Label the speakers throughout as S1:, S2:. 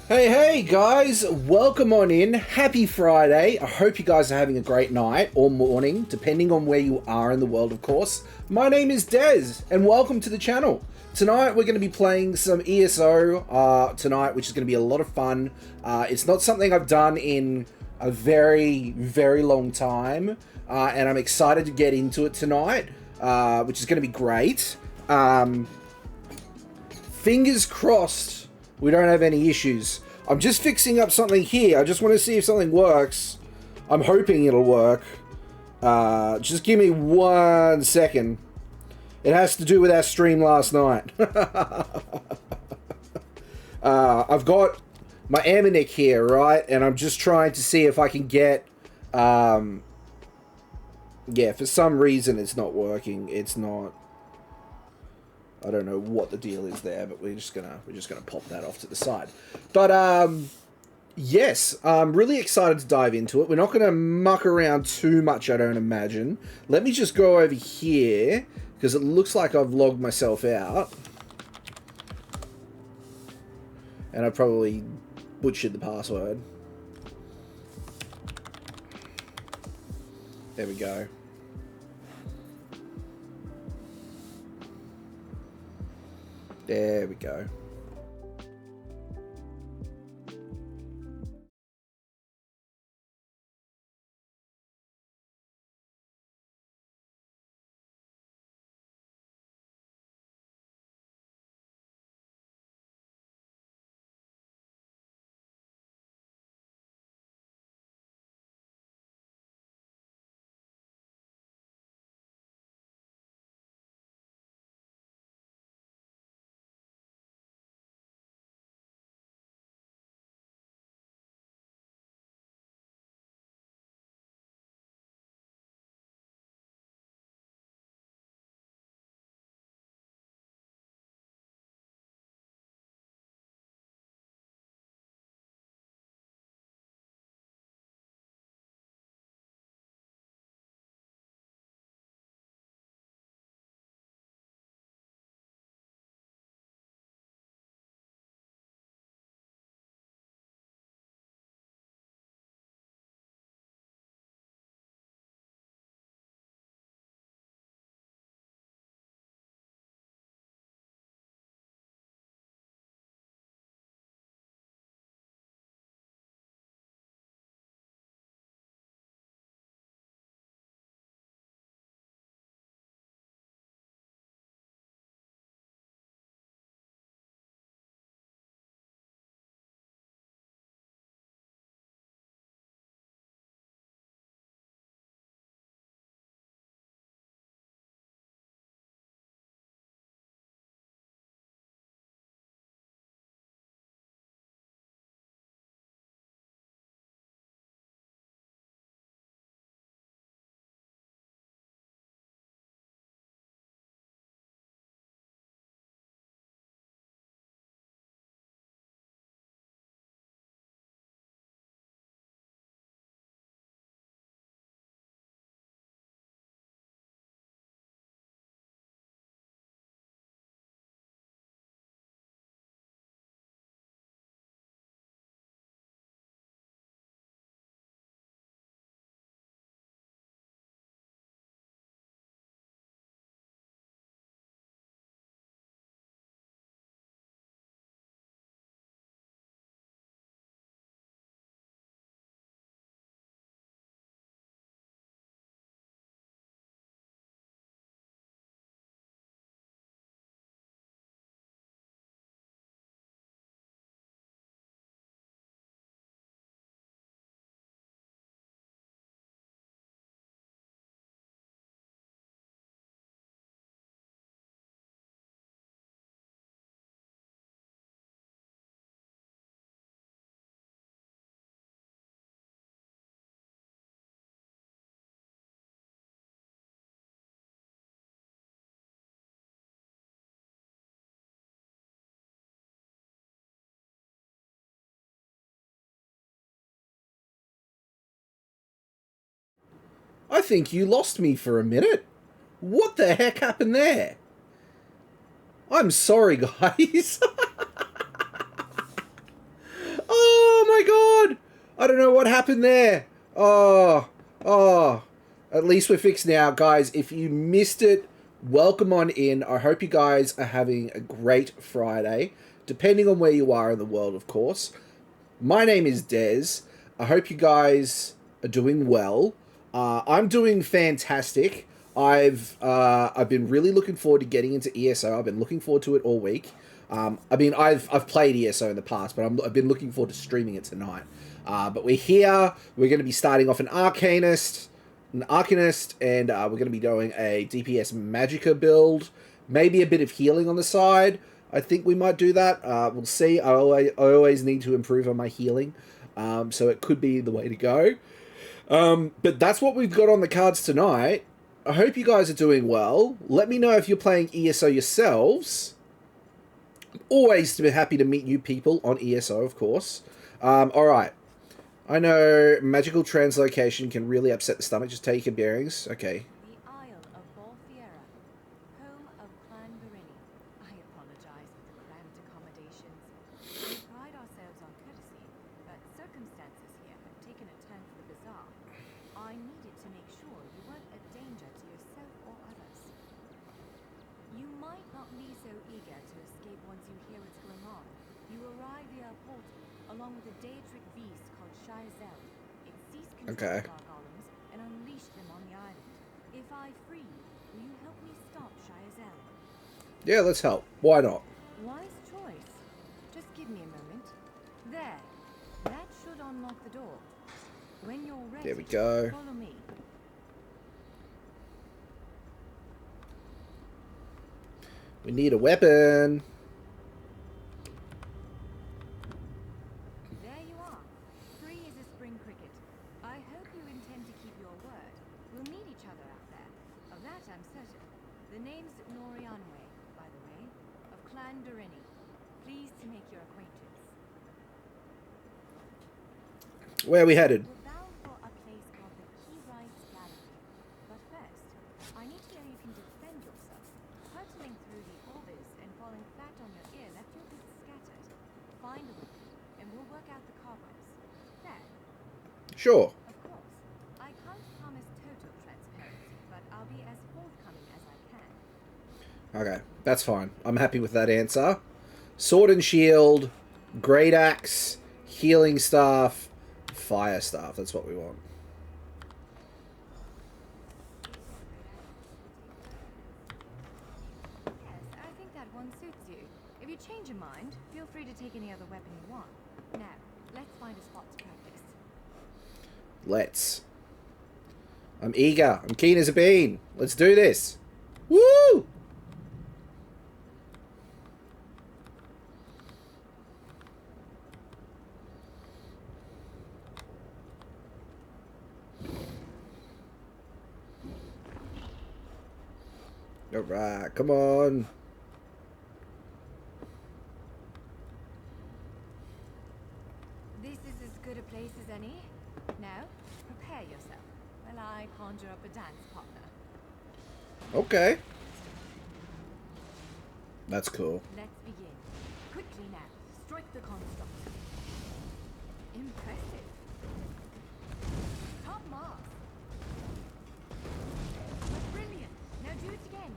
S1: Hey guys, welcome on in. Happy Friday. I hope you guys are having a great night or morning, depending on where you are in the world, of course. My name is Des, and welcome to the channel. Tonight we're going to be playing some ESO tonight, which is going to be a lot of fun. It's not something I've done in a very, very long time, and I'm excited to get into it tonight, which is going to be great. Fingers crossed we don't have any issues. I'm just fixing up something here. I just want to see if something works. I'm hoping it'll work. Just give me 1 second. It has to do with our stream last night. I've got my Aminic here, right? And I'm just trying to see if I can get... yeah, for some reason it's not working. It's not... I don't know what the deal is there, but we're just gonna pop that off to the side. But yes, I'm really excited to dive into it. We're not gonna muck around too much, I don't imagine. Let me just go over here because it looks like I've logged myself out, and I probably butchered the password. There we go. There we go. I think you lost me for a minute. What the heck happened there? I'm sorry, guys. I don't know what happened there. Oh, oh. At least we're fixed now, guys. If you missed it, welcome on in. I hope you guys are having a great Friday, depending on where you are in the world, of course. My name is Des. I hope you guys are doing well. I'm doing fantastic. I've been really looking forward to getting into ESO. I've been looking forward to it all week. I've played ESO in the past, but I've been looking forward to streaming it tonight. But we're here. We're going to be starting off an Arcanist, and we're going to be doing a DPS Magicka build. Maybe a bit of healing on the side. I think we might do that. We'll see. I always need to improve on my healing, so it could be the way to go. But that's what we've got on the cards tonight. I hope you guys are doing well. Let me know if you're playing ESO yourselves. I'm always happy to meet new people on ESO, of course. Alright. I know magical translocation can really upset the stomach. Just take your bearings. Okay.
S2: The Isle of Bolfiera, home of Clan Berini. I apologize for the cramped accommodations. We pride ourselves on courtesy, but circumstances here have taken a turn for the bizarre. I needed to make sure you weren't a danger to yourself or others. You might not be so eager to escape once you hear what's going on. You arrive via a portal, along with a Daedric beast called Shayazel. It seized control of our golems and unleashed them on the island. If I free you, will you help me stop Shayazel?
S1: Yeah, let's help. Why not?
S2: Wise choice. Just give me a moment. There. That should unlock the door. When you're ready,
S1: there we go.
S2: Follow me.
S1: We need a weapon.
S2: There you are. Free as a spring cricket. I hope you intend to keep your word. We'll need each other out there. Of that I'm certain. The name's Norianwe, by the way, of Clan Berini. Pleased to make your acquaintance.
S1: Where are we headed?
S2: We're bound for a place called the Key Rights Gallery. But first, I need to know you can defend yourself. Hurtling through the orbis and falling flat on your ear left you a bit scattered. Find a way, and we'll work out the cobwebs. There.
S1: Sure.
S2: Of course, I can't promise total transparency, but I'll be as forthcoming as I can.
S1: Okay, that's fine. I'm happy with that answer. Sword and shield, great axe, healing staff, fire staff. That's what we want.
S2: Yes, I think that one suits you. If you change your mind, feel free to take any other weapon you want. Now, let's find a spot to practice.
S1: Let's. I'm eager. I'm keen as a bean. Let's do this. Woo! Alright, come on.
S2: This is as good a place as any. Now, prepare yourself while I conjure up a dance partner.
S1: Okay. That's cool.
S2: Let's begin. Quickly now, strike the construct. Impressive. Top marks. Brilliant. Now do it again.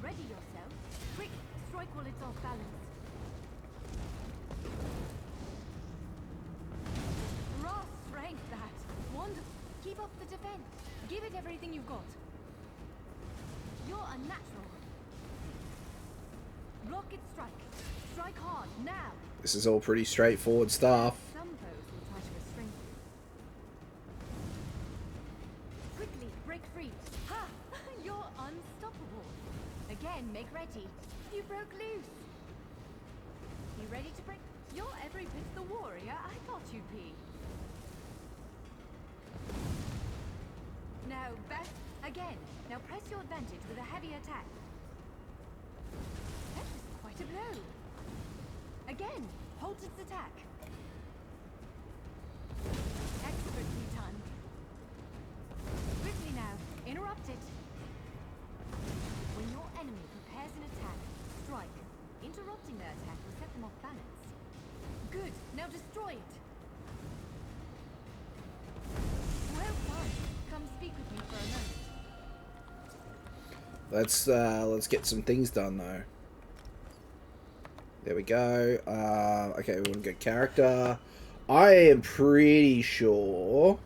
S2: Ready yourself. Quick, strike while it's off balance. Raw strength, that. Wonderful. Keep up the defense. Give it everything you've got. You're a natural. Rocket strike. Strike hard, now.
S1: This is all pretty straightforward stuff.
S2: Some foes will try to restrain you. Quickly, break free. Ha! You're unstoppable. Again, make ready. You broke loose. You ready to break? You're every bit the warrior I thought you'd be. Now, back again. Now press your advantage with a heavy attack. That was quite a blow. Again, hold its attack. Expertly done. Quickly now, interrupt it. When your enemy prepares an attack, strike. Interrupting their attack will set them off balance. Good. Now destroy it. Well done. Come speak with me for a moment.
S1: Let's get some things done though. There we go. Okay, we want to go character. I am pretty sure.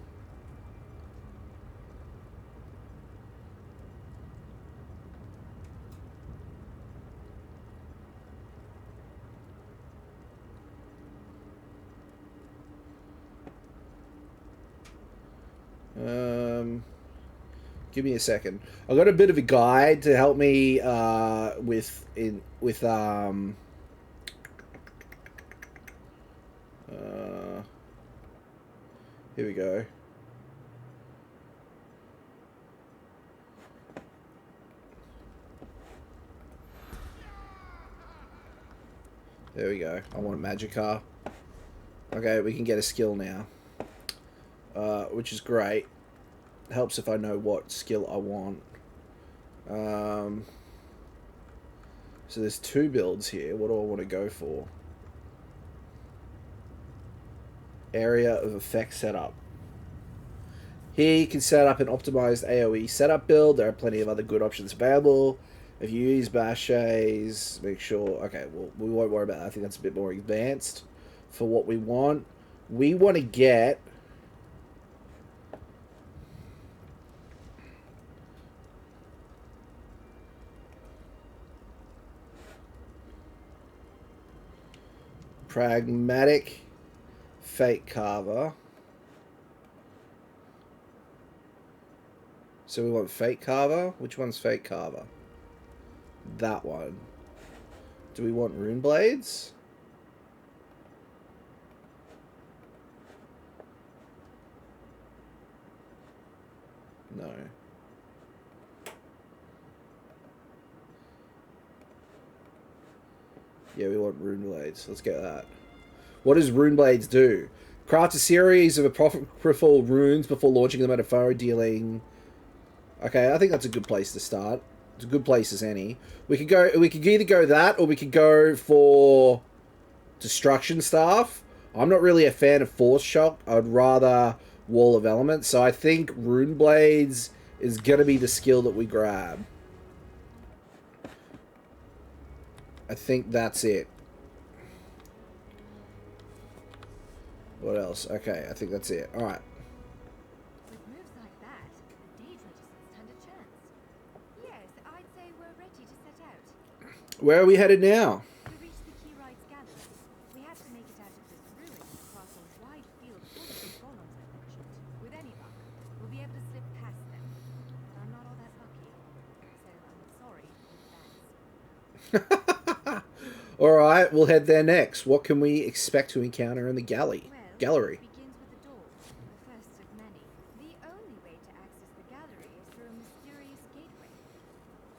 S1: Give me a second. I got a bit of a guide to help me here we go. There we go. I want Magicka. Okay, we can get a skill now. Which is great. Helps if I know what skill I want. So there's 2 builds here. What do I want to go for? Area of effect setup. Here you can set up an optimized AoE setup build. There are plenty of other good options available. If you use bashes, make sure... Okay, well, we won't worry about that. I think that's a bit more advanced for what we want. We want to get... Pragmatic Fate Carver. So we want Fate Carver? Which one's Fate Carver? That one. Do we want Rune Blades? No. Yeah, we want Rune Blades. Let's get that. What does Rune Blades do? Craft a series of apocryphal runes before launching them at a foe, dealing... Okay, I think that's a good place to start. It's a good place as any. We could either go that, or we could go for Destruction Staff. I'm not really a fan of Force Shock. I'd rather Wall of Elements. So I think Rune Blades is going to be the skill that we grab. I think that's it. What else? Okay, I think that's it. Alright.
S2: With moves like that, the Daedra doesn't stand a chance. Yes, I'd say we're ready to set out.
S1: Where are we headed now?
S2: We reach the Keyride's gallery. We have to make it out of this ruin across a wide field full of the golems I mentioned. With any luck, we'll be able to slip past them. But I'm not all that lucky. So I'm sorry in advance.
S1: Alright, we'll head there next. What can we expect to encounter in the gallery?
S2: It begins with the door, the first of many. The only way to access the gallery is through a mysterious gateway.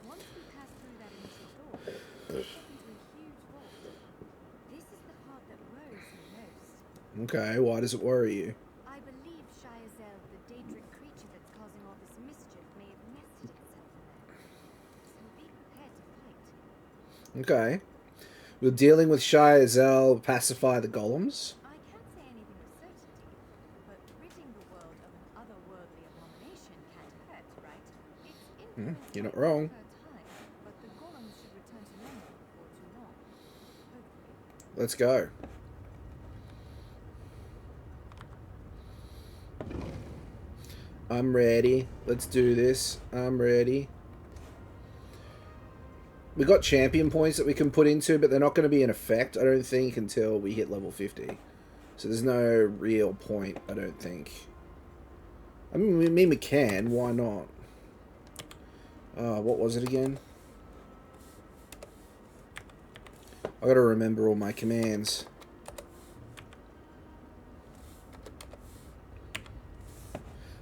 S2: Once we pass through that initial door, we step into a huge vault. This is the part that worries me most.
S1: Okay, why does it worry you?
S2: I believe Shyazel, the Daedric creature that's causing all this mischief, may have nested itself in there. So be prepared to fight.
S1: Okay. We're dealing with Shyazel, pacify the golems.
S2: I can't say anything with certainty, but ridding the world of an otherworldly abomination can't hurt, right? Its influence
S1: You're not
S2: might
S1: wrong.
S2: take time, but the golems should return to normal before too long. Hopefully.
S1: Let's go. I'm ready. Let's do this. I'm ready. We got champion points that we can put into, but they're not going to be in effect, I don't think, until we hit level 50. So there's no real point, I don't think. I mean, we can. Why not? What was it again? I got to remember all my commands.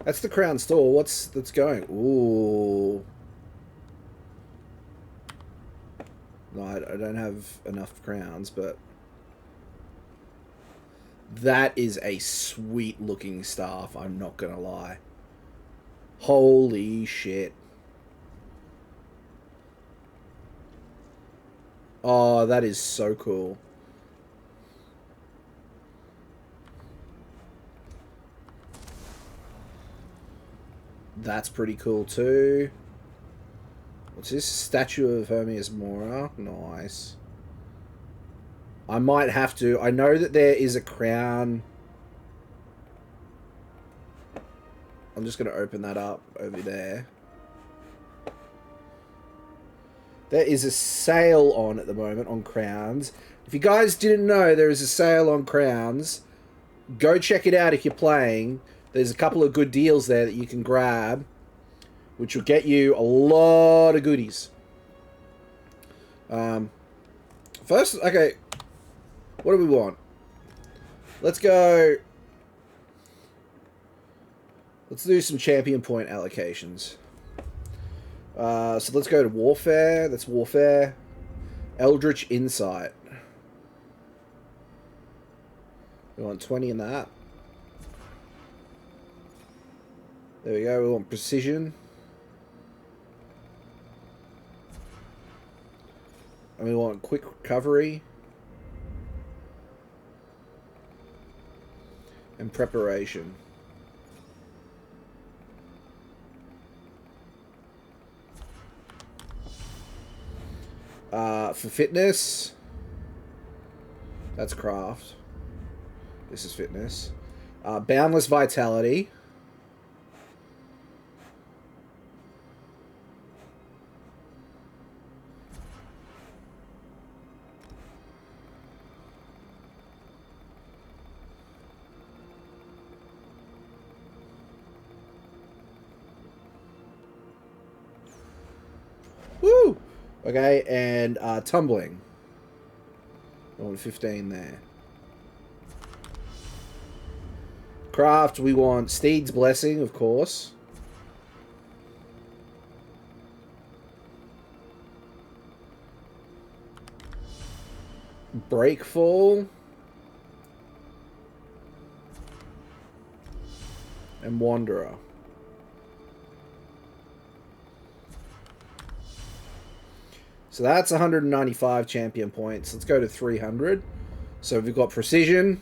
S1: That's the Crown Store. That's going? Ooh. No, I don't have enough crowns, but that is a sweet looking staff, I'm not gonna lie. Holy shit. Oh, that is so cool. That's pretty cool too. What's this? Statue of Hermes Mora. Nice. I might have to. I know that there is a crown. I'm just going to open that up over there. There is a sale on at the moment on crowns. If you guys didn't know, there is a sale on crowns. Go check it out if you're playing. There's a couple of good deals there that you can grab, which will get you a lot of goodies. First, okay, what do we want? Let's go. Let's do some champion point allocations. So let's go to Warfare. That's Warfare. Eldritch Insight. We want 20 in that. There we go. We want Precision. And we want Quick Recovery. And Preparation. For fitness, that's craft. This is fitness. Boundless Vitality. Woo! Okay, and tumbling. I want 15 there. Craft, we want Steed's Blessing, of course. Breakfall. And Wanderer. So that's 195 champion points. Let's go to 300. So we've got Precision.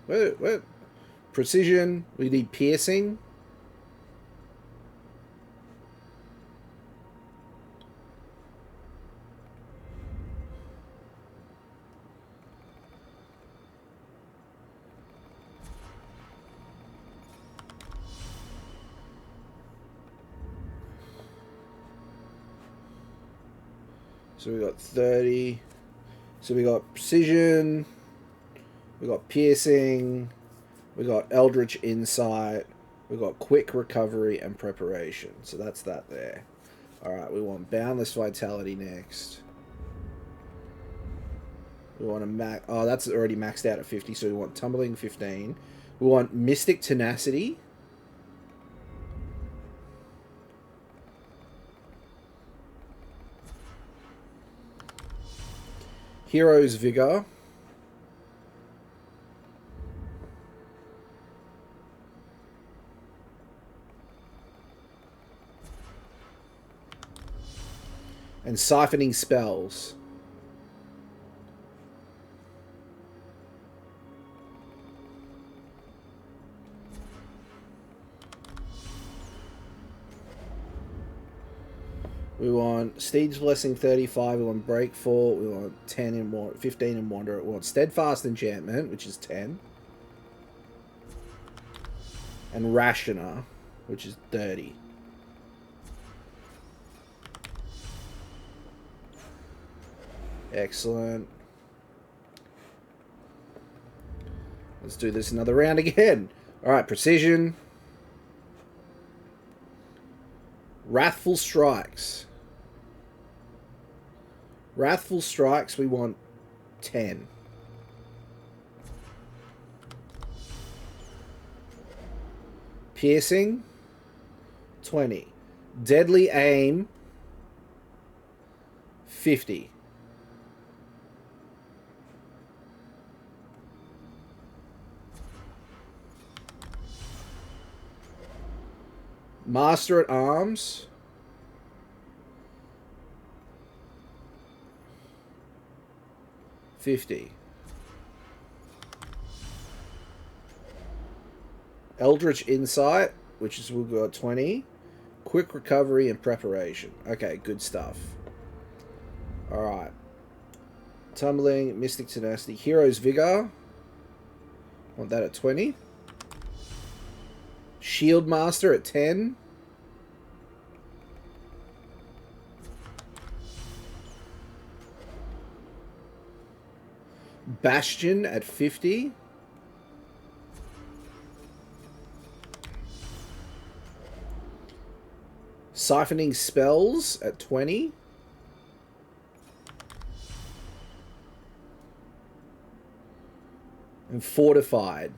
S1: What? Precision. We need Piercing. So we got 30. So we got Precision. We got Piercing. We got Eldritch Insight. We got Quick Recovery and Preparation. So that's that there. Alright, we want Boundless Vitality next. We want to max... Oh, that's already maxed out at 50. So we want Tumbling 15. We want Mystic Tenacity. Hero's Vigor. And Siphoning Spells. We want Steed's Blessing 35, we want Breakfall, we want 10 in 15 in Wanderer, we want Steadfast Enchantment, which is 10. And Rationer, which is 30. Excellent. Let's do this another round again. Alright, Precision. Wrathful Strikes. Wrathful Strikes, we want 10. Piercing, 20. Deadly Aim, 50. Master at Arms. $50. Eldritch Insight, which is we've got 20. Quick Recovery and Preparation. Okay, good stuff. Alright. Tumbling, Mystic Tenacity, Hero's Vigor. Want that at 20. Shield Master at 10. Bastion at 50. Siphoning Spells at 20. And Fortified.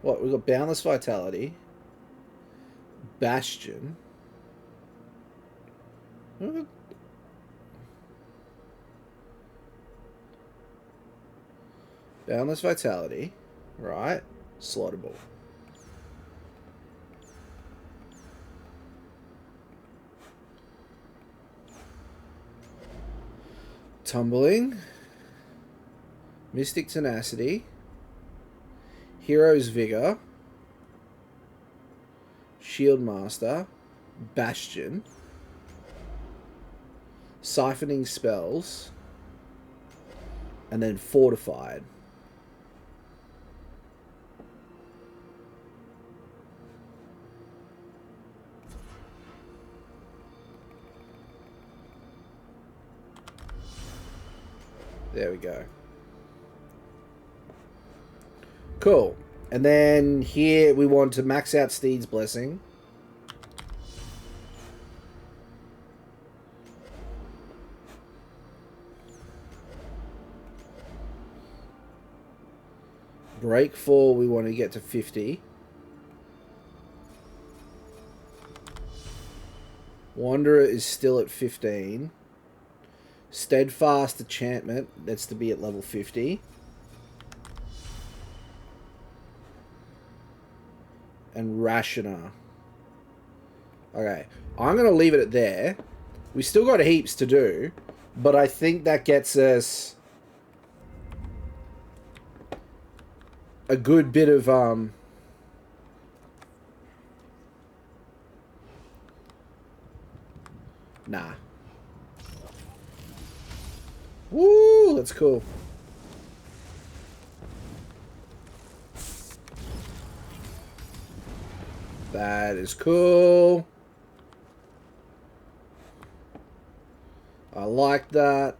S1: What, we've got Boundless Vitality. Bastion. Boundless Vitality. Right. Slottable. Tumbling. Mystic Tenacity. Hero's Vigor. Shield Master. Bastion. Siphoning Spells. And then Fortified. There we go. Cool. And then here we want to max out Steed's Blessing. Breakfall we want to get to 50. Wanderer is still at 15. Steadfast Enchantment, that's to be at level 50. And Rationer. Okay, I'm going to leave it at there. We still got heaps to do, but I think that gets us a good bit of nah. Woo, that's cool. That is cool. I like that.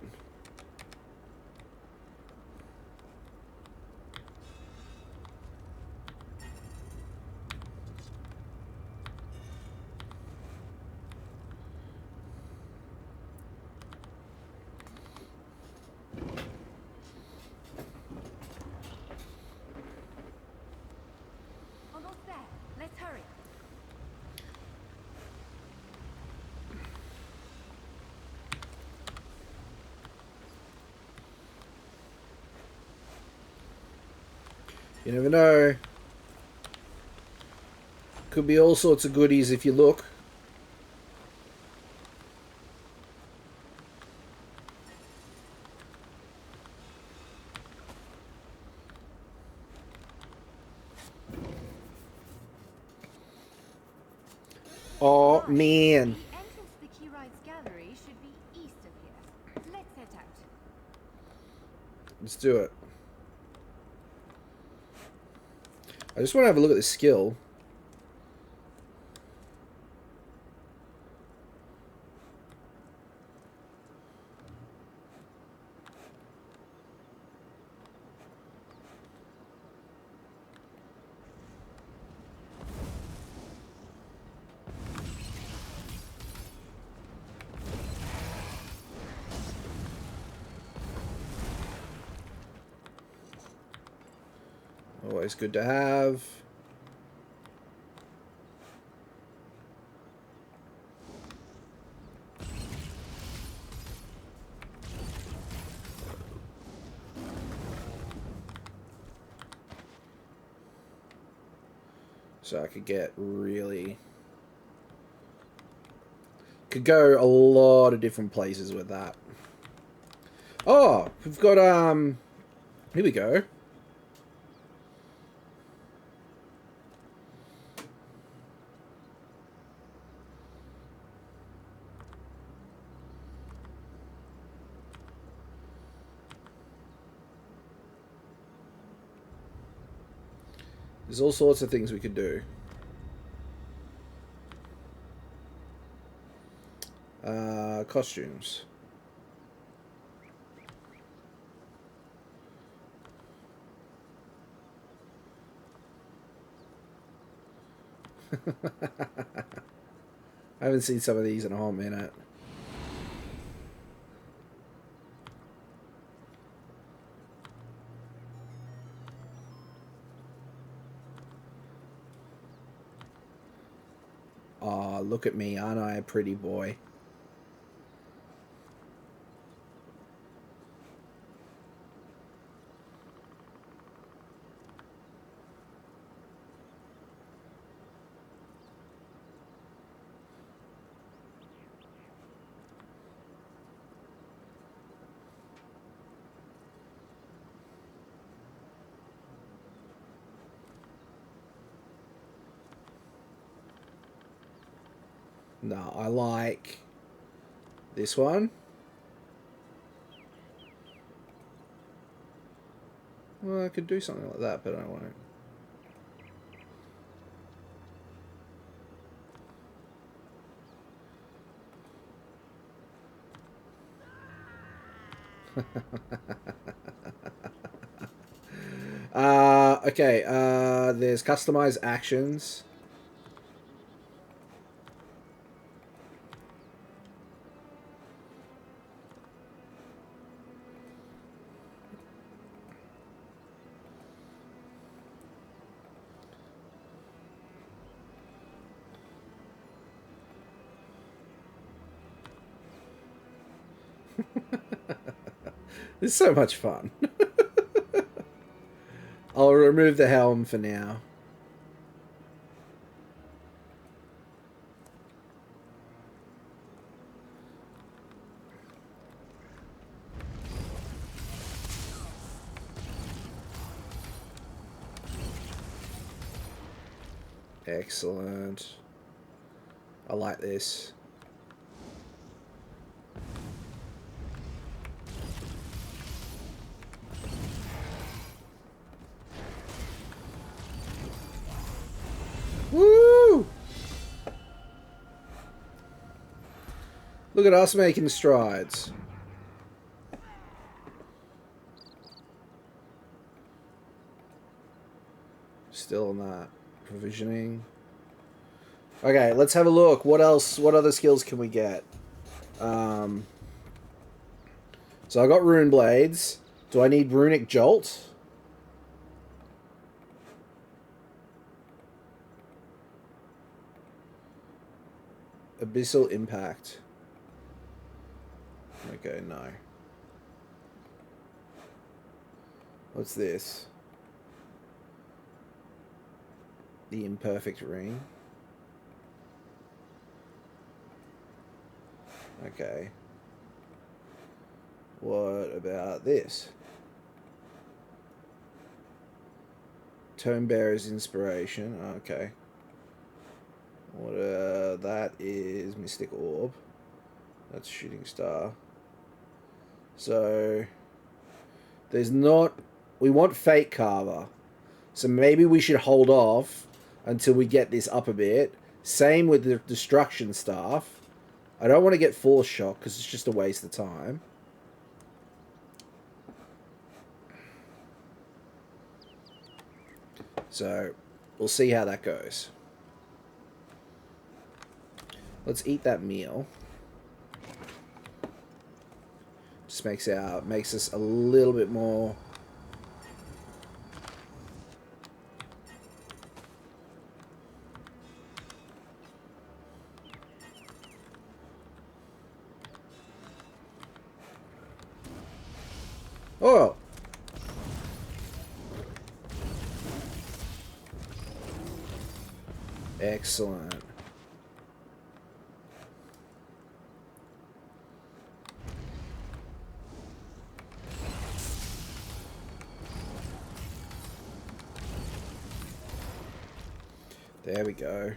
S1: You never know. Could be all sorts of goodies if you look. Oh, man.
S2: The entrance to the Key Rides Gallery should be east of here. Let's head out.
S1: Let's do it. I just want to have a look at the skill. Always good to have. So I could get really... Could go a lot of different places with that. Oh, we've got, here we go. There's all sorts of things we could do. Costumes. I haven't seen some of these in a whole minute. Oh, look at me. Aren't I a pretty boy? No, I like this one. Well, I could do something like that, but I won't. Okay, there's customized actions. It's so much fun. I'll remove the helm for now. Excellent. I like this. Woo! Look at us making strides. Still on that. Provisioning. Okay, let's have a look. What else? What other skills can we get? So I got Rune Blades. Do I need Runic Jolt? Abyssal Impact. Okay, no. What's this? The Imperfect Ring. Okay. What about this? Tome Bearer's Inspiration. Okay. What? That is Mystic Orb. That's Shooting Star. So there's not. We want Fate Carver. So maybe we should hold off until we get this up a bit. Same with the Destruction Staff. I don't want to get Force Shock because it's just a waste of time. So we'll see how that goes. Let's eat that meal. Just makes us a little bit more. Oh. Excellent. There we go.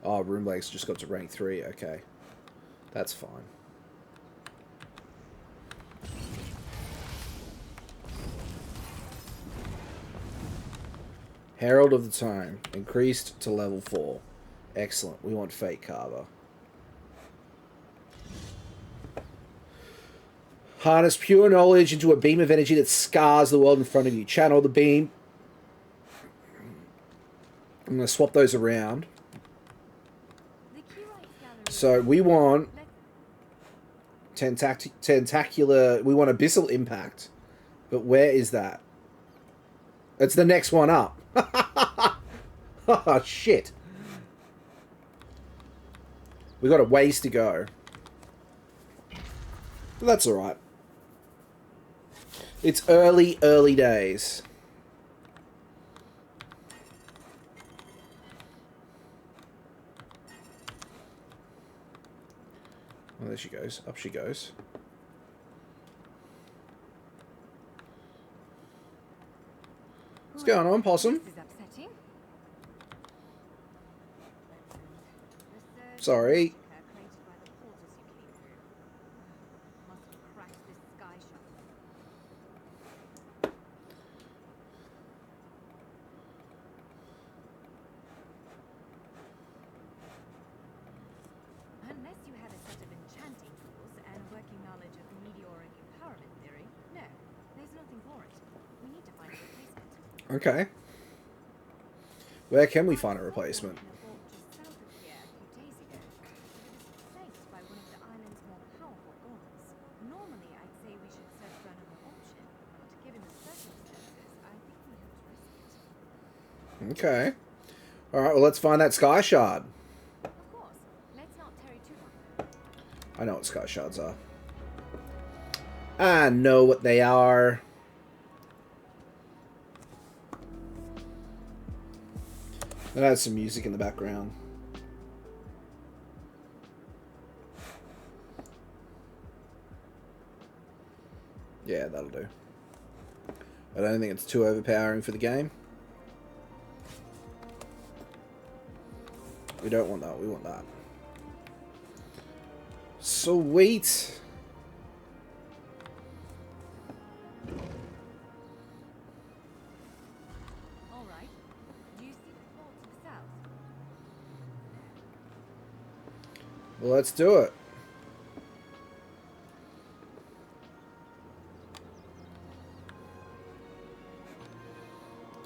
S1: Oh, Roomlake's just got to rank 3. Okay. That's fine. Herald of the Tome. Increased to level 4. Excellent. We want Fate Carver. Harness pure knowledge into a beam of energy that scars the world in front of you. Channel the beam. I'm going to swap those around. So we want tentacular. We want Abyssal Impact. But where is that? It's the next one up. Oh, shit. We got a ways to go. But that's alright. It's early days. Well, there she goes. Up she goes. What's going on, Possum? Sorry.
S2: Unless you had a set of enchanting tools and working knowledge of meteoric empowerment theory, no, there's nothing for it. We need to find a replacement.
S1: Okay. Where can we find a replacement? Okay. Alright, well let's find that Sky Shard.
S2: Of course. Let's not tarry too long.
S1: I know what Sky Shards are. I know what they are. That has some music in the background. Yeah, that'll do. I don't think it's too overpowering for the game. We don't want that, we want that. Sweet!
S2: Alright. Do you see the port to the south?
S1: Well, let's do it.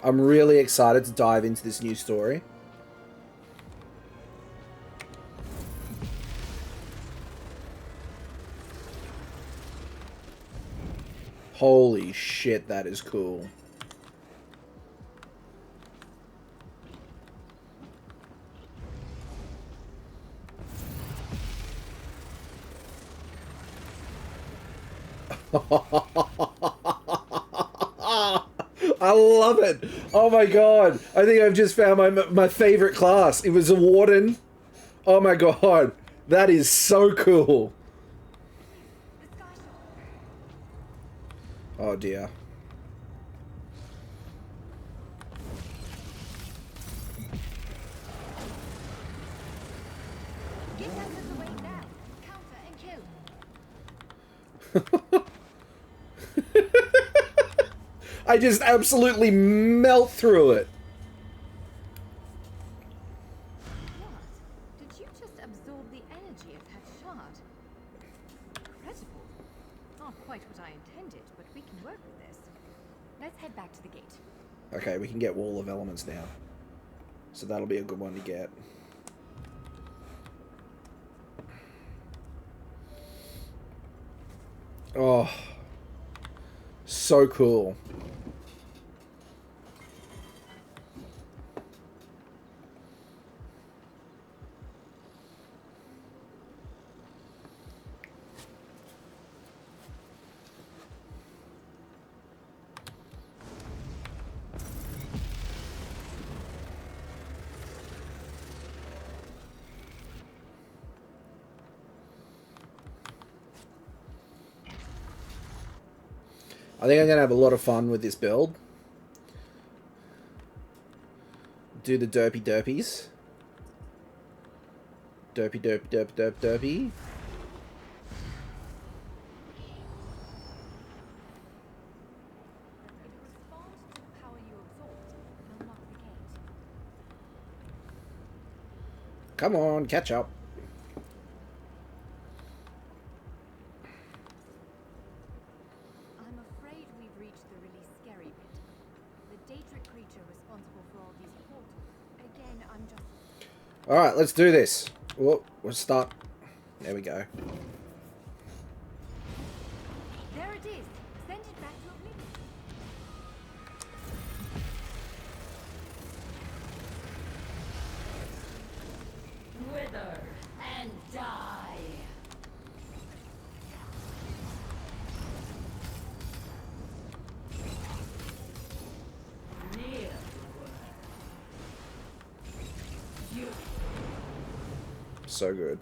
S1: I'm really excited to dive into this new story. Holy shit, that is cool. I love it. Oh my god. I think I've just found my favorite class. It was a warden. Oh my god. That is so cool. Oh dear.
S2: Get out of the way now. Counter and kill.
S1: I just absolutely melt through it.
S2: What? Did you just absorb the energy of that shard? Incredible. Not quite what I intended, but we can work with this. Let's head back to the gate.
S1: Okay, we can get Wall of Elements now. So that'll be a good one to get. Oh. So cool. I think I'm going to have a lot of fun with this build. Do the derpy derpies. Derpy derp derp derp derpy. Come on, catch up.
S2: I'm afraid we've reached the really scary bit. The Daedric creature responsible for all these portals. Again, I'm just...
S1: Alright, let's do this. Whoa, we'll start. There we go.
S2: There it is. Send it back to oblivion.
S3: Wither and die. Kneel. You.
S1: So good.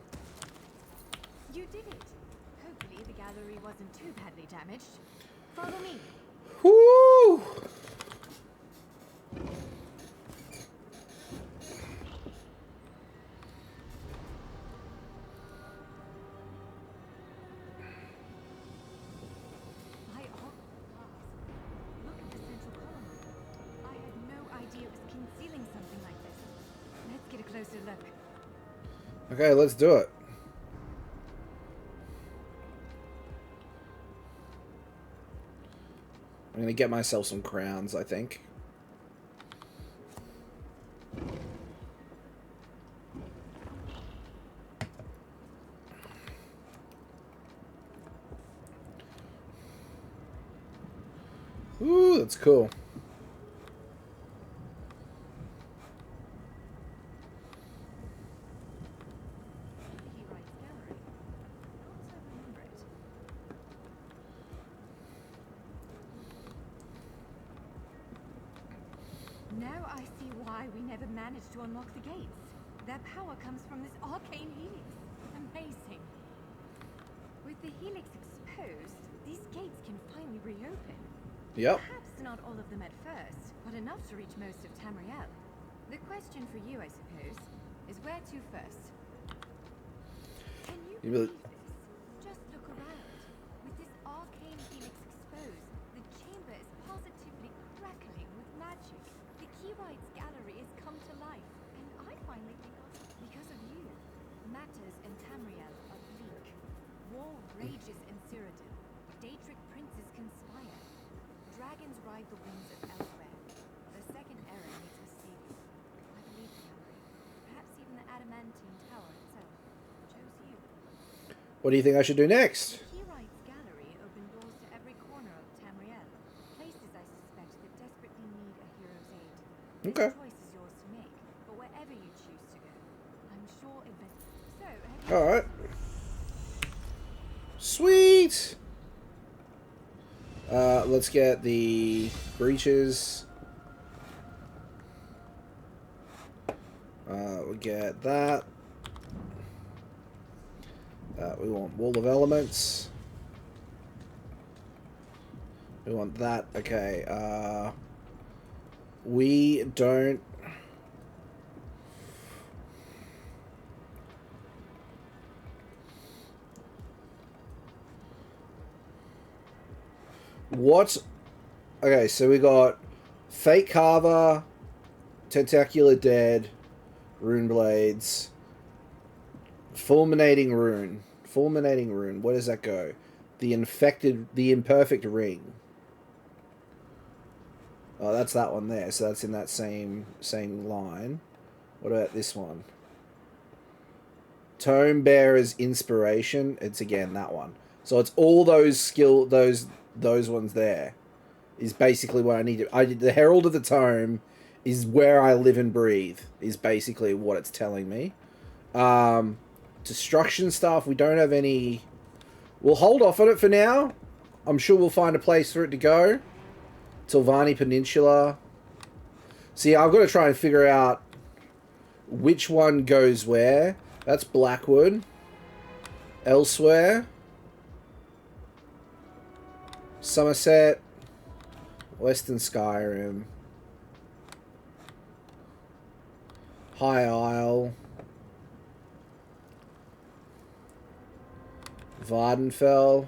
S2: You did it. Hopefully the gallery wasn't too badly damaged. Follow me.
S1: Woo!
S2: By all stars. Look at the central column. I had no idea it was concealing something like this. Let's get a closer look.
S1: Okay, let's do it. I'm gonna get myself some crowns, I think. Ooh, that's cool.
S2: He writes gallery. Also remember it. Now I see why we never managed to unlock the gates. Their power comes from this arcane helix. Amazing. With the helix exposed, these gates can finally reopen.
S1: Yep.
S2: Perhaps not all of them at first, but enough to reach most of Tamriel. The question for you, I suppose, is where to first? Can you
S1: You really-
S2: believe this? Just look around. With this arcane helix exposed, the chamber is positively crackling with magic. The Keyride's gallery has come to life, and I finally think because of you. Matters in Tamriel are bleak. War rages in Cyrodiil. Daedric princes conspire. Dragons ride the wings of elsewhere. The second era needs a savior. I believe the gallery, perhaps even the adamantine tower itself, chose you.
S1: What do you think I should do next?
S2: Keyride's gallery opened doors to every corner of Tamriel, places I suspect that desperately need a hero's aid.
S1: Okay.
S2: The choice is yours to make, but wherever you choose to go, I'm sure so have you...
S1: Alright. Sweet! Let's get the breaches. We get that. We want Wall of Elements. We want that. Okay. We don't... What? Okay, so we got Fate Carver, Tentacular Dead, Rune Blades, Fulminating Rune. Fulminating Rune, where does that go? The Imperfect Ring. Oh, that's that one there, so that's in that same line. What about this one? Tome Bearer's Inspiration, it's again that one. So it's all those those ones there is basically what I need to... the Herald of the Tome is where I live and breathe, is basically what it's telling me. Destruction stuff, we don't have any... We'll hold off on it for now. I'm sure we'll find a place for it to go. Tilvani Peninsula. See, I've got to try and figure out which one goes where. That's Blackwood. Elsewhere. Somerset. Western Skyrim. High Isle. Vardenfell.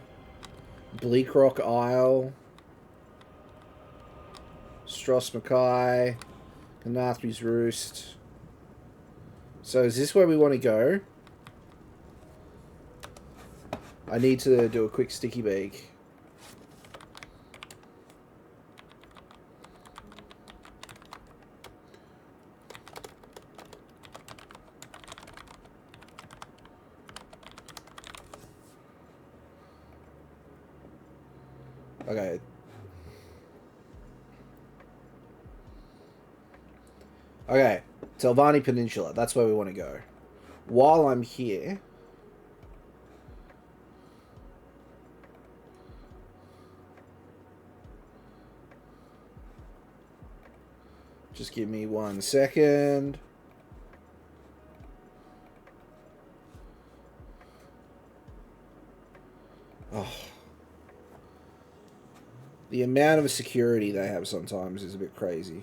S1: Bleakrock Isle. Stross Mackay. Ganathri's Roost. So is this where we want to go? I need to do a quick sticky beak. Okay. Okay. Telvanni Peninsula. That's where we want to go. While I'm here... Just give me 1 second. Oh. The amount of security they have sometimes is a bit crazy.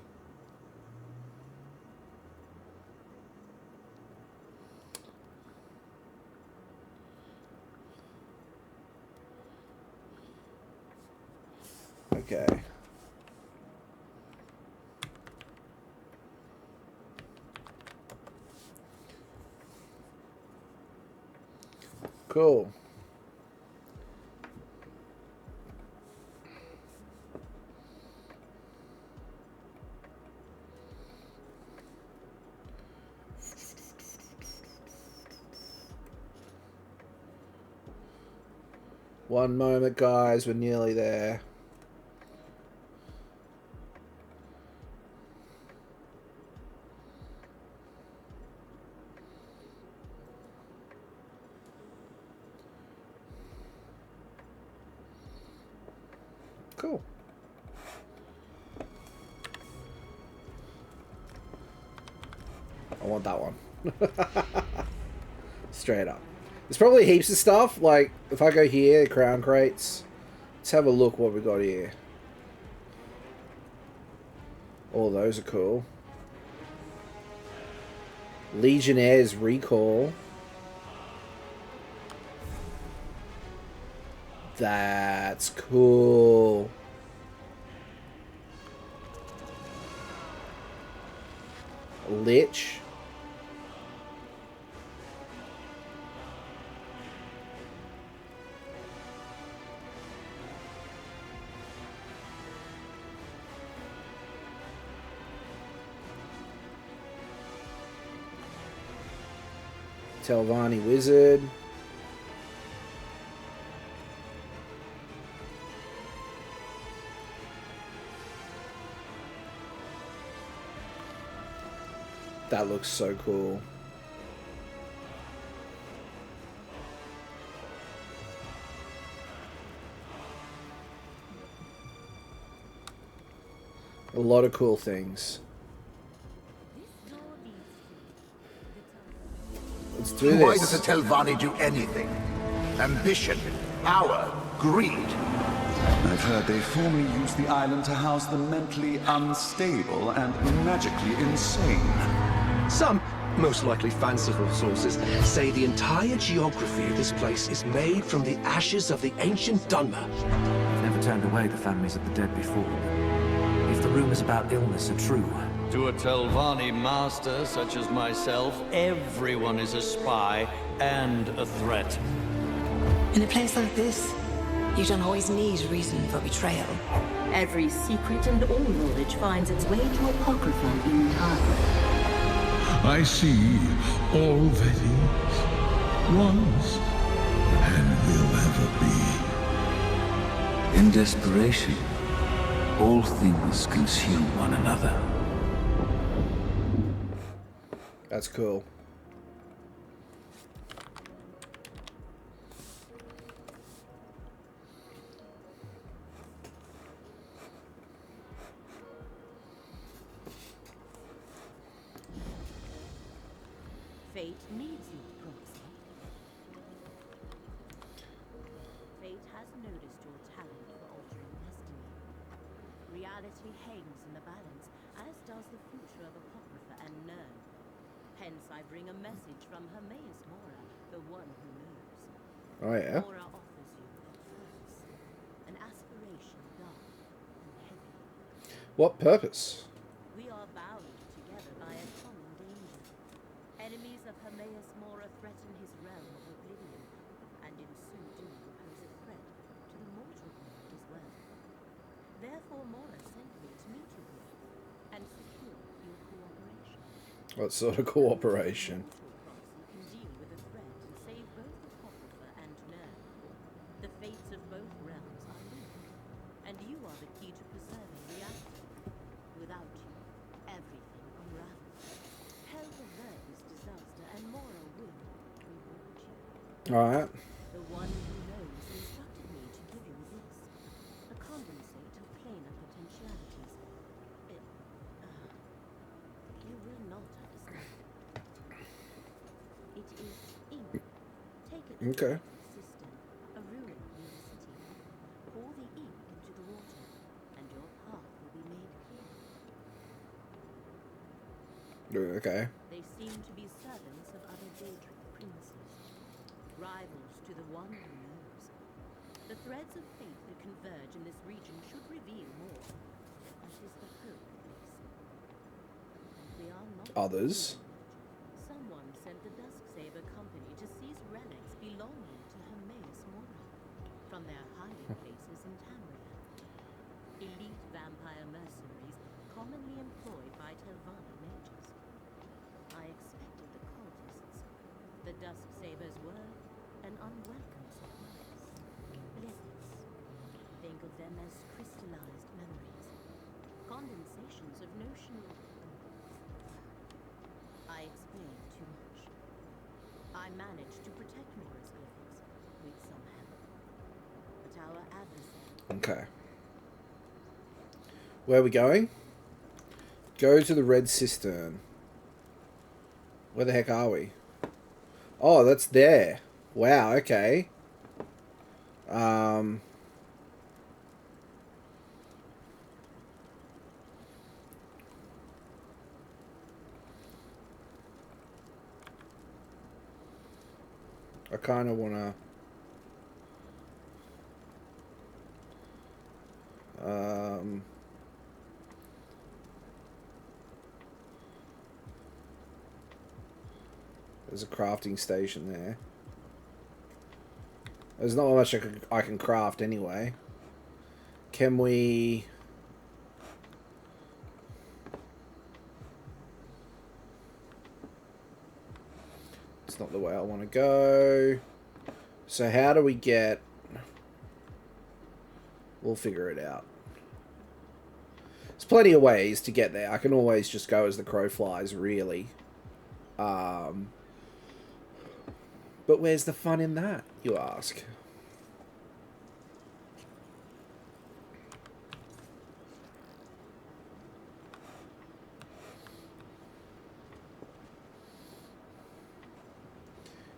S1: Okay. Cool. One moment, guys. We're nearly there. Cool. I want that one. Straight up. There's probably heaps of stuff. Like, if I go here, crown crates. Let's have a look what we got here. All those are cool. Legionnaire's Recall. That's cool. Lich. Telvanni Wizard. That looks so cool. A lot of cool things. Let's do this.
S4: Why does a Telvanni do anything? Ambition, power, greed.
S5: I've heard they formerly used the island to house the mentally unstable and magically insane.
S6: Some, most likely fanciful sources, say the entire geography of this place is made from the ashes of the ancient Dunmer.
S7: I've never turned away the families of the dead before. If the rumors about illness are true...
S8: To a Telvanni master such as myself, everyone is a spy and a threat.
S9: In a place like this, you don't always need reason for betrayal.
S3: Every secret and all knowledge finds its way to Apocrypha in time.
S10: I see all that is, was, and will ever be.
S7: In desperation, all things consume one another.
S1: That's cool.
S2: Fate needs you, Proxy. Fate has noticed your talent for altering destiny. Reality
S3: posterity hangs in the balance, as does the future of Apocrypha and Nern. Hence, I bring a message from Hermaeus Mora, the one who knows.
S1: Oh yeah.
S3: Mora offers you a purpose, an aspiration dark and heavy.
S1: What purpose?
S3: We are bound together by a common danger. Enemies of Hermaeus Mora threaten his realm of oblivion, and in so doing pose a threat to the mortal world as well. Therefore, Mora sent me to meet you here and secure your cooperation.
S1: What sort of cooperation?
S3: Can deal with the threat and save both Apocrypha and Nern. The fates of both realms are linked, and you are the key to preserving the actor. Without you, everything unravels. Hell avert this disaster, and Mora will reward you.
S1: Alright.
S3: The one who knows instructed me to give you this. A condensate of planar potentialities. You will not understand. It is ink. Take it
S1: Okay.
S3: to the system, a ruin near the city. Pour the ink into the water, and your path will be made clear.
S1: Okay.
S3: They seem to be servants of other Daedric princes, rivals to the one who knows. The threads of fate that converge in this region should reveal more. That is the hope, at least. And we are not
S1: Others.
S3: Someone sent the Dusksaber Company to seize relics belonging to Hermaeus Mora from their hiding places in Tamriel. Elite vampire mercenaries commonly employed by Telvanni mages. I expected the cultists. The Dusksabers were an unwelcome surprise. Blizzards. Think of them as crystallized memories. Condensations of notional... I explained too much. I managed to protect Mora's glyphics with some help. But our adversary...
S1: Okay. Where are we going? Go to the red cistern. Where the heck are we? Oh, that's there. Wow, okay. I kind of want to... there's a crafting station there. There's not much I can craft anyway. Can we... It's not the way I want to go. So how do we get... We'll figure it out. There's plenty of ways to get there. I can always just go as the crow flies, really. But where's the fun in that, you ask?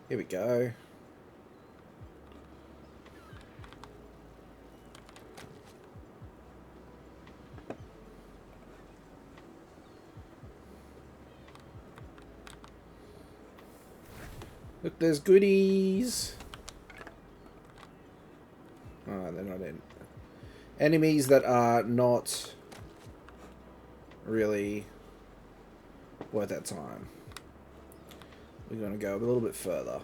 S1: Here we go. Look, there's goodies. Oh, they're not in. Enemies that are not really worth our time. We're going to go a little bit further.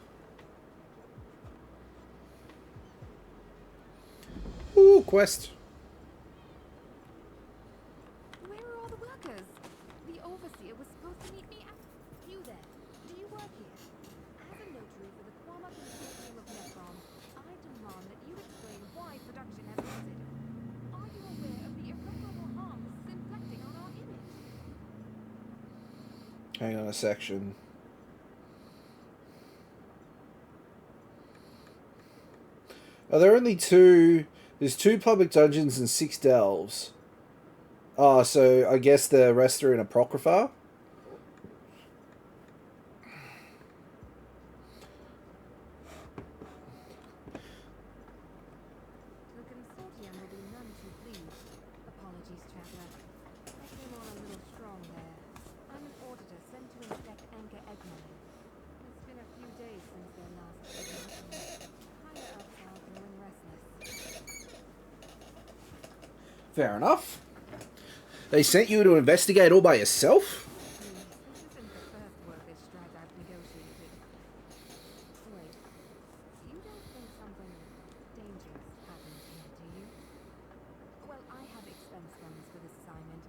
S1: Ooh, quest.
S2: Where are all the workers? The overseer was supposed to meet me at... You there. Do you work here? As a notary for the Quama Consortium of Necrom, I demand that you explain why production has halted. Are you aware of the irreparable harm this is inflicting on our image?
S1: Hang on a section. Are there only two... There's 2 public dungeons and 6 delves. Oh, so I guess the rest are in Apocrypha?
S2: The consortium will be none too pleased. Apologies, traveler.
S1: Fair enough. They sent you to investigate all by yourself?
S2: This isn't the first war this strike I've negotiated. Wait, you don't think something dangerous happened here, do you? Well, I have expense funds for this assignment.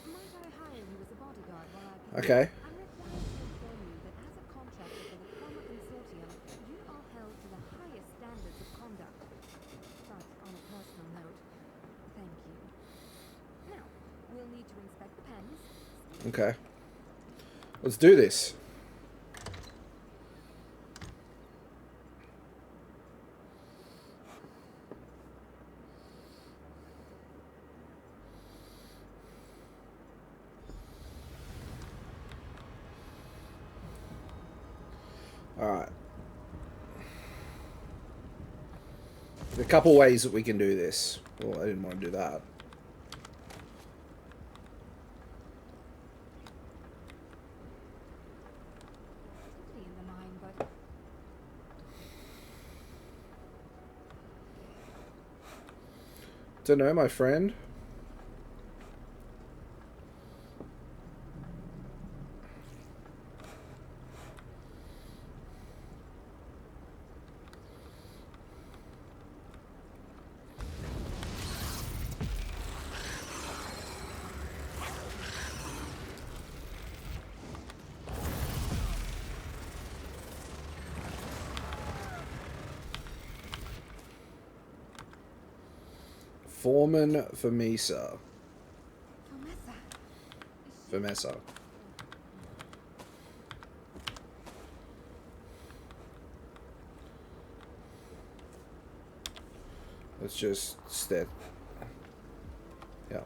S2: Might I hire you as a bodyguard while I...
S1: Okay.
S2: I'm required to inform you that as a contractor for the Gameboy Consortium, you are held to the highest standards of conduct. But on a personal note, thank you. Now, we'll need to inspect the pens.
S1: Okay. Let's do this. Alright. There's a couple ways that we can do this. Well, I didn't want to do that.
S2: Activity in the mine, but
S1: Don't know, my friend. Foreman for Misa. For Mesa. Let's just step. Yeah.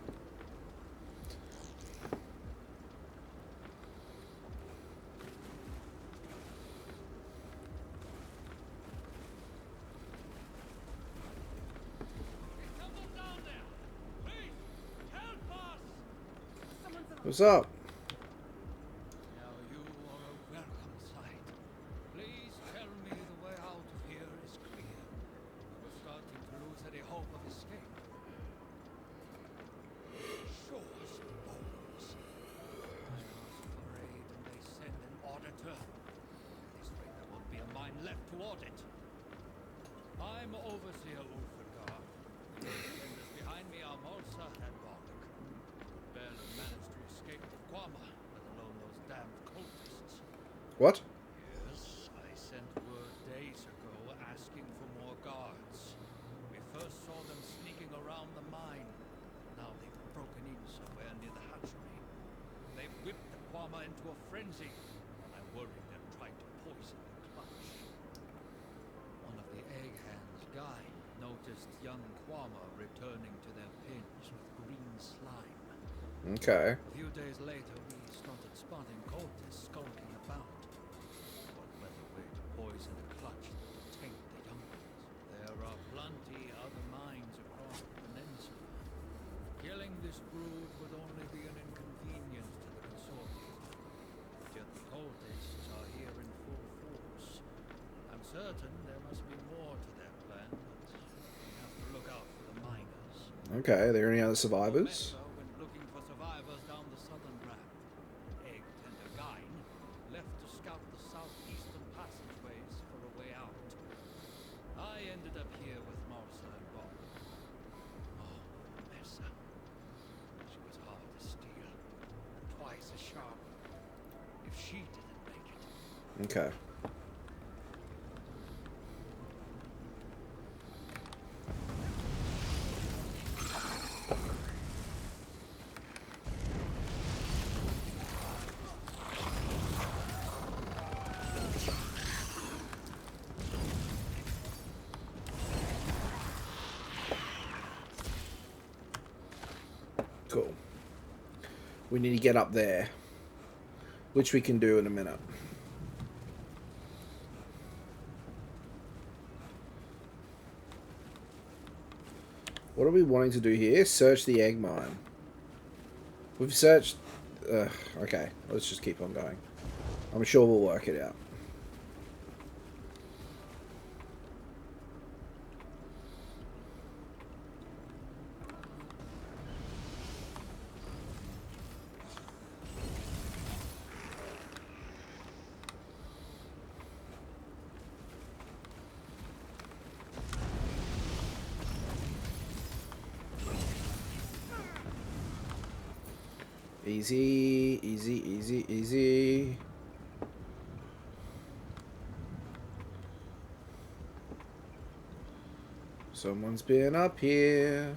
S1: What's up?
S11: Now you are a welcome sight. Please tell me the way out of here is clear. We're starting to lose any hope of escape. Show us the bones. I asked for aid and they send an auditor. At this rate there won't be a mine left to audit. I'm Overseer Ulfgar. The defenders behind me are Malsa and Bardock. Barely managed to escape the Quama, let alone those damned cultists.
S1: What?
S11: Yes, I sent word days ago asking for more guards. We first saw them sneaking around the mine. Now they've broken in somewhere near the hatchery. They've whipped the Quama into a frenzy, and I'm worried they're trying to poison the clutch. One of the egg hands, Guy, noticed young Quama returning to their pens with green slime.
S1: Okay.
S11: A few days later, we started spotting cultists skulking about. What better way to poison a clutch than to taint the young ones? There are plenty other mines across the peninsula. Killing this brood would only be an inconvenience to the consortium. Yet the cultists are here in full force. I'm certain there must be more to their plan, but we have to look out for the miners.
S1: Okay, are there any other survivors?
S11: Looking for survivors down the southern ramp. Egg tender Gain left to scout the southeastern passageways for a way out. I ended up here with Marsa and Bob. Oh, Mesa. She was hard to steal. Twice as sharp. If she didn't make it.
S1: Okay. Cool. We need to get up there, which we can do in a minute. What are we wanting to do here? Search the egg mine. We've searched... okay, let's just keep on going. I'm sure we'll work it out. Easy, easy, easy, easy. Someone's been up here.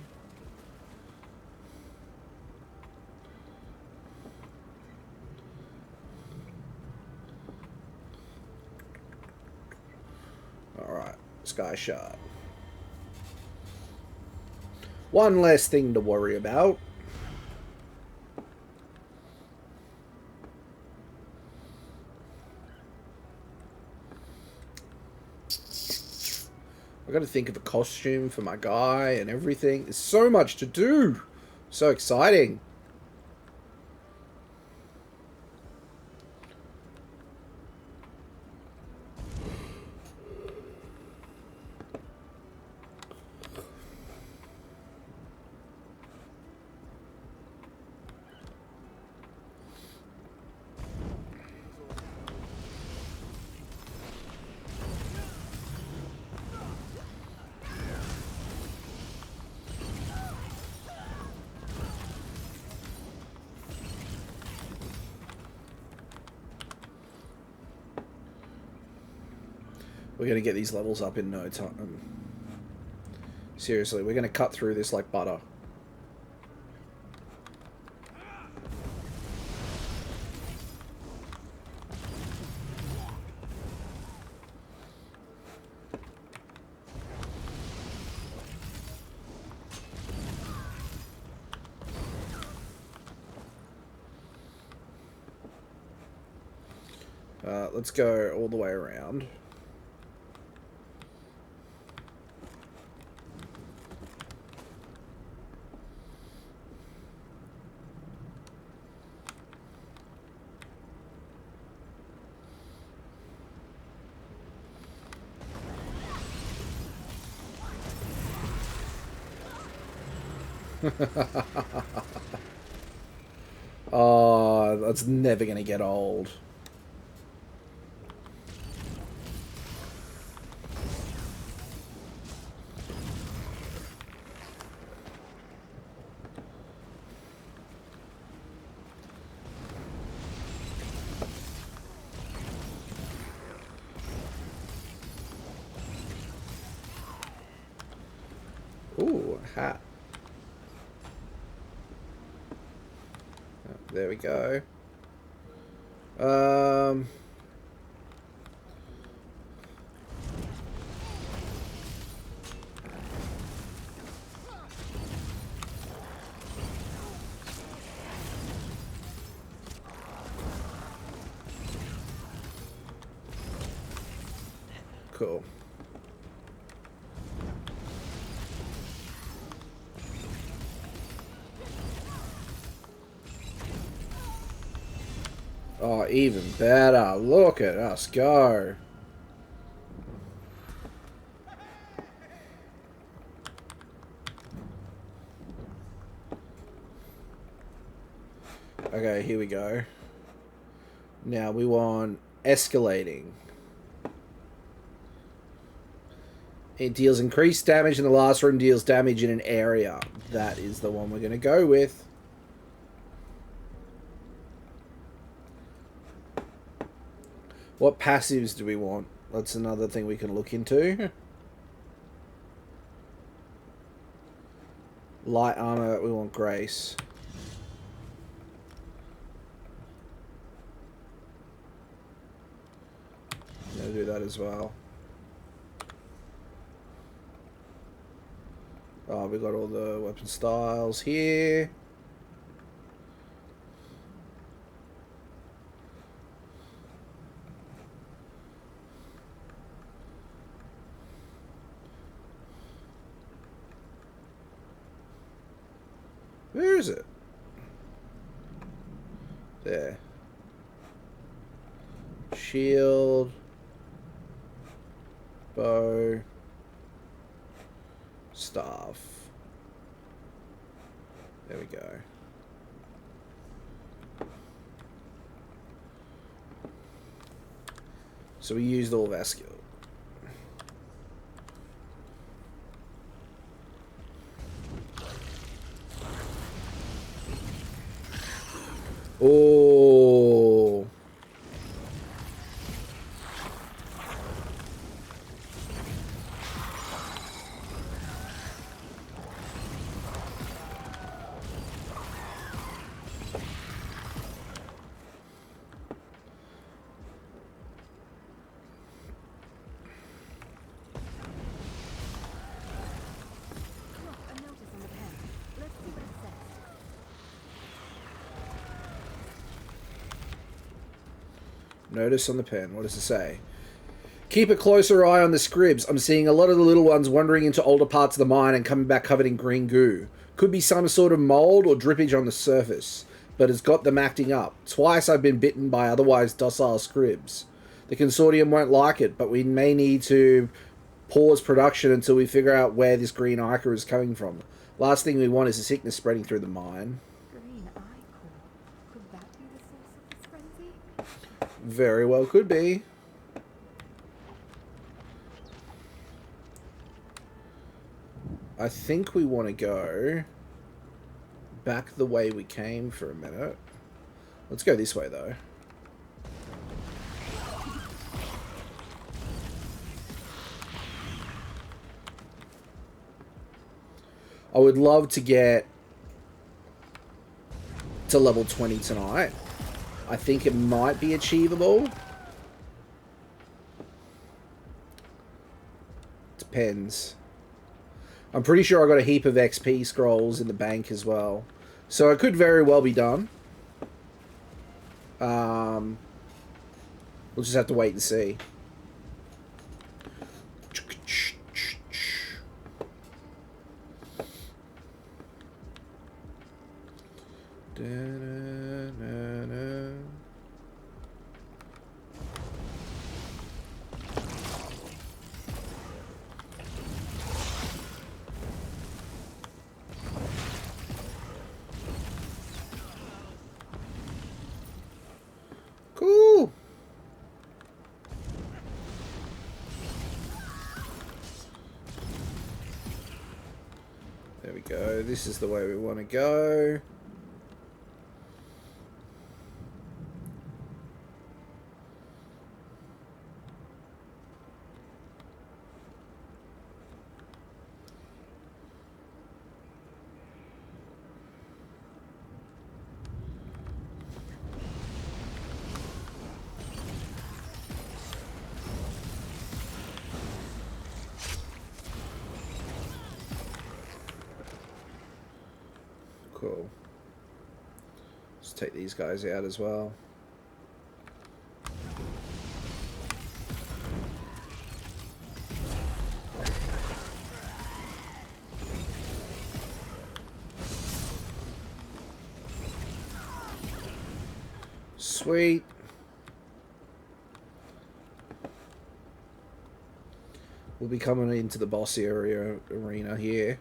S1: Alright, Sky Shard. One less thing to worry about. I got to think of a costume for my guy and everything. There's so much to do. So exciting. We're going to get these levels up in no time. Seriously, we're going to cut through this like butter. Let's go all the way around. Oh, that's never going to get old. Ooh, a hat. There we go. Cool. Oh, even better. Look at us go. Okay, here we go. Now we want escalating. It deals increased damage in the last room, deals damage in an area. That is the one we're going to go with. What passives do we want? That's another thing we can look into. Light armor, we want grace. I'm going to do that as well. Oh, we got all the weapon styles here. Where is it? There. Shield. Bow. Staff. There we go. So we used all of our skill. Notice on the pen. What does it say? Keep a closer eye on the scribs. I'm seeing a lot of the little ones wandering into older parts of the mine and coming back covered in green goo. Could be some sort of mold or drippage on the surface, but it's got them acting up. Twice I've been bitten by otherwise docile scribs. The consortium won't like it, but we may need to pause production until we figure out where this green ichor is coming from. Last thing we want is a sickness spreading through the mine.
S2: Green ichor. Could that be the source of this frenzy?
S1: Very well could be. I think we want to go back the way we came for a minute. Let's go this way, though. I would love to get to level 20 tonight. I think it might be achievable. Depends. I'm pretty sure I got a heap of XP scrolls in the bank as well. So it could very well be done. We'll just have to wait and see. Cool. There we go. This is the way we want to go. Cool. Let's take these guys out as well. Sweet. We'll be coming into the boss arena here.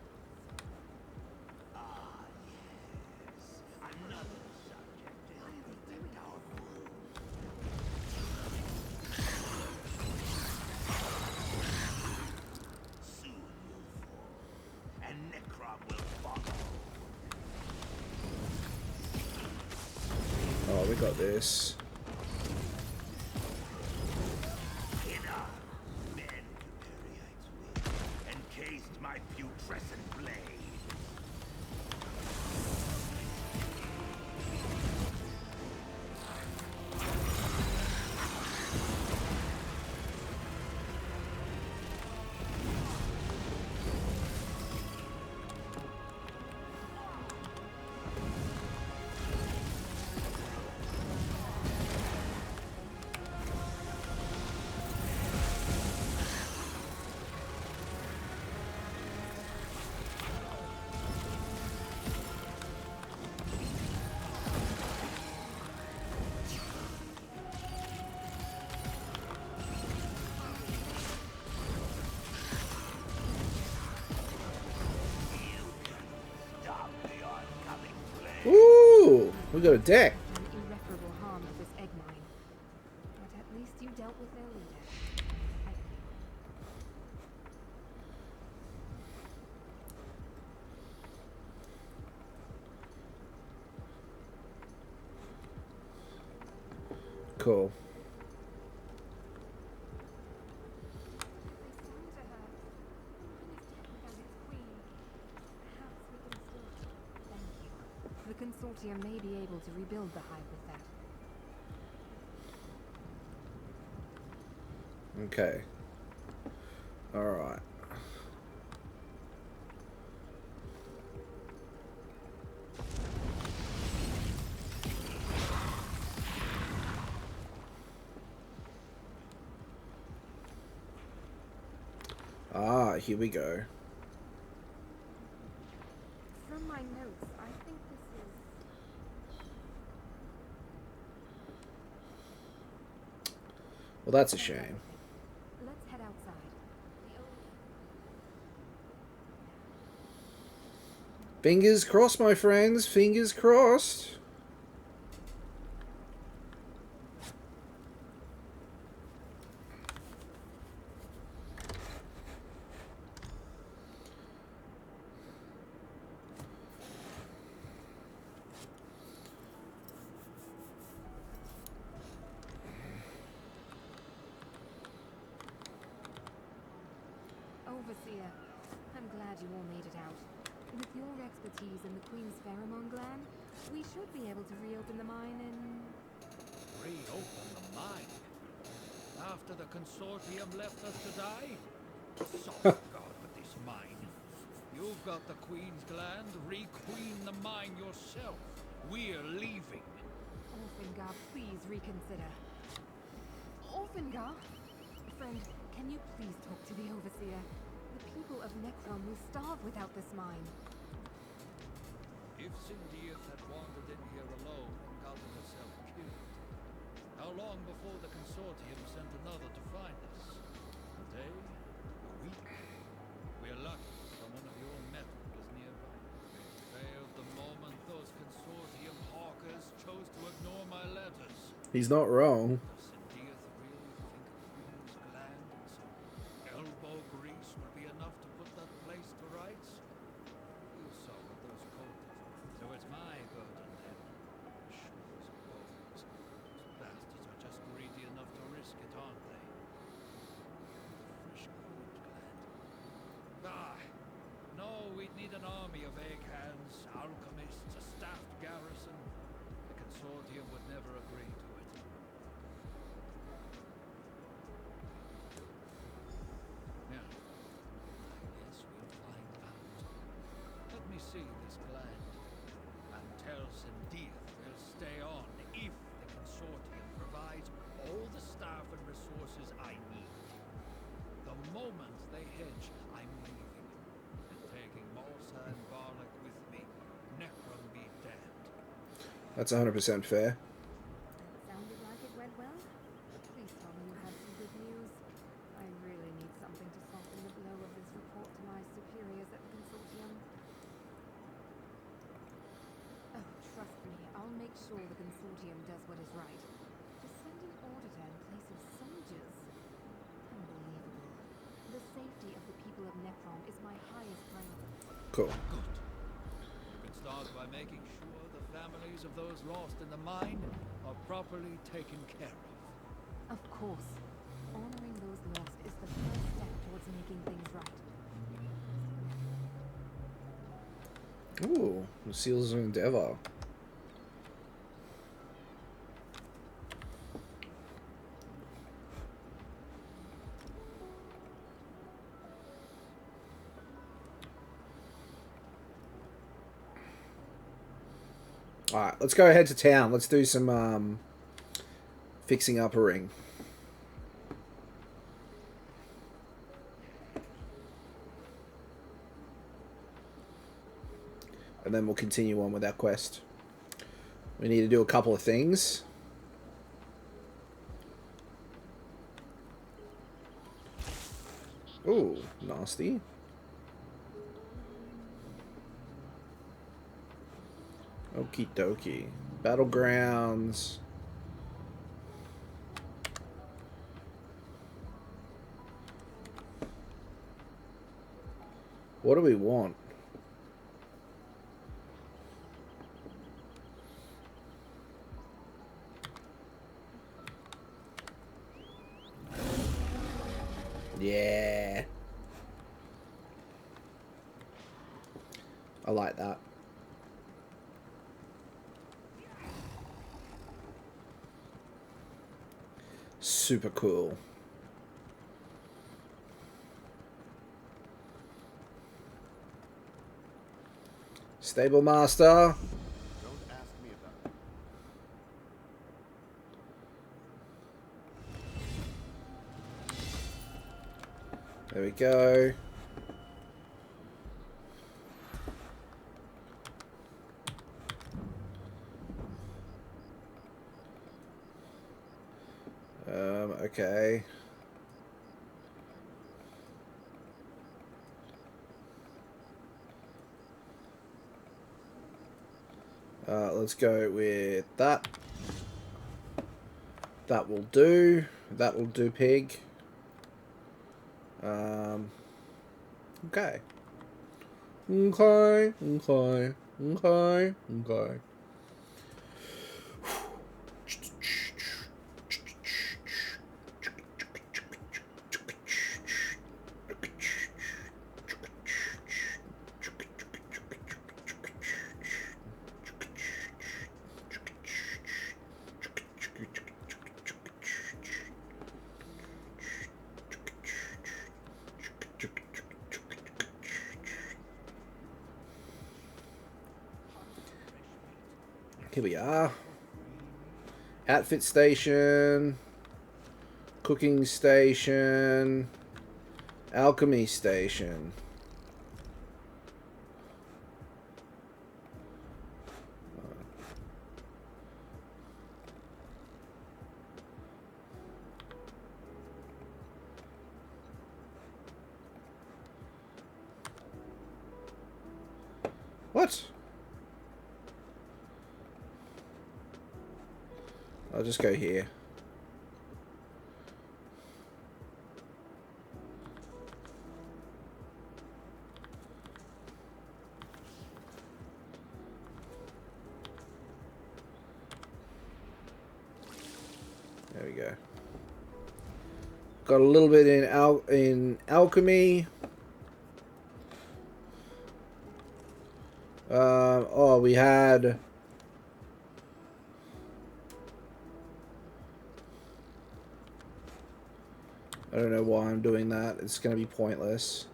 S1: Oh, we got this.
S4: Encased my putrescent blade.
S1: Ooh, we got a deck.
S2: Irreparable harm to this egg mine. But at least you dealt with their leader.
S1: Cool.
S2: The consortium may be able to rebuild the hive with that.
S1: Okay. Alright. Ah, here we go.
S2: From my notes, I think this is...
S1: Well, that's a shame.
S2: Let's head outside.
S1: Fingers crossed, my friends. Fingers crossed.
S2: Overseer, I'm glad you all made it out. With your expertise in the Queen's pheromone gland, we should be able to reopen the mine in...
S11: Reopen the mine? After the consortium left us to die? Soft God with this mine. You've got the Queen's gland, re-queen the mine yourself. We're leaving.
S2: Orphangar, please reconsider. Orphangar? Friend, can you please talk to the Overseer? The people of Necrom will starve without this mine.
S11: If Sindiath had wandered in here alone and gotten herself killed, how long before the consortium sent another to find us? A day? A week? We're lucky someone of your metal was nearby. It failed the moment those consortium hawkers chose to ignore my letters.
S1: He's not wrong.
S11: Does Sindiath really think a Queen's gland and some elbow grease would be enough to put that place to rights? You saw what those cultists did, so it's my burden then. Sure as bones. Those bastards are just greedy enough to risk it, aren't they? Fresh Queen's gland. Ah! No, we'd need an army of egghands, alchemists, a staffed garrison. The consortium would never agree to it. Yeah. I guess we'll find out. Let me see this gland. And tell Sindiath we'll stay on if the consortium provides all the staff and resources I need. The moment they hedge, I'm leaving. And taking Malsa and Varlek with me. Necrom be damned.
S1: That's 100% fair.
S2: Sounded like it went well. Please tell me you have some good news. I really need something to soften the blow of this report to my superiors at the consortium. Oh, trust me, I'll make sure the consortium does what is right. To send an auditor in place of soldiers. Unbelievable. The safety of the people of Necrom is my highest priority.
S1: Cool.
S11: Good. You can start by making sure the families of those lost in the mine are properly taken care of.
S2: Of course. Honoring those lost is the first step towards making things right.
S1: Ooh, the Seals of Endeavor. Alright, let's go ahead to town. Let's do some fixing up a ring. And then we'll continue on with our quest. We need to do a couple of things. Ooh, nasty. Okie dokie. Battlegrounds. What do we want? Yeah. I like that. Super cool. Stable Master.
S12: Don't ask me about it.
S1: There we go. Okay. Let's go with that. That will do. That will do, pig. Okay. Okay. Okay. Okay. Okay. Here we are. Outfit station. Cooking station. Alchemy station. What? I'll just go here. There we go. Got a little bit in alchemy. Oh, we had. I don't know why I'm doing that. It's going to be pointless.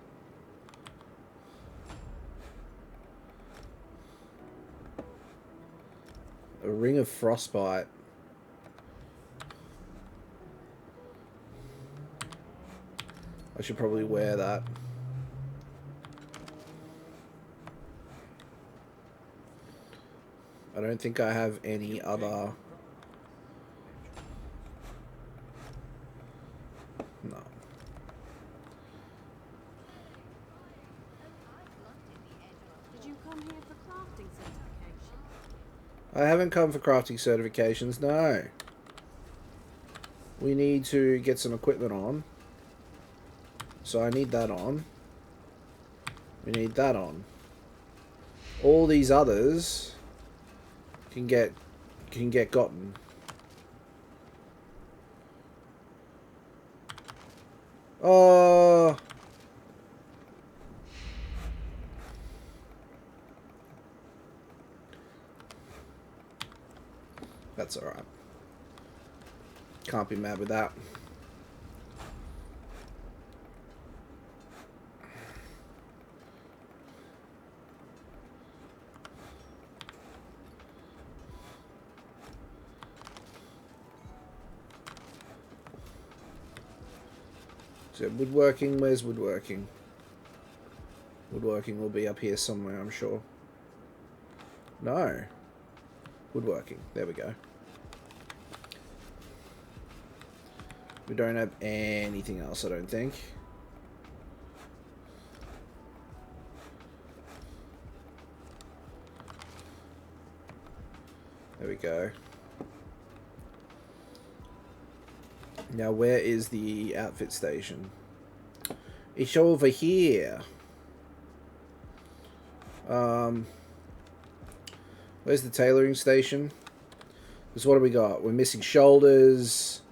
S1: A ring of frostbite. I should probably wear that. I don't think I have any other. No.
S2: Did you come here for crafting certification?
S1: I haven't come for crafting certifications, no. We need to get some equipment on. So I need that on. We need that on. All these others can get gotten. Oh. That's all right. Can't be mad with that. So woodworking, where's woodworking? Woodworking will be up here somewhere, I'm sure. No. Woodworking, there we go. We don't have anything else, I don't think. There we go. Now, where is the outfit station? It's over here. Where's the tailoring station? Because what do we got? We're missing shoulders.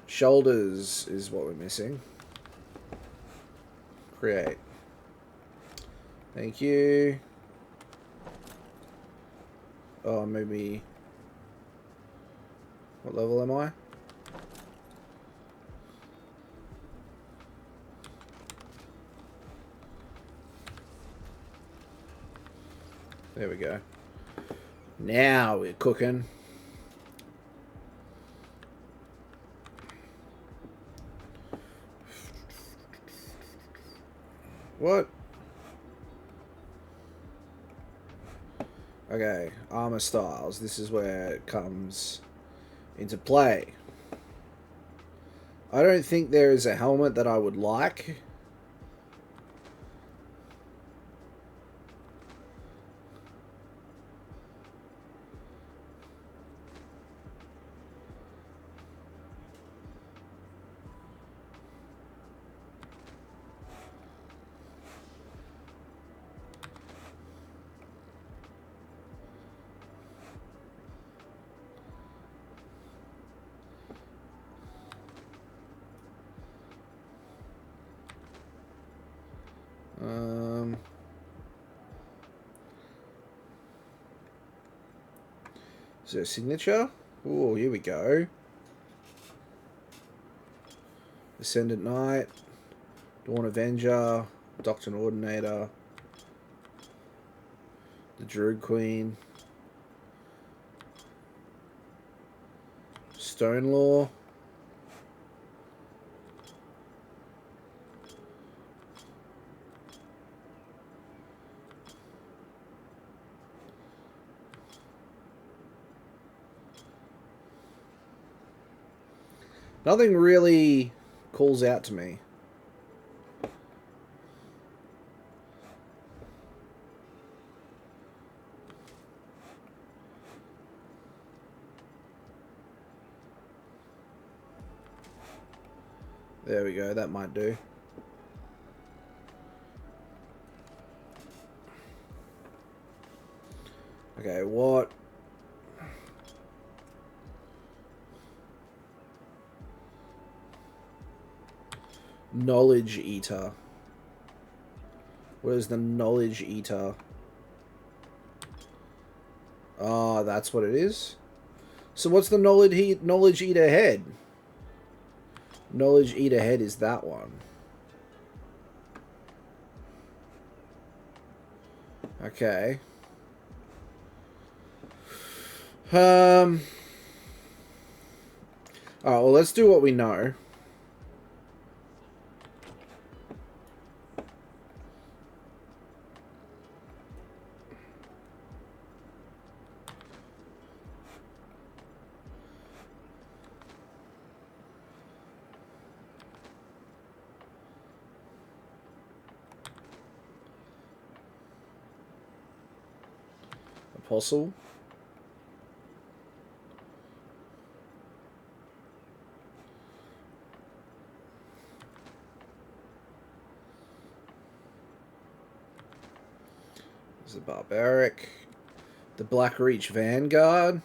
S1: Shoulders is what we're missing. Create. Thank you. Oh, maybe... What level am I? There we go. Now we're cooking. What? Okay, armor styles. This is where it comes into play. I don't think there is a helmet that I would like. Is there a signature? Oh, here we go. Ascendant Knight, Dawn Avenger, Doctrine Ordinator, the Druid Queen, Stone Law. Nothing really calls out to me. There we go, that might do. Okay, what? Knowledge Eater. What is the Knowledge Eater? Ah, that's what it is. So what's the Knowledge Eater head? Knowledge Eater head is that one. Okay. Alright, well, let's do what we know. Apostle. There's the Barbaric. The Black Reach Vanguard.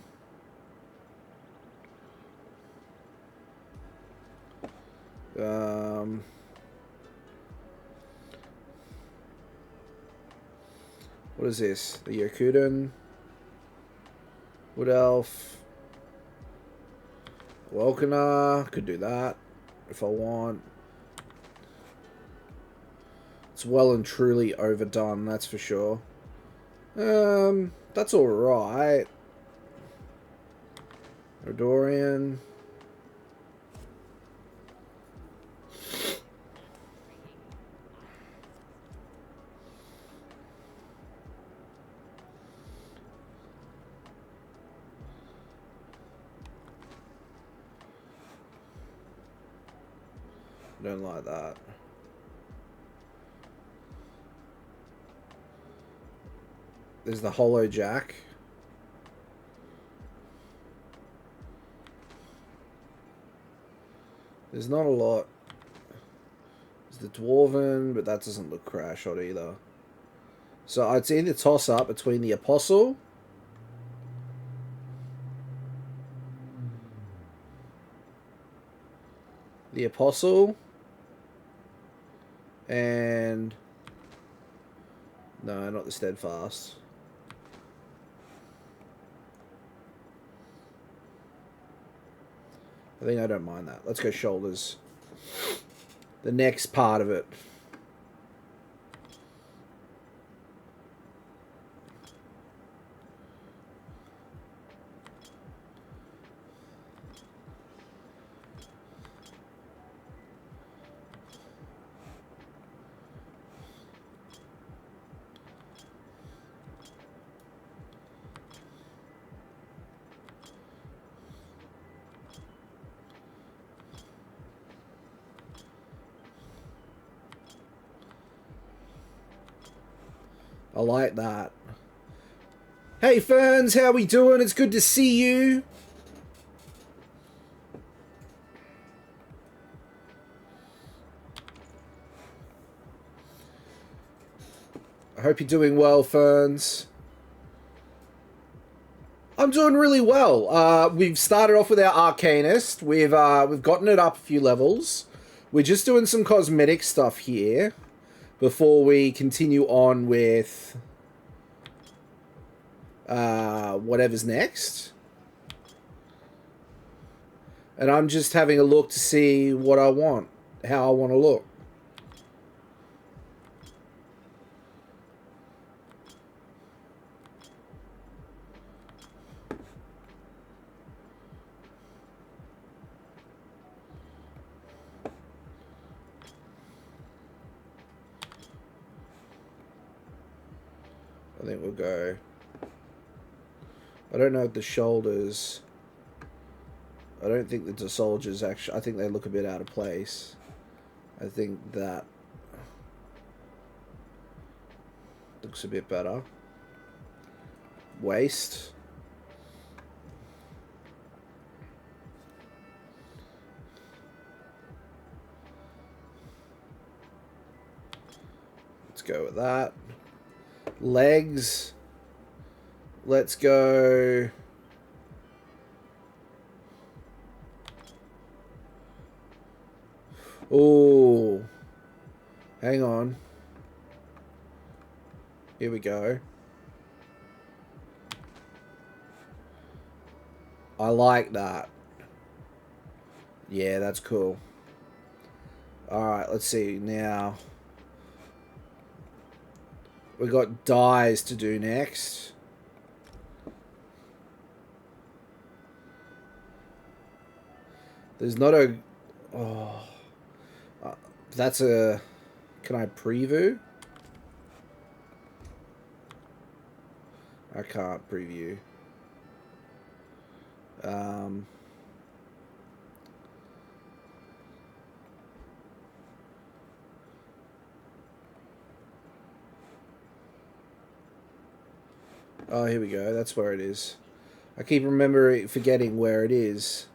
S1: What is this? The Yakuden. Wood Elf. Welkener. Could do that if I want. It's well and truly overdone, that's for sure. That's alright. Rodorian. Don't like that. There's the Hollow Jack. There's not a lot. There's the Dwarven, but that doesn't look crash hot either. So I'd either toss up between the Apostle, and no, not the Steadfast. I think I don't mind that. Let's go Shoulders. The next part of it. I like that. Hey Ferns, how we doing? It's good to see you. I hope you're doing well, Ferns. I'm doing really well. We've started off with our Arcanist. We've gotten it up a few levels. We're just doing some cosmetic stuff here before we continue on with whatever's next. And I'm just having a look to see what I want, how I want to look. I think we'll go. I don't know if the shoulders. I don't think that the soldiers actually. I think they look a bit out of place. I think that looks a bit better. Waist. Let's go with that. Legs. Let's go. Oh, hang on. Here we go. I like that. Yeah, that's cool. Alright, let's see now. We got dyes to do next. There's not a... Oh... that's a... Can I preview? I can't preview. Oh, here we go. That's where it is. I keep forgetting where it is.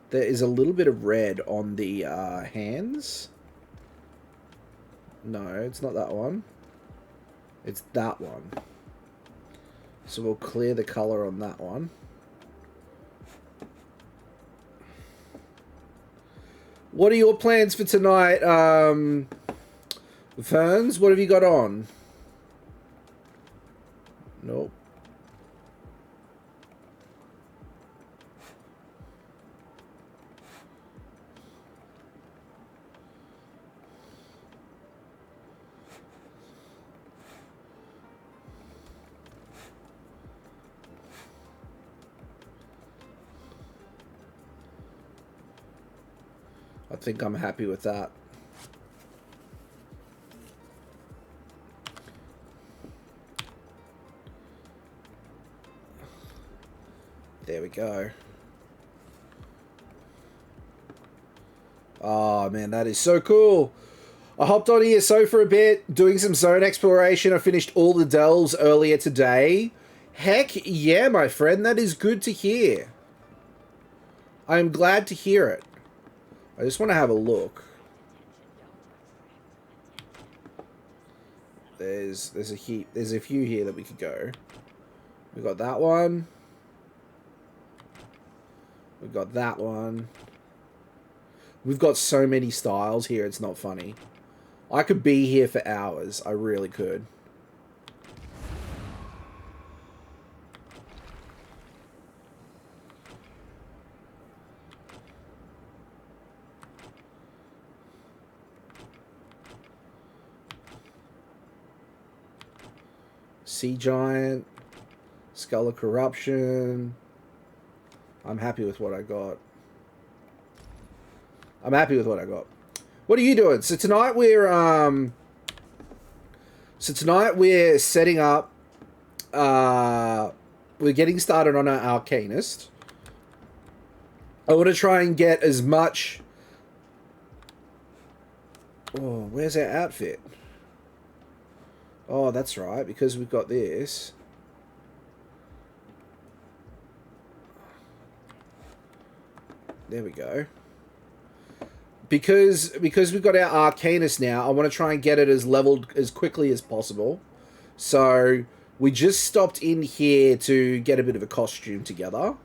S1: There is a little bit of red on the hands. No, it's not that one. It's that one. So we'll clear the color on that one. What are your plans for tonight, Ferns? What have you got on? Nope. I think I'm happy with that. There we go. Oh man, that is so cool. I hopped on ESO for a bit, doing some zone exploration. I finished all the delves earlier today. Heck yeah, my friend, that is good to hear. I am glad to hear it. I just want to have a look. There's a heap. There's a few here that we could go. We got that one. We got that one. We've got so many styles here. It's not funny. I could be here for hours. I really could. Sea Giant, Skull of Corruption. I'm happy with what I got. I'm happy with what I got. What are you doing? So tonight we're setting up. We're getting started on our Arcanist. I want to try and get as much. Oh, where's our outfit? Oh, that's right, because we've got this. There we go. Because we've got our Arcanist now, I want to try and get it as leveled as quickly as possible. So we just stopped in here to get a bit of a costume together,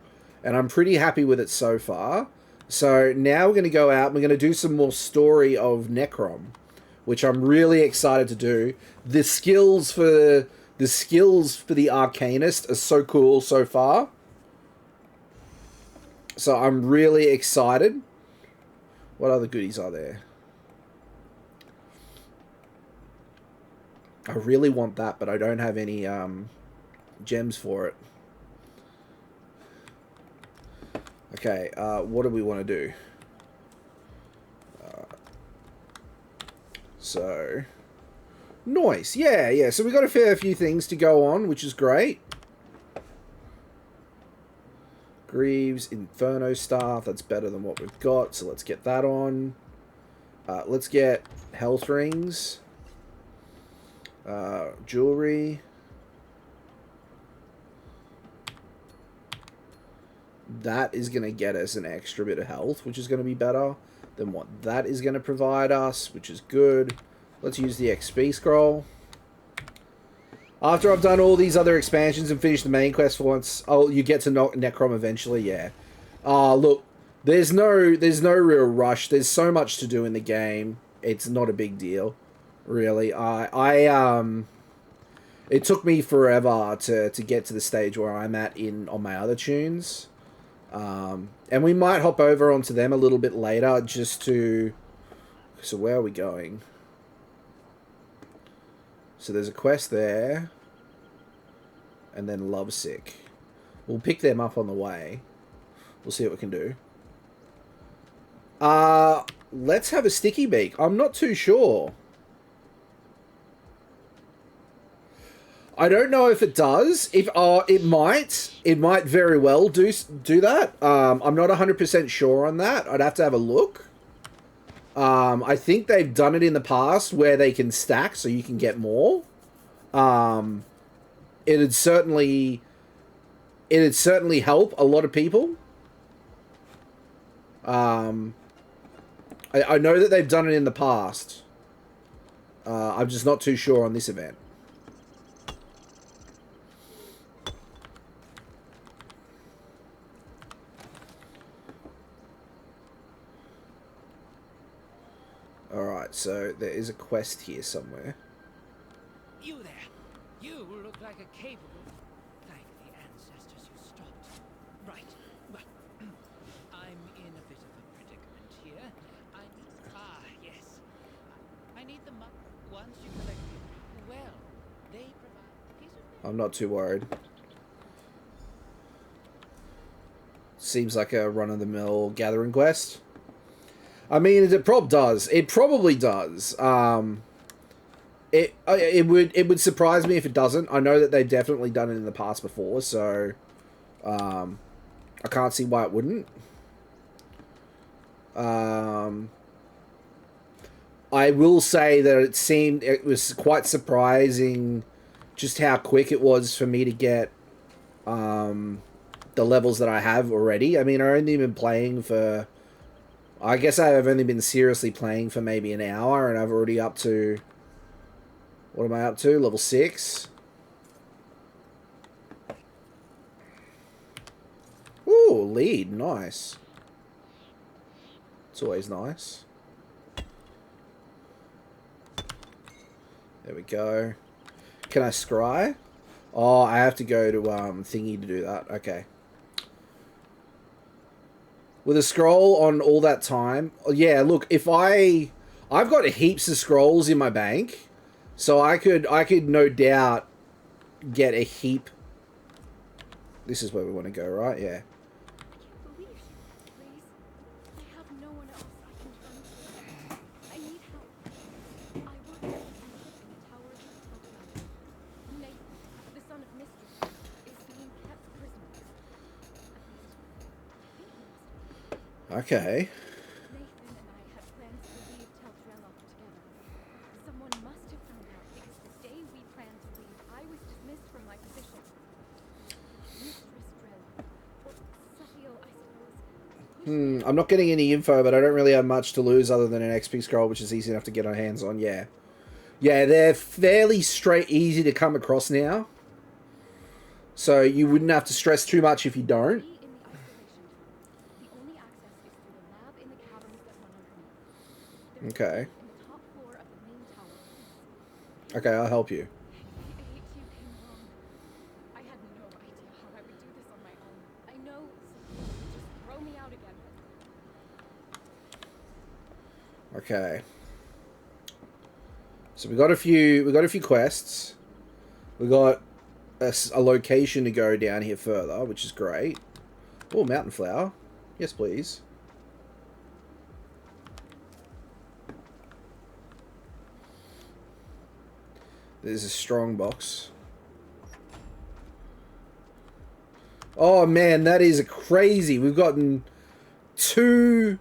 S1: and I'm pretty happy with it so far. So now we're going to go out and we're going to do some more story of Necrom, which I'm really excited to do. The skills for the Arcanist are so cool so far. So I'm really excited. What other goodies are there? I really want that, but I don't have any gems for it. Okay, what do we want to do? So, noise. Yeah. So we got a fair few things to go on, which is great. Greaves, Inferno Staff, that's better than what we've got, so let's get that on. Let's get Health Rings. Jewelry. That is going to get us an extra bit of health, which is going to be better than what that is going to provide us, which is good. Let's use the XP scroll. After I've done all these other expansions and finished the main quest for once, oh, you get to Necrom eventually, yeah. Look, there's no real rush. There's so much to do in the game. It's not a big deal, really. It took me forever to get to the stage where I'm at on my other tunes. And we might hop over onto them a little bit later just to... So where are we going? So there's a quest there. And then Lovesick. We'll pick them up on the way. We'll see what we can do. Let's have a Sticky Beak. I'm not too sure. I don't know if it does. It might very well do that. I'm not 100% sure on that. I'd have to have a look. I think they've done it in the past where they can stack so you can get more. It'd certainly help a lot of people. I know that they've done it in the past. I'm just not too sure on this event. Alright, so there is a quest here somewhere.
S11: You there! You look like a capable... Thank the ancestors you stopped. Right. Well, I'm in a bit of a predicament here. Yes. I need the money. Once you collect it, well, they provide a piece of...
S1: I'm not too worried. Seems like a run-of-the-mill gathering quest. I mean, it probably does. It would surprise me if it doesn't. I know that they've definitely done it in the past before, so I can't see why it wouldn't. I will say that it was quite surprising just how quick it was for me to get the levels that I have already. I mean, I've only been playing for... I guess I've only been seriously playing for maybe an hour, and I've already up to... What am I up to? Level 6? Ooh, lead. Nice. It's always nice. There we go. Can I scry? Oh, I have to go to thingy to do that. Okay. With a scroll on all that time. Yeah, look, if I've got heaps of scrolls in my bank, so I could no doubt get a heap. This is where we want to go, right? Yeah.
S2: Please, I have no one else I can turn to. I
S1: Okay.
S2: Nathan and I had plans to leave Teltrelloc together. Someone must have found out because the day we planned to leave, I was dismissed from my position. Mistress Drell, or Sahil, I suppose.
S1: I'm not getting any info, but I don't really have much to lose other than an XP scroll, which is easy enough to get our hands on. Yeah. Yeah, they're fairly easy to come across now. So you wouldn't have to stress too much if you don't. Okay. Okay, I'll help you.
S2: I had no idea how I would do this on my own. I know Sahil would just throw me out again.
S1: Okay. So we got a few quests. We got a location to go down here further, which is great. Oh, mountain flower. Yes, please. There's a strong box. Oh man, that is crazy. We've gotten 2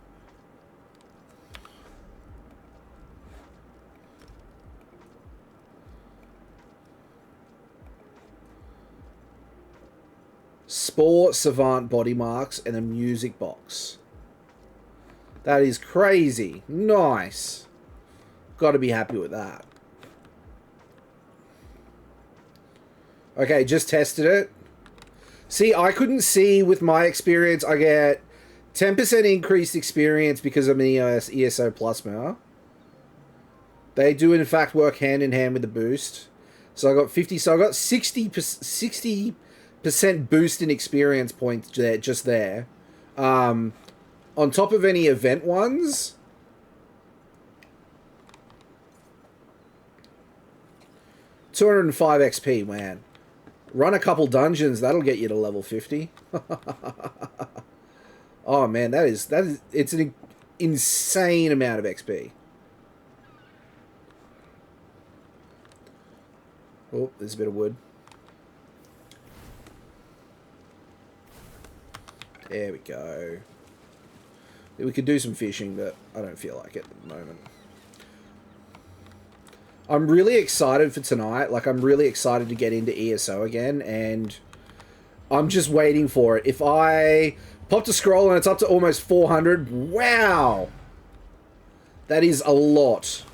S1: Spore Savant body marks and a music box. That is crazy. Nice. Got to be happy with that. Okay, just tested it. See, I couldn't see with my experience. I get 10% increased experience because I'm an ESO Plus member. They do, in fact, work hand in hand with the boost. So I got 50. So I got 60% boost in experience points there, just there. On top of any event ones. $205 XP, man. Run a couple dungeons, that'll get you to level 50. Oh man, it's an insane amount of XP. Oh, there's a bit of wood. There we go. We could do some fishing, but I don't feel like it at the moment. I'm really excited for tonight. Like, I'm really excited to get into ESO again, and I'm just waiting for it. If I popped a scroll and it's up to almost 400, wow! That is a lot.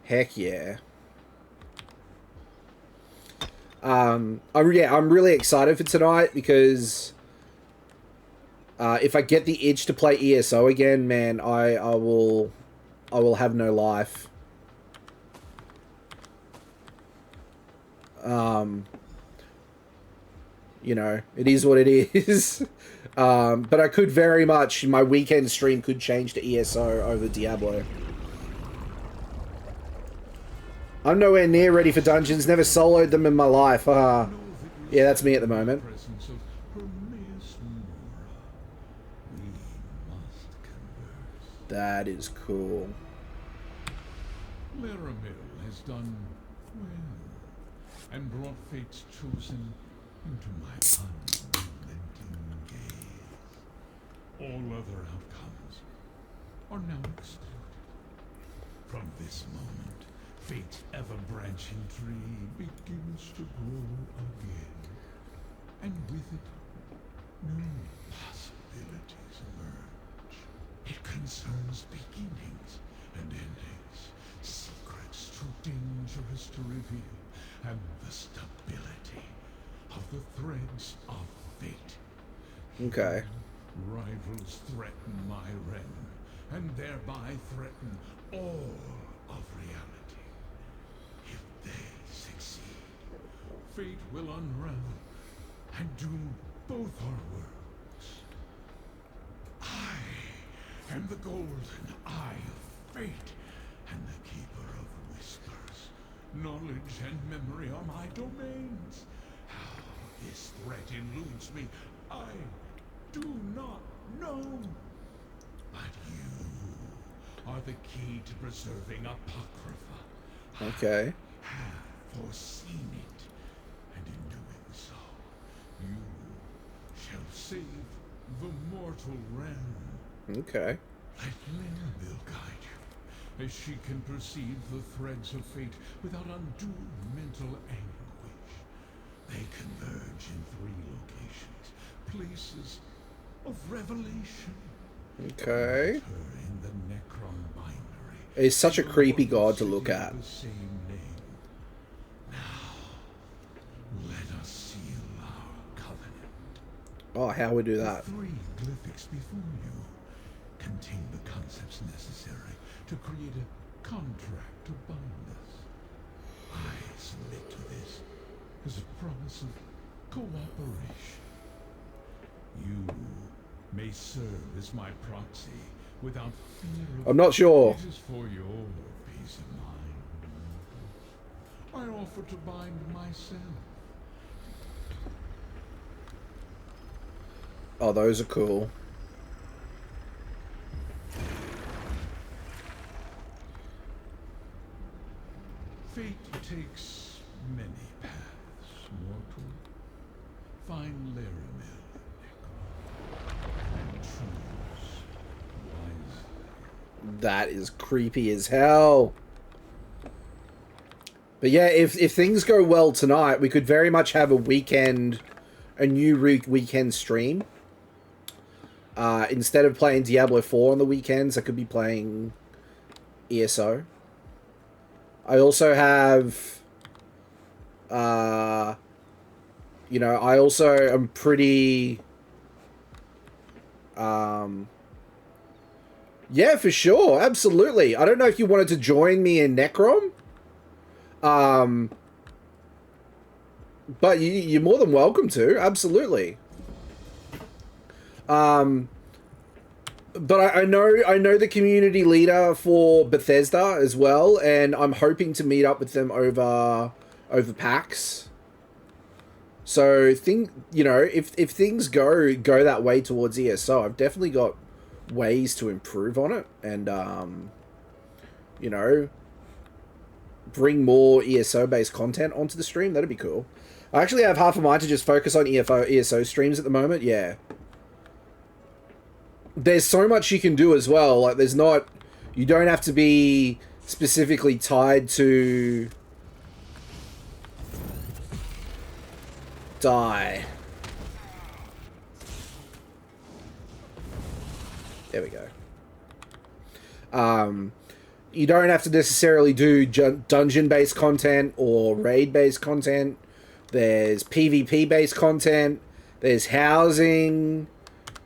S1: Heck yeah. I'm really excited for tonight because if I get the itch to play ESO again, man, I will have no life. You know, it is what it is. But I could very much, my weekend stream could change to ESO over Diablo. I'm nowhere near ready for dungeons, never soloed them in my life. Yeah, that's me at the moment. That is cool.
S10: Laramil has done well, and brought fate's chosen into my unrelenting gaze. All other outcomes are now excluded. From this moment, fate's ever-branching tree begins to grow again, and with it, new possibilities emerge. It concerns beginnings and endings, secrets too dangerous to reveal, and the stability of the threads of fate.
S1: Okay.
S10: Rivals threaten my realm, and thereby threaten all of reality. If they succeed, fate will unravel and doom both our worlds. I am the golden eye of fate, and the keeper of whispers. Knowledge and memory are my domains. How this threat eludes me, I do not know. But you are the key to preserving Apocrypha.
S1: Okay.
S10: I have foreseen it, and in doing so, save the mortal realm.
S1: Okay.
S10: Let Mirabelle guide you, as she can perceive the threads of fate without undue mental anguish. They converge in 3 locations, places of revelation.
S1: Okay.
S10: Her in the Necrom bindery.
S1: He's such a creepy god to look at.
S10: The same name. Now, let us seal our covenant.
S1: Oh, how we do that?
S10: The 3 glyphics before you contain the concepts necessary to create a contract to bind us. I submit to this as a promise of cooperation. You may serve as my proxy without fear of...
S1: I'm not sure.
S10: It is for your peace of mind. I offer to bind myself.
S1: Oh, those are cool.
S10: Fate takes many paths, mortal. Find Laramil, and choose wisely.
S1: That is creepy as hell. But yeah, if things go well tonight, we could very much have a new weekend stream. Instead of playing Diablo 4 on the weekends, I could be playing ESO. I also have, you know, I also am pretty, yeah, for sure, absolutely. I don't know if you wanted to join me in Necrom, but you're more than welcome to, absolutely. But I know the community leader for Bethesda as well, and I'm hoping to meet up with them over PAX. So you know, if things go that way towards ESO, I've definitely got ways to improve on it, and you know, bring more ESO based content onto the stream. That'd be cool. I actually have half a mind to just focus on ESO streams at the moment. Yeah. There's so much you can do as well. Like, you don't have to be specifically tied to die. There we go. You don't have to necessarily do dungeon-based content or raid-based content. There's PvP-based content. There's housing.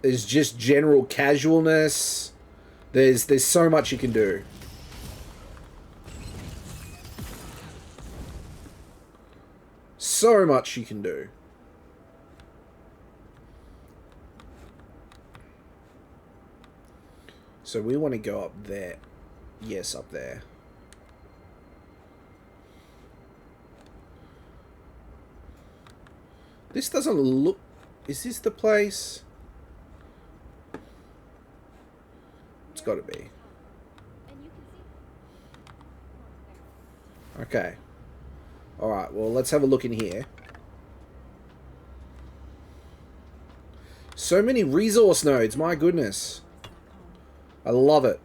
S1: There's just general casualness. There's so much you can do. So much you can do. So we want to go up there. Yes, up there. This doesn't look... Is this the place? It's got to be. Okay. Alright, well, let's have a look in here. So many resource nodes, my goodness. I love it.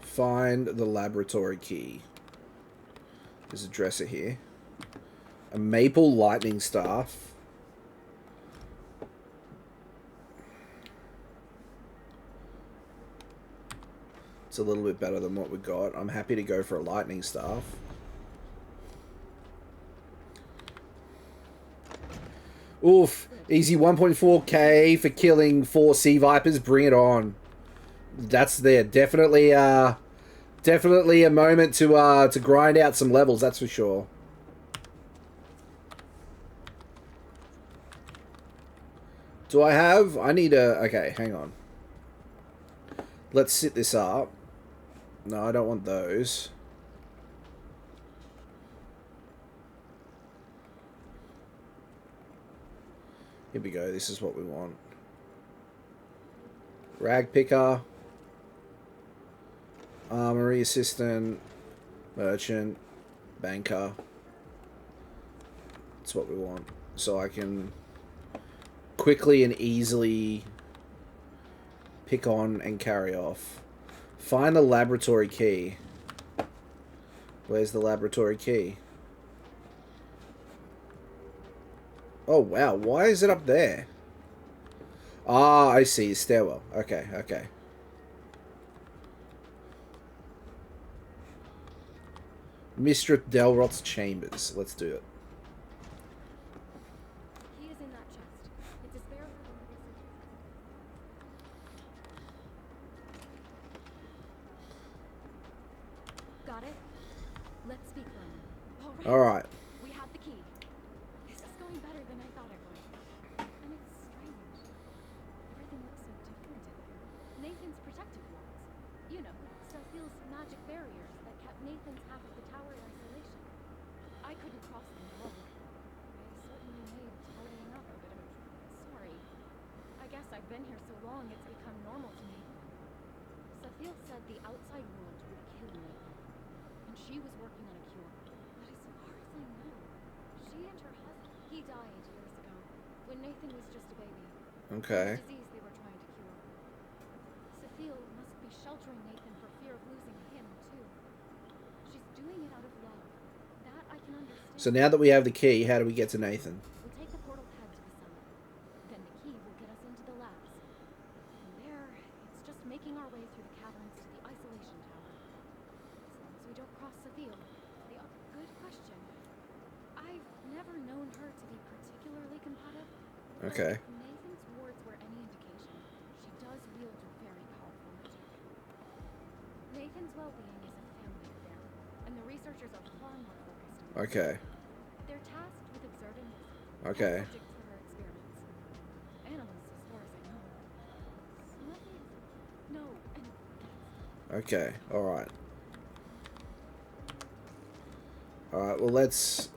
S1: Find the laboratory key. There's a dresser here. A maple lightning staff. It's a little bit better than what we got. I'm happy to go for a lightning staff. Oof. Easy 1.4k for killing 4 sea vipers. Bring it on. That's there. Definitely definitely a moment to grind out some levels, that's for sure. Do I have... I need a... Okay, hang on. Let's sit this up. No, I don't want those. Here we go. This is what we want. Rag picker. Armory assistant. Merchant. Banker. That's what we want. So I can quickly and easily pick on and carry off. Find the laboratory key. Where's the laboratory key? Oh, wow. Why is it up there? Ah, I see. Stairwell. Okay, okay. Mr. Delrot's chambers. Let's do it.
S2: He is in that chest. It's a spare for one of his sisters. Got it? Let's speak then.
S1: All right.
S2: We have the key. This is going better than I thought it would. And it's strange. Everything looks so different in here. Nathan's protective walls. You know, Cecil's magic barriers that kept Nathan's half of the tower in isolation. I couldn't cross them alone. I certainly made tidying up a bit of a sorry. I guess I've been here so long it's become normal to me. Cecil said the outside world would kill Nathan. And she was working on a cure. But as far as I know, she and her husband, he died years ago, when Nathan was just a baby.
S1: Okay.
S2: The disease they were trying to cure. Cecile must be sheltering Nathan for fear of losing him, too. She's doing it out of love. That I can understand.
S1: So now that we have the key, how do we get to Nathan?
S2: We'll take the portal pad to the summit. Then the key will get us into the labs. From there, it's just making our way through the caverns to the isolation tower. As long as we don't cross Cecile. Good question. I've never known her to be particularly combative.
S1: Okay.
S2: If Nathan's words were any indication, she does wield a very powerful magic. Nathan's well-being is a family affair, and the researchers are far more focused on it.
S1: Okay.
S2: They're tasked with observing
S1: Okay.
S2: subjects for her experiments. Animals, as far as I know. Nothing. No, and
S1: Okay. All right. All right. Well, let's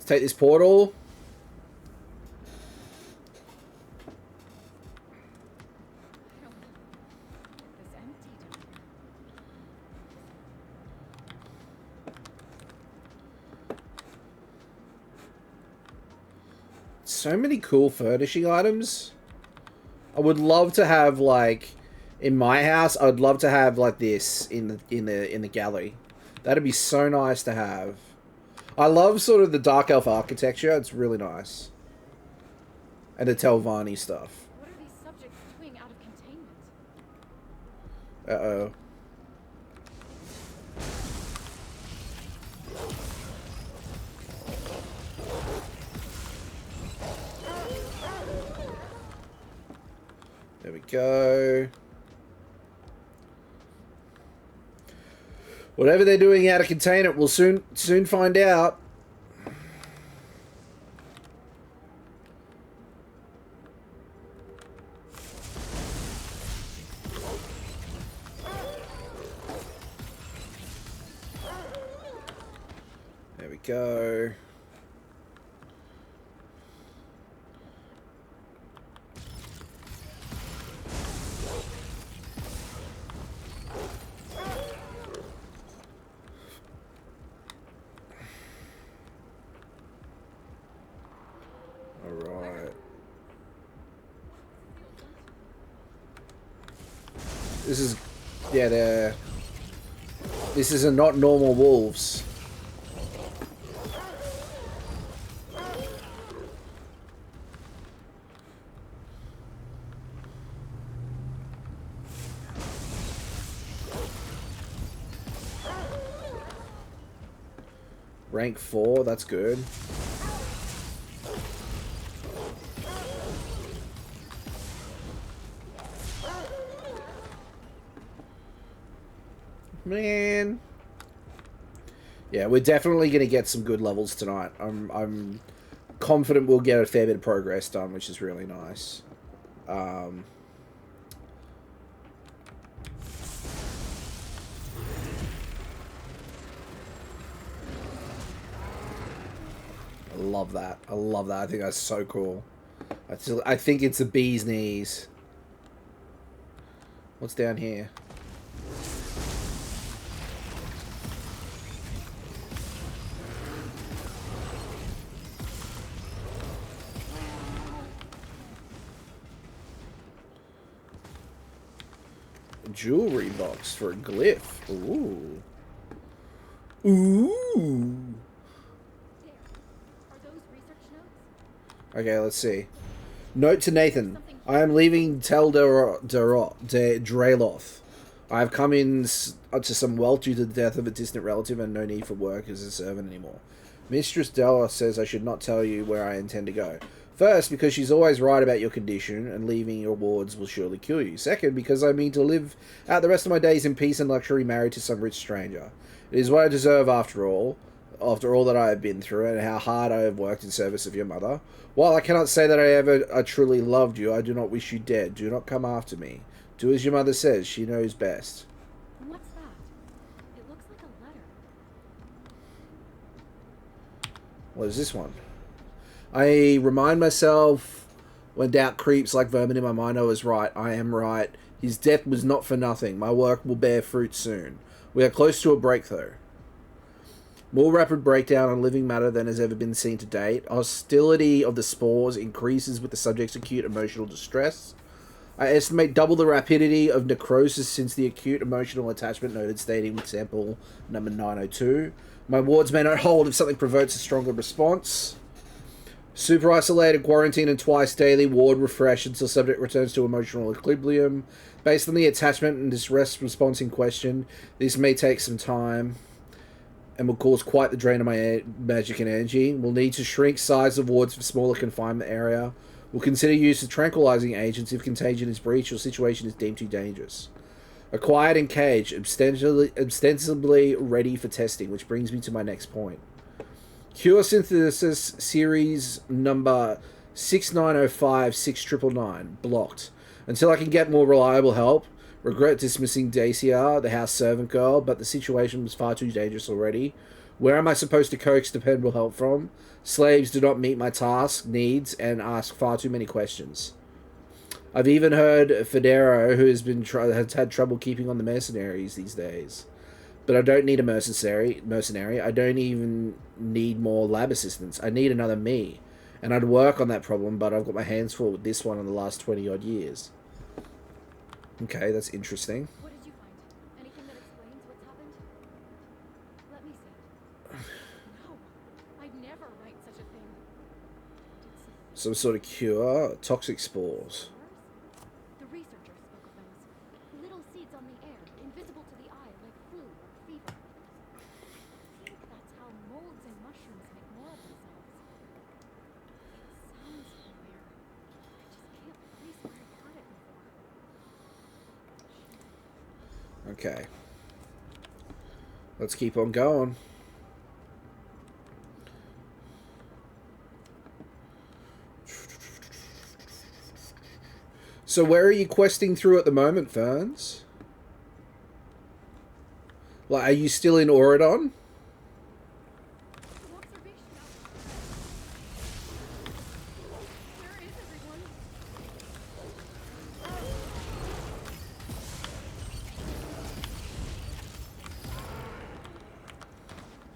S1: take this portal.
S2: it's empty down here.
S1: So many cool furnishing items. I would love to have, like, in my house, I'd love to have like this in the gallery. That'd be so nice to have. I love sort of the Dark Elf architecture. It's really nice. And the Telvanni stuff.
S2: What are these subjects doing out of containment?
S1: Uh-oh. There we go. Whatever they're doing out of containment, we'll soon find out. There we go. Alright. This is... yeah, they're... this is a not normal wolves. Rank 4, that's good. Man. Yeah, we're definitely going to get some good levels tonight. I'm confident we'll get a fair bit of progress done, which is really nice. A love that. I love that. I think that's so cool. I think it's the bee's knees. What's down here? Jewelry box for a glyph. Ooh. Ooh. Okay, let's see. Note to Nathan. I am leaving Tel Draloth. I have come in to some wealth due to the death of a distant relative and no need for work as a servant anymore. Mistress Della says I should not tell you where I intend to go. First, because she's always right about your condition, and leaving your wards will surely kill you. Second, because I mean to live out the rest of my days in peace and luxury married to some rich stranger. It is what I deserve after all that I have been through, and how hard I have worked in service of your mother. While I cannot say that I truly loved you, I do not wish you dead. Do not come after me. Do as your mother says. She knows best.
S2: What's that? It looks like a letter.
S1: What is this one? I remind myself when doubt creeps like vermin in my mind, I was right. I am right. His death was not for nothing. My work will bear fruit soon. We are close to a breakthrough. More rapid breakdown on living matter than has ever been seen to date. Hostility of the spores increases with the subject's acute emotional distress. I estimate double the rapidity of necrosis since the acute emotional attachment noted, stating with sample number 902. My wards may not hold if something provokes a stronger response. Super isolated, quarantine, and twice daily ward refresh until subject returns to emotional equilibrium. Based on the attachment and distress response in question, this may take some time and will cause quite the drain of my magic and energy. We'll need to shrink size of wards for smaller confinement area. We'll consider use of tranquilizing agents if contagion is breached or situation is deemed too dangerous. Acquired and caged, ostensibly ready for testing, which brings me to my next point. Cure Synthesis Series number 6905-6999, blocked. Until I can get more reliable help. Regret dismissing Dacia, the house servant girl, but the situation was far too dangerous already. Where am I supposed to coax dependable help from? Slaves do not meet my task, needs, and ask far too many questions. I've even heard Federo, who has had trouble keeping on the mercenaries these days. But I don't need a mercenary. I don't even need more lab assistants. I need another me. And I'd work on that problem, but I've got my hands full with this one in the last 20-odd years. Okay, that's interesting.
S2: What did you find? Anything that explains what's happened? Let me see. No, I'd never write such a thing.
S1: Some sort of cure. Toxic spores.
S2: The researchers spoke of those. Little seeds on the air, invisible to the eye, like flu or fever. I think that's how molds and mushrooms make more of themselves. It sounds familiar. I just can't place where I've heard it before.
S1: Okay. Let's keep on going. So where are you questing through at the moment, Ferns? Like, are you still in Auradon?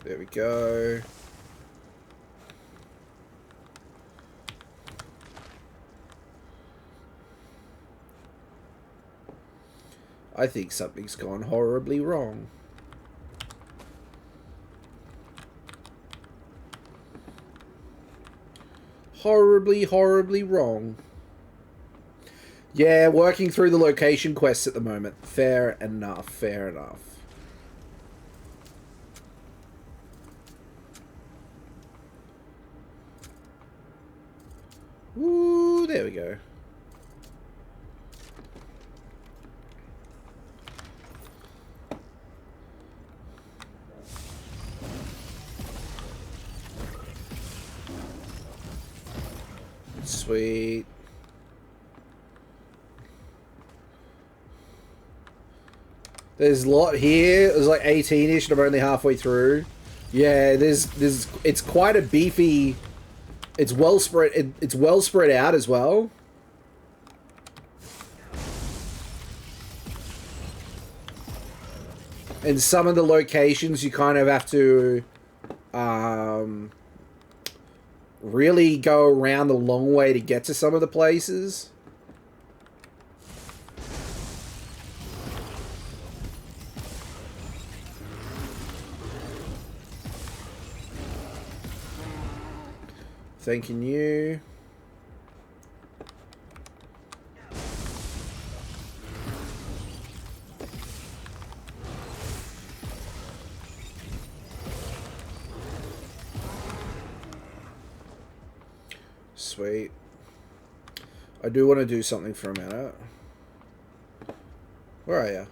S1: There we go. I think something's gone horribly wrong. Horribly, horribly wrong. Yeah, working through the location quests at the moment. Fair enough, fair enough. Ooh, there we go. Sweet. There's a lot here. There's like 18-ish and I'm only halfway through. Yeah, it's quite a beefy It's well spread. It's well spread out as well. And some of the locations you kind of have to really go around the long way to get to some of the places. Thanking you. Sweet. I do want to do something for a minute. Where are you?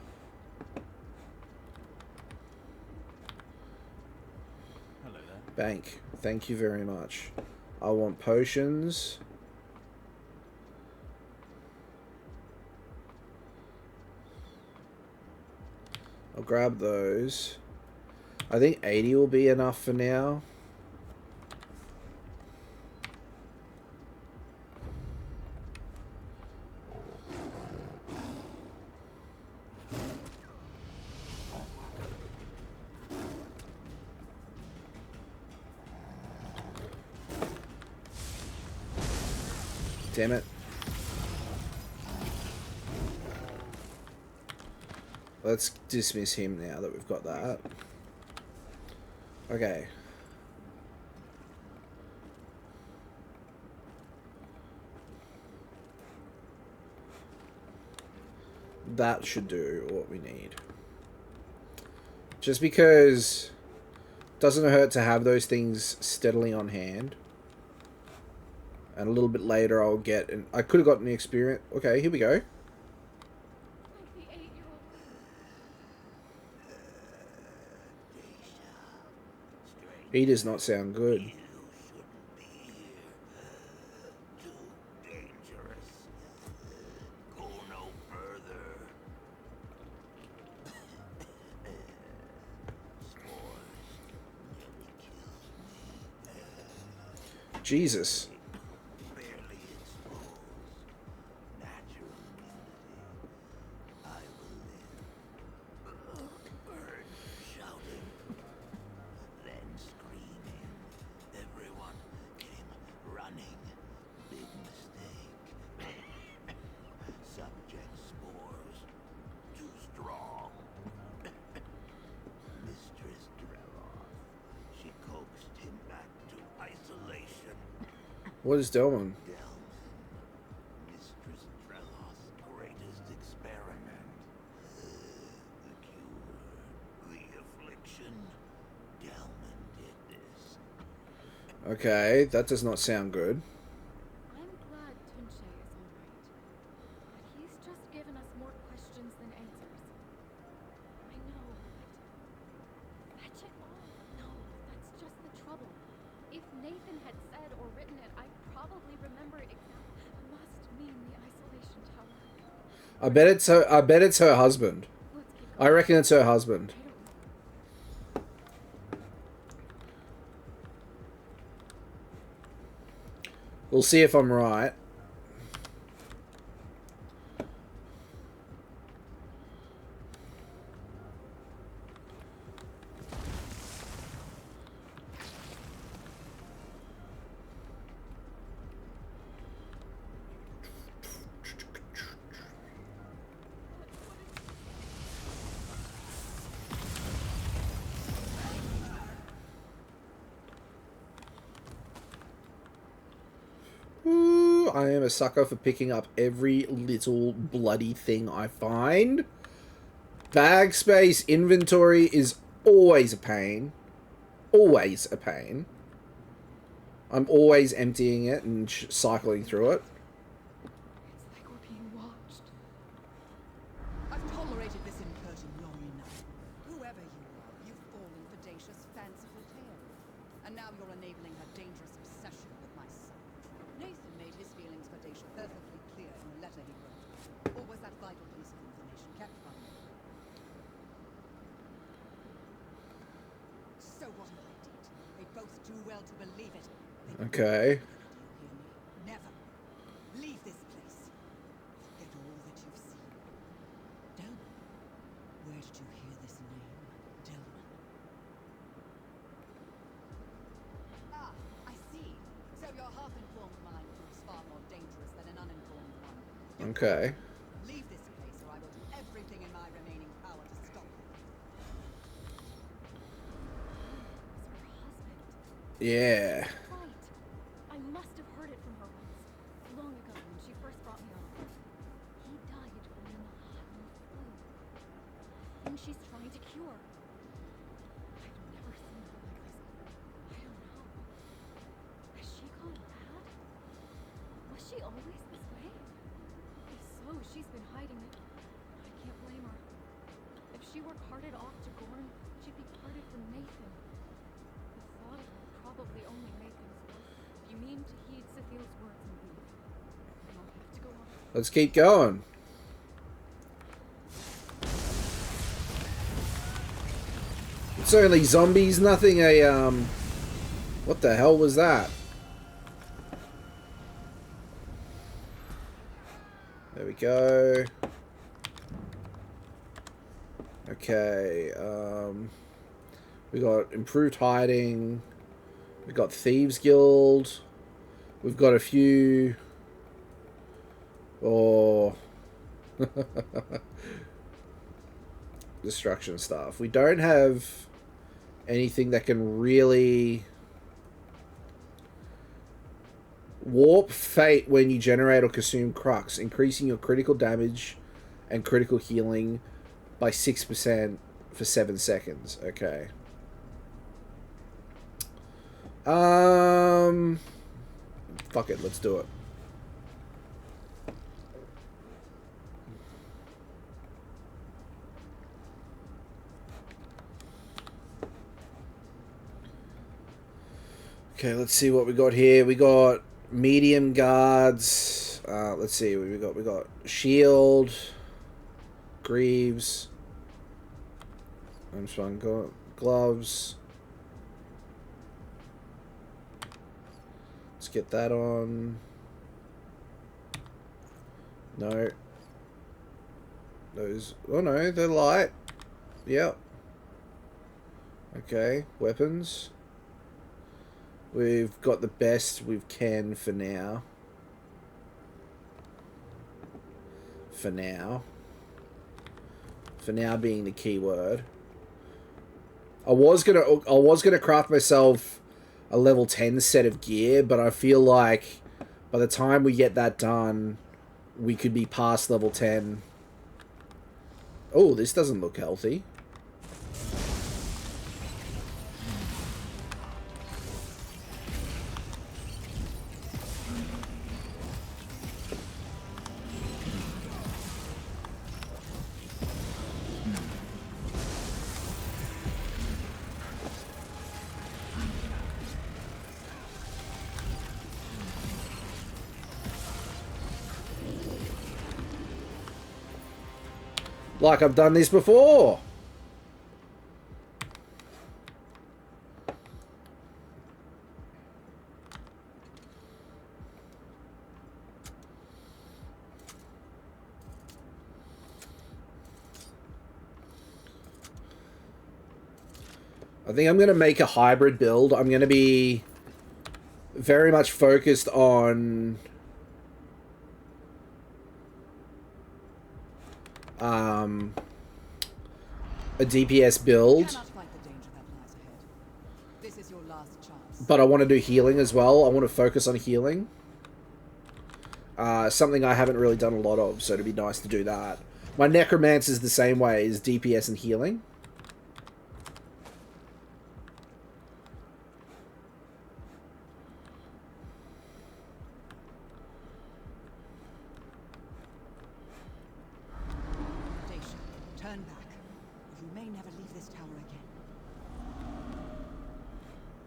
S12: Hello there.
S1: Bank. Thank you very much. I want potions. I'll grab those. I think 80 will be enough for now. Damn it. Let's dismiss him now that we've got that. Okay. That should do what we need. Just because it doesn't hurt to have those things steadily on hand. And a little bit later I'll get... I could have gotten the experience... Okay, here we go. He does not sound good. Jesus. What is Delman?
S4: Mistress Trelos' greatest experiment. The cure, the affliction. Delman did this.
S1: Okay, that does not sound good.
S2: I'm glad Tunche is alright. But he's just given us more questions than answers. I know, but... Magic? No, that's just the trouble. If Nathan had said or written it, I'd probably remember it exactly. Must mean the isolation tower.
S1: I bet it's her husband. I reckon it's her husband. We'll see if I'm right. I am a sucker for picking up every little bloody thing I find. Bag space inventory is always a pain. Always a pain. I'm always emptying it and cycling through it.
S2: It's like we're being watched.
S13: I've tolerated this incursion long enough. Whoever you are, you've fallen for Dacia's fanciful tales. And now you're enabling her dangerous obsession with my son. Nathan made his feelings for Dacia perfectly clear in the letter he wrote. Or was that vital piece of information kept from him? So what if I did? They both do well to believe it.
S1: Okay.
S13: Never. Leave this place. Forget all that you've seen. Delman. Where did you hear this name? Delman. Ah, I see. So your half-informed mind proves far more dangerous than an uninformed one.
S1: Okay.
S13: Leave this place or I will do everything in my remaining power to stop you.
S1: Yeah.
S2: Right. I must have heard it from her once, long ago when she first brought me on. He died from the Mahatma flu. And she's trying to cure. I've never seen her like this. I don't know. Has she gone mad? Was she always this way? If so, she's been hiding it. I can't blame her. If she were carted off to Gorn, she'd be parted from Nathan. The thought of her probably only made things worse. If you mean to heed Sithiel's words and leave, then I'll have to go on.
S1: Let's keep going. It's only zombies, nothing what the hell was that? There we go. Okay, we got improved hiding. We got Thieves Guild. We've got a few... Oh... destruction stuff. We don't have anything that can really... Warp Fate when you generate or consume Crux, increasing your critical damage and critical healing by 6% for 7 seconds. Okay. Fuck it, let's do it. Okay, let's see what we got here. We got medium guards. Let's see what we got. We got shield, greaves. I'm just trying to go gloves. Let's get that on. No. Those. Oh no, they're light. Yep. Okay, weapons. We've got the best we can for now. For now. For now being the key word. I was gonna craft myself a level 10 set of gear, but I feel like by the time we get that done, we could be past level 10. Oh, this doesn't look healthy. Like I've done this before. I think I'm going to make a hybrid build. I'm going to be very much focused on a DPS build,
S13: This is your last chance.
S1: but I want to do healing as well. I want to focus on healing. Something I haven't really done a lot of, so it'd be nice to do that. My Necromancer is the same way, is DPS and healing.
S13: Turn back. You may never leave this tower again.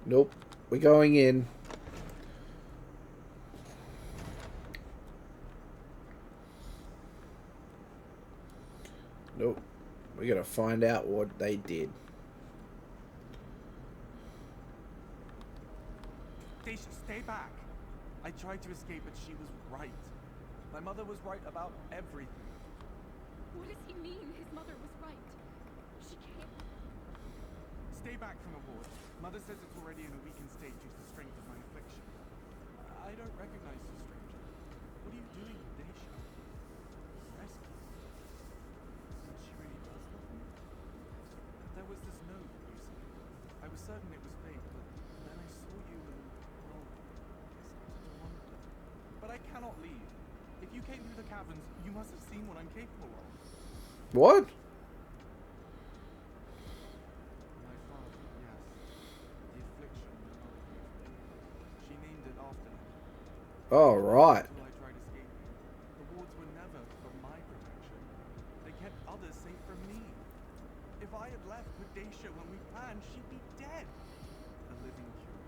S1: Nope. We're going in. Nope. We gotta find out what they did.
S12: Daisha, stay back. I tried to escape, but she was right. My mother was right about everything.
S2: What does he mean his mother was right? She can't.
S12: Stay back from the ward. Mother says it's already in a weakened state due to the strength of my affliction. I don't recognize you, stranger. What are you doing with Daisha? Rescue? And she really does love me? There was this note, you see. I was certain it was fake, but then I saw you and, well, I started to wonder. But I cannot leave. If you came through the caverns, you must have seen what I'm capable of.
S1: What?
S12: My father, yes. The affliction. She named it after him.
S1: Oh, right.
S12: Until I tried escaping. The wards were never for my protection. They kept others safe from me. If I had left with Daisha when we planned, she'd be dead. A living cure.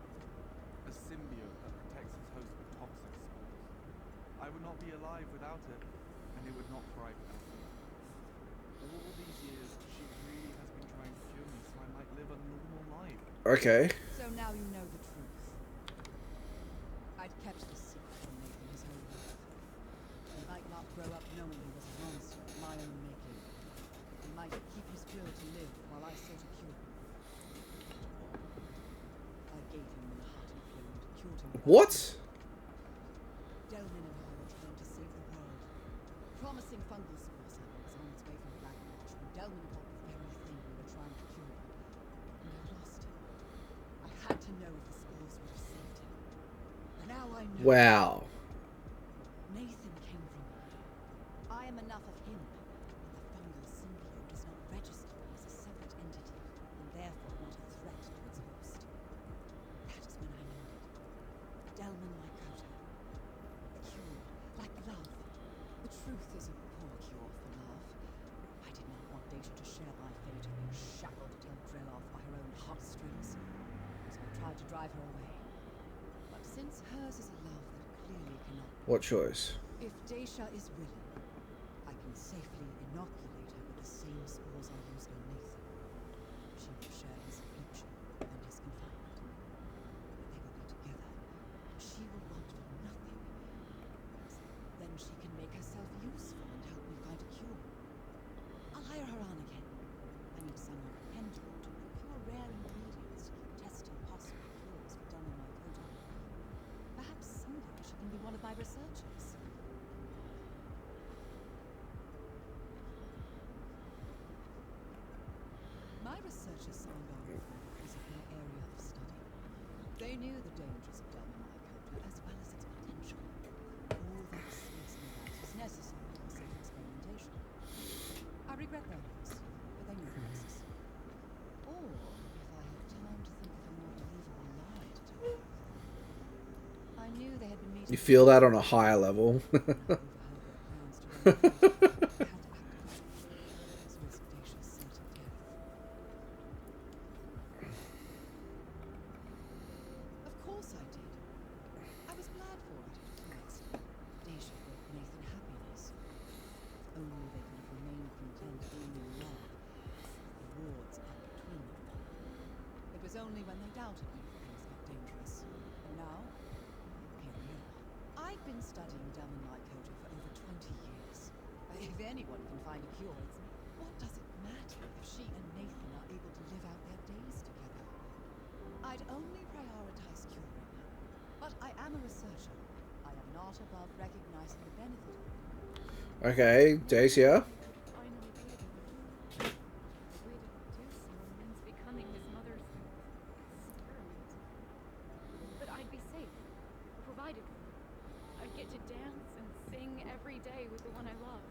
S12: A symbiote that protects its host with toxic spores. I would not be alive without it, and it would not thrive without me. All these years, she really has been trying to cure me so I might live a normal life.
S1: Okay.
S13: So now you know the truth. I'd kept this secret from Nathan his whole life. He might not grow up knowing he was a monster of my own making. He might keep his will to live while I sought a cure. I gave him the heart and fluid, cured him.
S1: What?
S13: Delman and I were trying to save the world. Promising fungal spore sample was on its way from Blackmarsh when Delman got the very thing we were trying to cure. And I lost him. I had to know if the spores would have saved him. And now I know.
S1: Wow.
S13: Nathan came from me. I am enough of him. The fungal symbiote does not register as a separate entity, and therefore not a threat to its host. That is when I knew it. Delman like Kota. A cure, like love. The truth is a poor cure for love. I did not want Daisha to share my fate of being shackled to Drelloff by her own heartstrings, so I tried to drive her away. But since hers is a love that clearly cannot...
S1: What choice?
S13: If Daisha is willing, I can safely inoculate her with the same spores I used on Nathan. She will share his affliction and his confinement. They will be together, and she will want for nothing. Then she can make herself useful and help me find a cure. I'll hire her on again. I need someone dependable to procure rare ingredients to keep testing possible cures for Delman like Kota. Perhaps someday she can be one of my researchers. My researchers signed on with me because of their area of study. They knew the dangers of Delman like Kota as well as its potential. All that space device was necessary for safe experimentation. I regret their loss, but they knew the risks. Or, if I had time to think of a more believable lie to tell. I knew they had been meeting...
S1: You feel that on a higher level.
S13: Of course I did. I was glad for it at first. Daisha brought Nathan happiness. Only they could have remained content being in love. The wards up between them. It was only when they doubted me that things got dangerous. And now, here we are. I've been studying Delman like Kota for over 20 years. If anyone can find a cure, it's me. What does it matter if she and Nathan are able to live out their days together? I'd only prioritize curing. But I am a researcher. I am not above recognizing the benefit of it.
S1: Okay, Dacia.
S2: Finally be able to do. The way to do so means becoming his mother's experiment. But I'd be safe, provided for. I'd get to dance and sing every day with the one I love.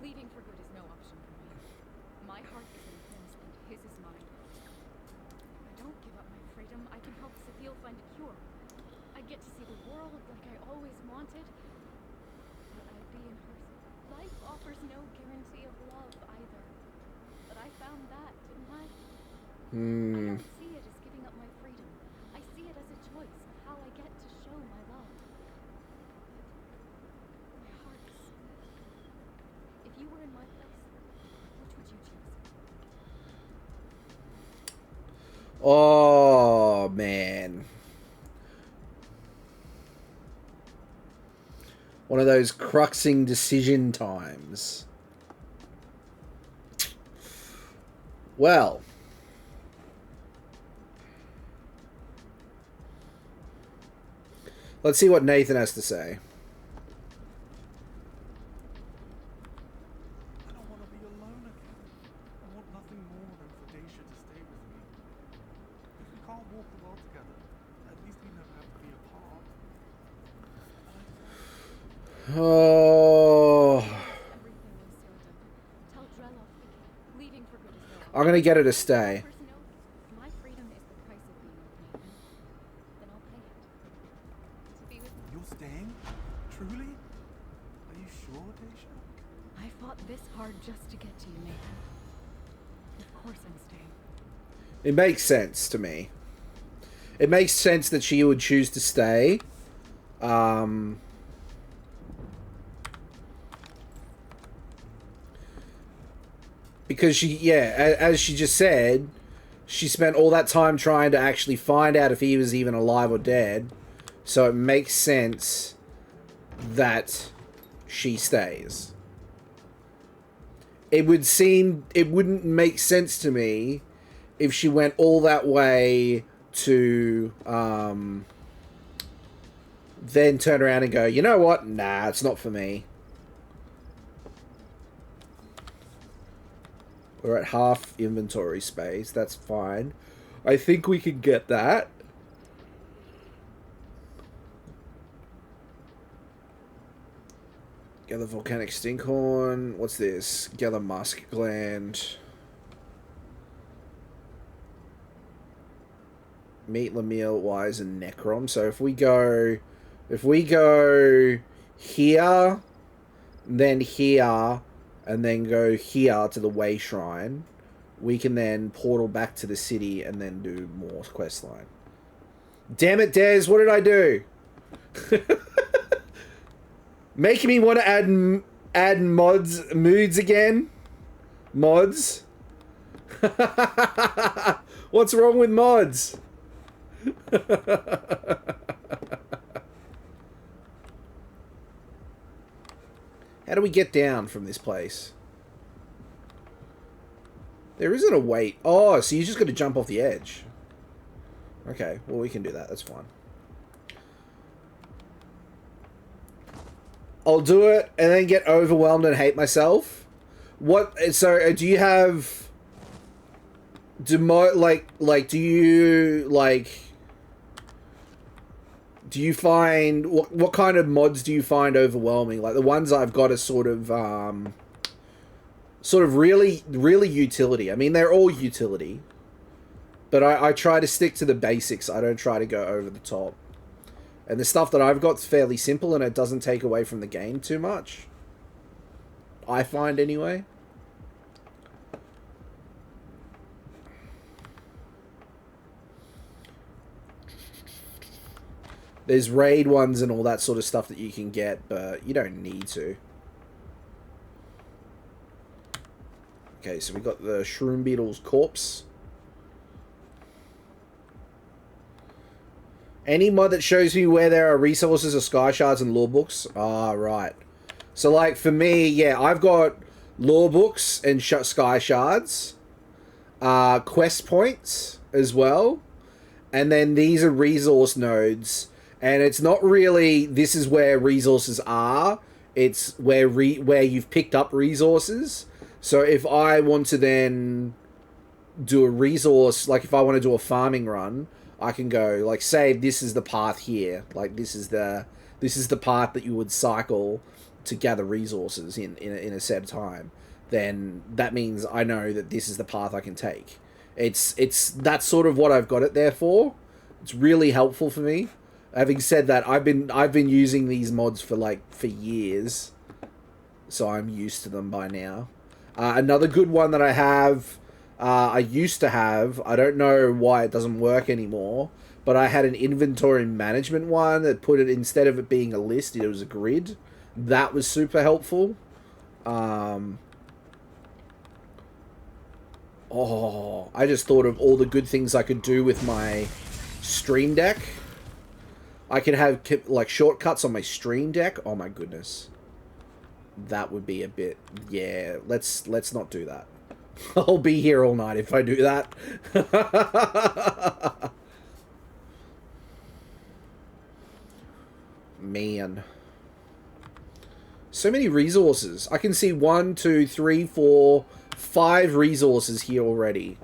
S2: Leaving for good is no option for me. My heart is in his and his is mine. If I don't give up my freedom, I can help Seville find a cure. I'd get to see the world like I always wanted. But I'd be in hers. Life offers no guarantee of love either. But I found that, didn't I? I don't see it as giving up my freedom. I see it as a choice of how I get to show my love. My heart's... If you were in my place, which would you choose?
S1: Oh, man. One of those cruxing decision times. Well. Let's see what Nathan has to say.
S12: I don't want to be alone again. I want nothing more than for Daisha to stay with me. If we can't walk the world together, at least we never have to be apart.
S1: Oh. I'm gonna get her to stay.
S12: You're staying? Truly? Are you sure, Daisha?
S2: I fought this hard just to get to you, Nathan. Of course I'm staying.
S1: It makes sense to me. It makes sense that she would choose to stay. Because she, yeah, as she just said, she spent all that time trying to actually find out if he was even alive or dead. So it makes sense that she stays. It would seem, it wouldn't make sense to me if she went all that way to then turn around and go, you know what? Nah, it's not for me. We're at half inventory space. That's fine. I think we can get that. Gather volcanic stinkhorn. What's this? Gather musk gland. Meet Lamille, Wise, and Necrom. So if we go here, then here, and then go here to the Way Shrine, we can then portal back to the city and then do more quest line. Damn it, Des, what did I do? Making me want to add moods again? Mods? What's wrong with mods? How do we get down from this place? There isn't a weight. Oh, so you just got to jump off the edge. Okay, well, we can do that. That's fine. I'll do it and then get overwhelmed and hate myself. What? So, do you have... Do you find... What kind of mods do you find overwhelming? Like, the ones I've got are sort of really utility. I mean, they're all utility. But I try to stick to the basics. I don't try to go over the top. And the stuff that I've got is fairly simple and it doesn't take away from the game too much. I find anyway. There's raid ones and all that sort of stuff that you can get, but you don't need to. Okay, so we got the Shroom Beetle's corpse. Any mod that shows me where there are resources or sky shards and lore books. Ah, right. So, like, for me, yeah, I've got lore books and sky shards. Quest points as well. And then these are resource nodes. And it's not really, this is where resources are. It's where you've picked up resources. So if I want to then do a resource, like if I want to do a farming run, I can go, like, say this is the path here. Like, this is the path that you would cycle to gather resources in a set time. Then that means I know that this is the path I can take. That's sort of what I've got it there for. It's really helpful for me. Having said that, I've been using these mods for years, so I'm used to them by now. Another good one that I have, I used to have, I don't know why it doesn't work anymore, but I had an inventory management one that put it, instead of it being a list, it was a grid. That was super helpful. I just thought of all the good things I could do with my Stream Deck. I can have like shortcuts on my stream deck. Oh my goodness. That would be a bit, yeah, let's not do that. I'll be here all night if I do that. Man. So many resources. I can see 1, 2, 3, 4, 5 resources here already.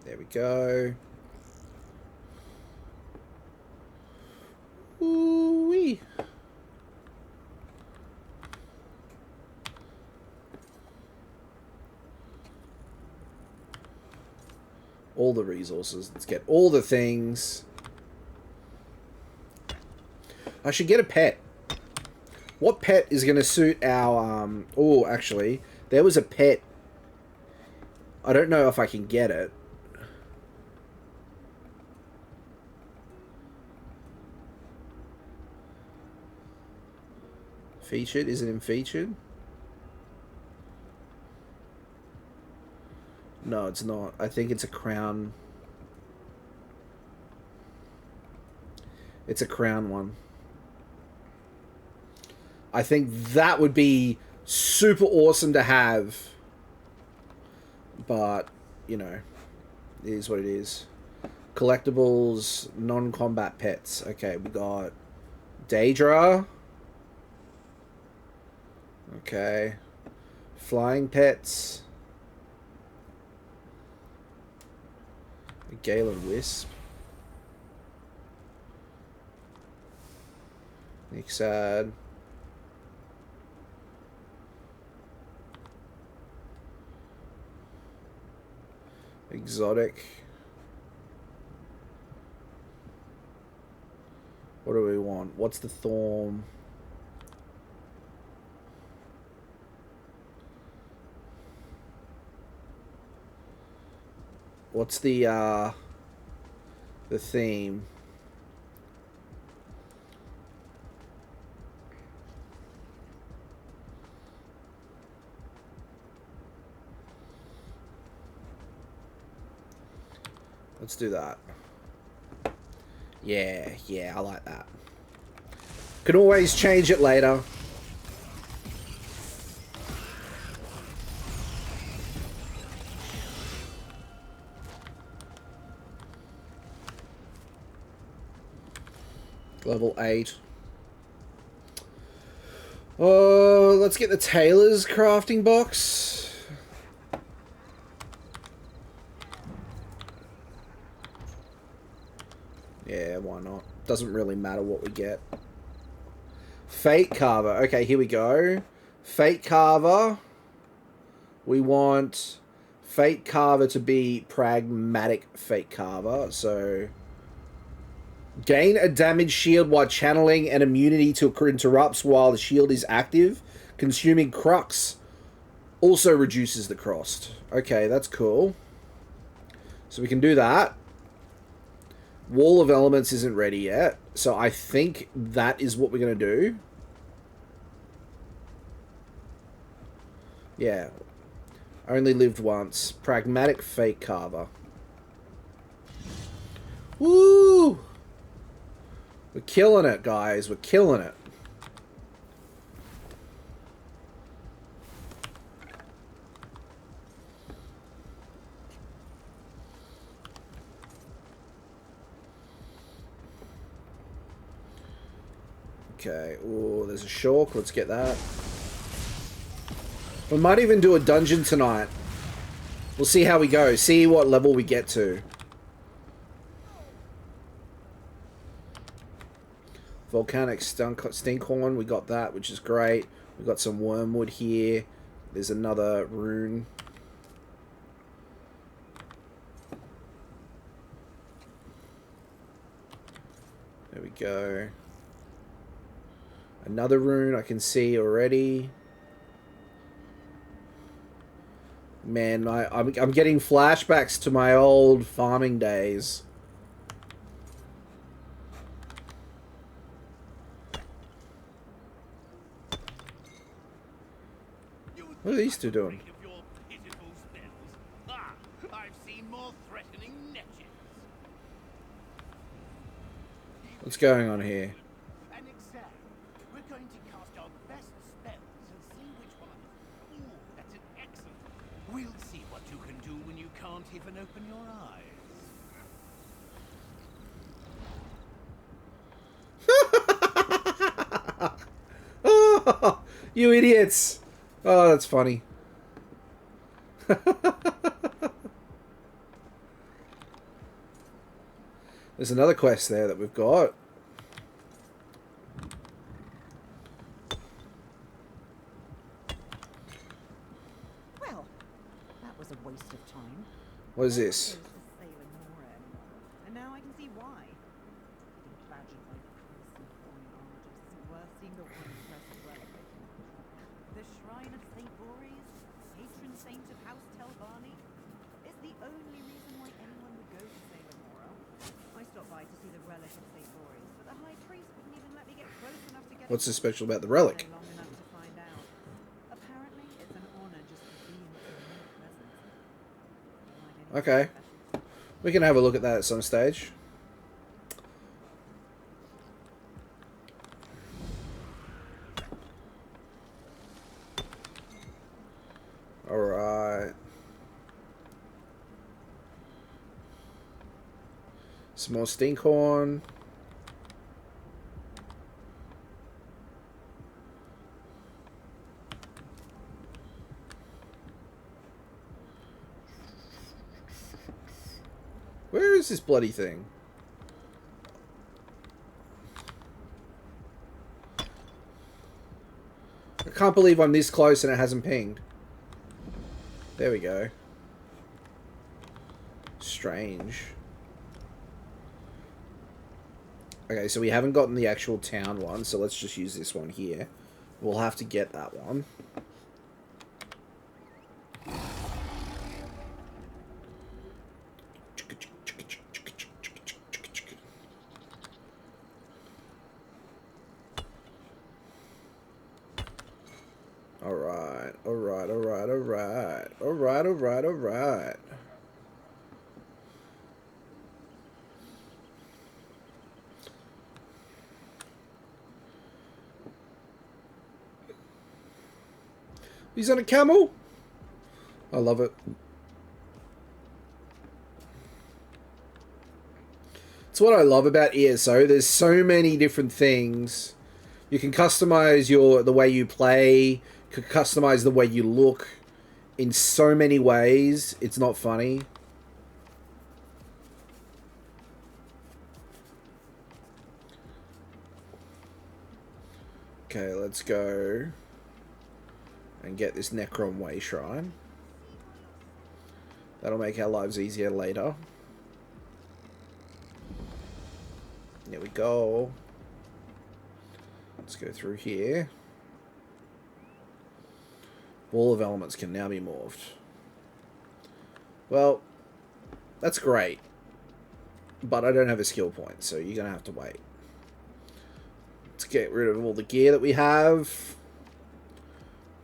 S1: There we go. Ooh-wee. All the resources. Let's get all the things. I should get a pet. What pet is going to suit our... Oh, actually, there was a pet. I don't know if I can get it. Featured? Is it in featured? No, it's not. I think it's a crown. It's a crown one. I think that would be super awesome to have. But, you know, it is what it is. Collectibles, non-combat pets. Okay, we got Daedra. Okay. Flying pets. Galen Wisp. Nixad. Exotic. What do we want? What's the Thorn? What's the theme? Let's do that. Yeah, I like that. Can always change it later. Level 8. Oh, let's get the tailor's crafting box. Yeah, why not? Doesn't really matter what we get. Fate Carver. Okay, here we go. Fate Carver. We want Fate Carver to be pragmatic Fate Carver. So... gain a damage shield while channeling and immunity to interrupts while the shield is active. Consuming Crux also reduces the cost. Okay, that's cool. So we can do that. Wall of Elements isn't ready yet. So I think that is what we're going to do. Yeah. Only lived once. Pragmatic Fate Carver. Woo! We're killing it, guys. We're killing it. Okay. Oh, there's a Shulk. Let's get that. We might even do a dungeon tonight. We'll see how we go. See what level we get to. Volcanic Stinkhorn, we got that, which is great. We got some Wormwood here. There's another rune. There we go. Another rune I can see already. Man, I'm getting flashbacks to my old farming days. What are these two doing? What's going on here?
S4: We're going to cast our best spells and see which one. Ooh, that's an excellent. We'll see what you can do when you can't even open your eyes.
S1: Oh, you idiots! Oh, that's funny. There's another quest there that we've got.
S14: Well, that was a waste of time.
S1: What is this?
S14: And now I can see why. Badgered by crimson foreign artists isn't worth seeing the one impressive relic. The Shrine of St. Boris, patron saint of House Telbarni, is the only reason why anyone would go to Salem Mora. I stopped by to see the relic of St. Boris, but the High Priest wouldn't even let me get close enough to get.
S1: What's so special about the relic?
S14: Long enough to find out. Apparently, it's an honor just to be in its presence.
S1: Okay. We can have a look at that at some stage. Alright. Some more stinkhorn. Where is this bloody thing? I can't believe I'm this close and it hasn't pinged. There we go. Strange. Okay, so we haven't gotten the actual town one, so let's just use this one here. We'll have to get that one. Alright, alright, alright, alright. Alright, alright, alright. He's on a camel? I love it. It's what I love about ESO. There's so many different things. You can customize the way you play, customize the way you look in so many ways. It's not funny. Okay, let's go and get this Necrom Way Shrine. That'll make our lives easier later. There we go. Let's go through here. Ball of Elements can now be morphed. Well, that's great. But I don't have a skill point, so you're going to have to wait. Let's get rid of all the gear that we have.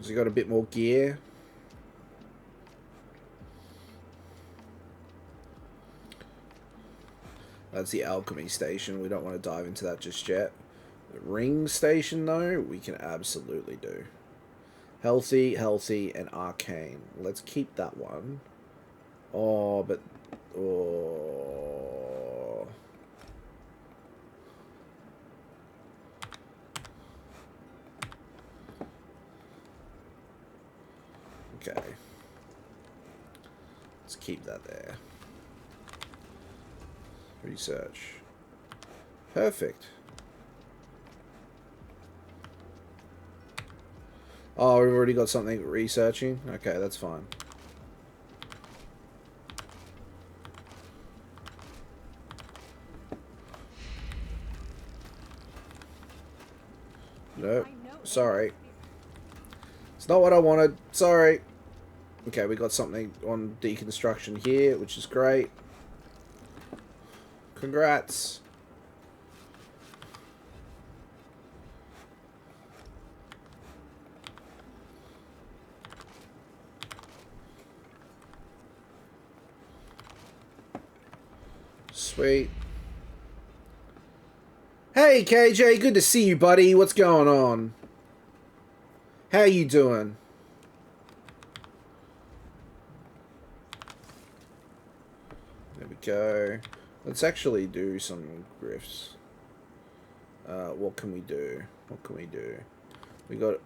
S1: So we got a bit more gear. That's the alchemy station. We don't want to dive into that just yet. The ring station, though, we can absolutely do. Healthy, healthy, and arcane. Let's keep that one. Oh, but... Oh... Okay. Let's keep that there. Research. Perfect. Oh, we've already got something researching? Okay, that's fine. Nope. Sorry. It's not what I wanted. Sorry. Okay, we got something on deconstruction here, which is great. Congrats. Sweet. Hey KJ, good to see you, buddy. What's going on? How you doing? There we go. Let's actually do some grifts. What can we do? What can we do? We got,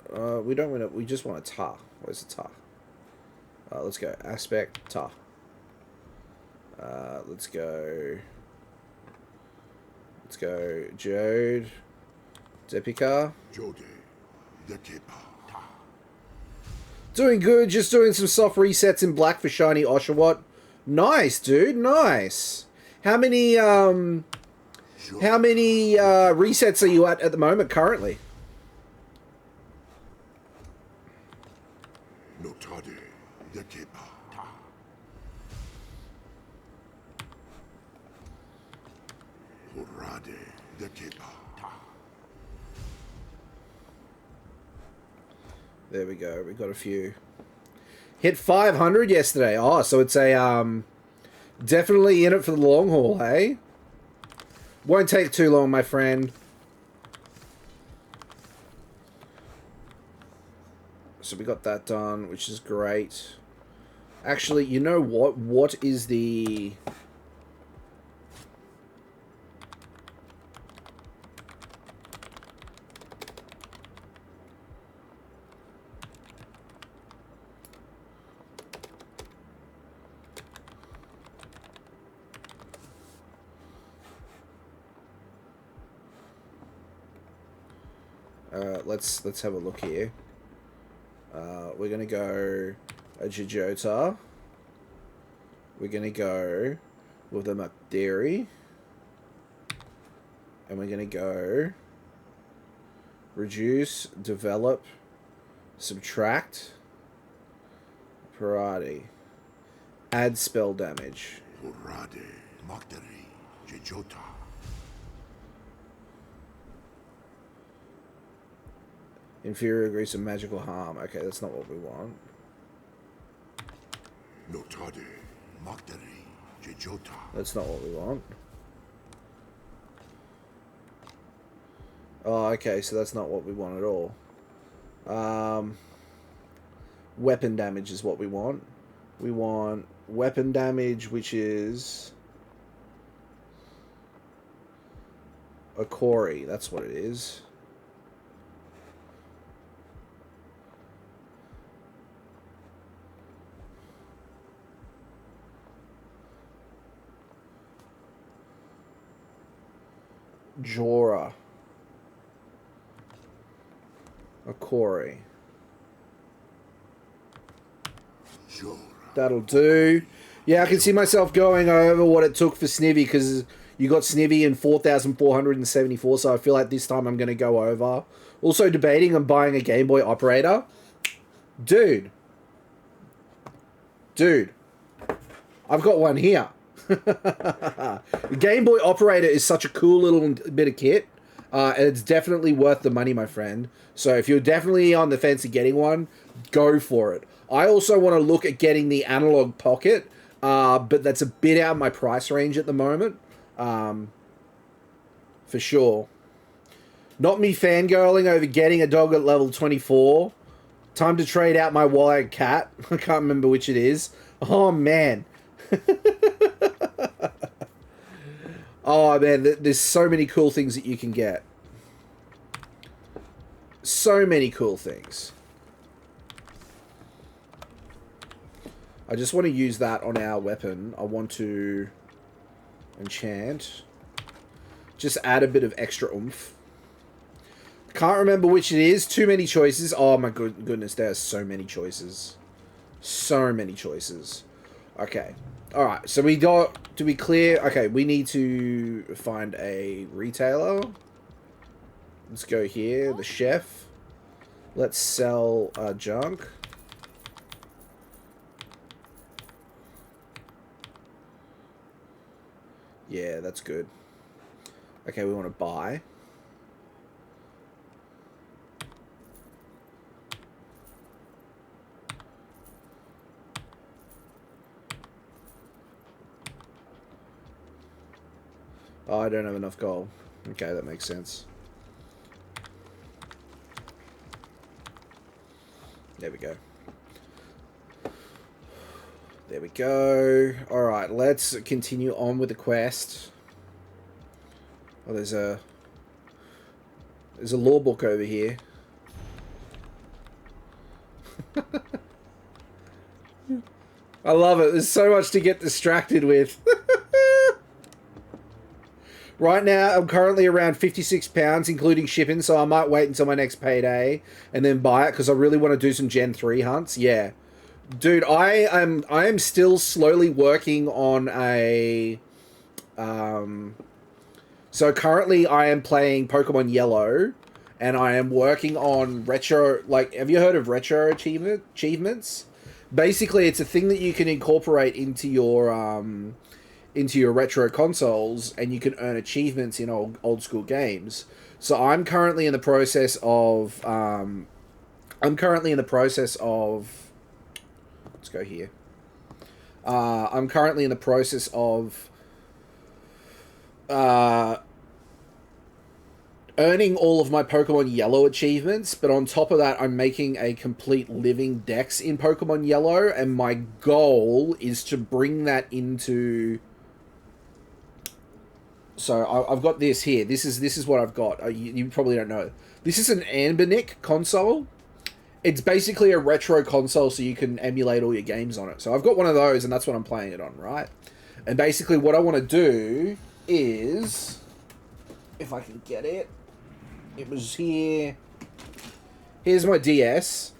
S1: we don't want to, we just want a tar. Where's the tar? Let's go aspect tar. Let's go Jode, Depika. Doing good, just doing some soft resets in black for shiny Oshawott. Nice, dude, nice. How many resets are you at the moment currently? There we go. We got a few. Hit 500 yesterday. Oh, so it's a definitely in it for the long haul, hey? Won't take too long, my friend. So we got that done, which is great. Actually, you know what? What is the... Let's have a look here. We're gonna go a Jijota. We're gonna go with a McDairy. And we're gonna go reduce, develop, subtract, Parati. Add spell damage. Inferior degrees of magical harm. Okay, that's not what we want. That's not what we want. Oh, okay, so that's not what we want at all. Weapon damage is what we want. We want weapon damage, which is a Kori. That's what it is. Jorah. A Kori. That'll do. Yeah, I can see myself going over what it took for Snivy, because you got Snivy in 4,474, so I feel like this time I'm going to go over. Also debating on buying a Game Boy operator. Dude. I've got one here. The Game Boy operator is such a cool little bit of kit. And it's definitely worth the money, my friend. So if you're definitely on the fence of getting one, go for it. I also want to look at getting the Analog Pocket, but that's a bit out of my price range at the moment. For sure. Not me fangirling over getting a dog at level 24. Time to trade out my wild cat. I can't remember which it is. Oh, man. Oh, man, there's so many cool things that you can get. So many cool things. I just want to use that on our weapon. I want to enchant. Just add a bit of extra oomph. Can't remember which it is. Too many choices. Oh, my goodness, there are so many choices. So many choices. Okay. Alright, so we got, to be clear, okay, we need to find a retailer. Let's go here, the chef. Let's sell junk. Yeah, that's good. Okay, we want to buy. Oh, I don't have enough gold. Okay, that makes sense. There we go. There we go. Alright, let's continue on with the quest. Oh, there's a law book over here. I love it. There's so much to get distracted with. Right now, I'm currently around £56, including shipping, so I might wait until my next payday and then buy it, because I really want to do some Gen 3 hunts. Yeah. Dude, I am still slowly working on a... So currently I am playing Pokemon Yellow, and I am working on retro... Like, have you heard of retro achievements? Basically, it's a thing that you can incorporate into your retro consoles, and you can earn achievements in old school games. So I'm currently in the process of let's go here. I'm currently in the process of earning all of my Pokemon Yellow achievements, but on top of that, I'm making a complete living dex in Pokemon Yellow, and my goal is to bring that into... So I've got this here. This is what I've got. You probably don't know. This is an Anbernic console. It's basically a retro console, so you can emulate all your games on it. So I've got one of those, and that's what I'm playing it on, right? And basically what I want to do is... If I can get it. It was here. Here's my DS.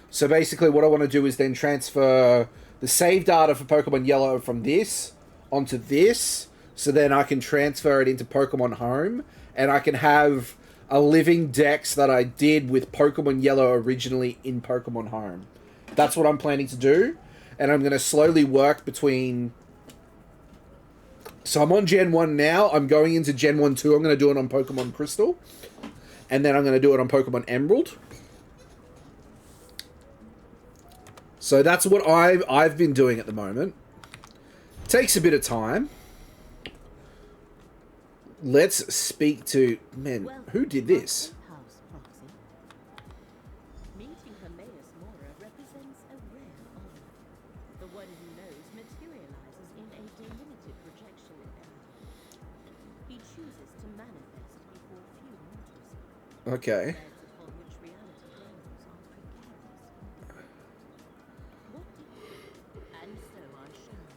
S1: So basically what I want to do is then transfer the save data for Pokemon Yellow from this onto this. So then I can transfer it into Pokemon Home, and I can have a living dex that I did with Pokemon Yellow originally in Pokemon Home. That's what I'm planning to do, and I'm going to slowly work between... So I'm on Gen 1 now, I'm going into Gen 1 2, I'm going to do it on Pokemon Crystal, and then I'm going to do it on Pokemon Emerald. So that's what I've been doing at the moment. Takes a bit of time. Let's speak to... Man, who did this?
S3: Meeting Hermaeus Mora represents a rare honor. The one who knows materializes in a delimited projection in error. He chooses to manifest before few mortals.
S1: Okay.
S3: Upon which reality grows are precarious. What do you do? And so I shall.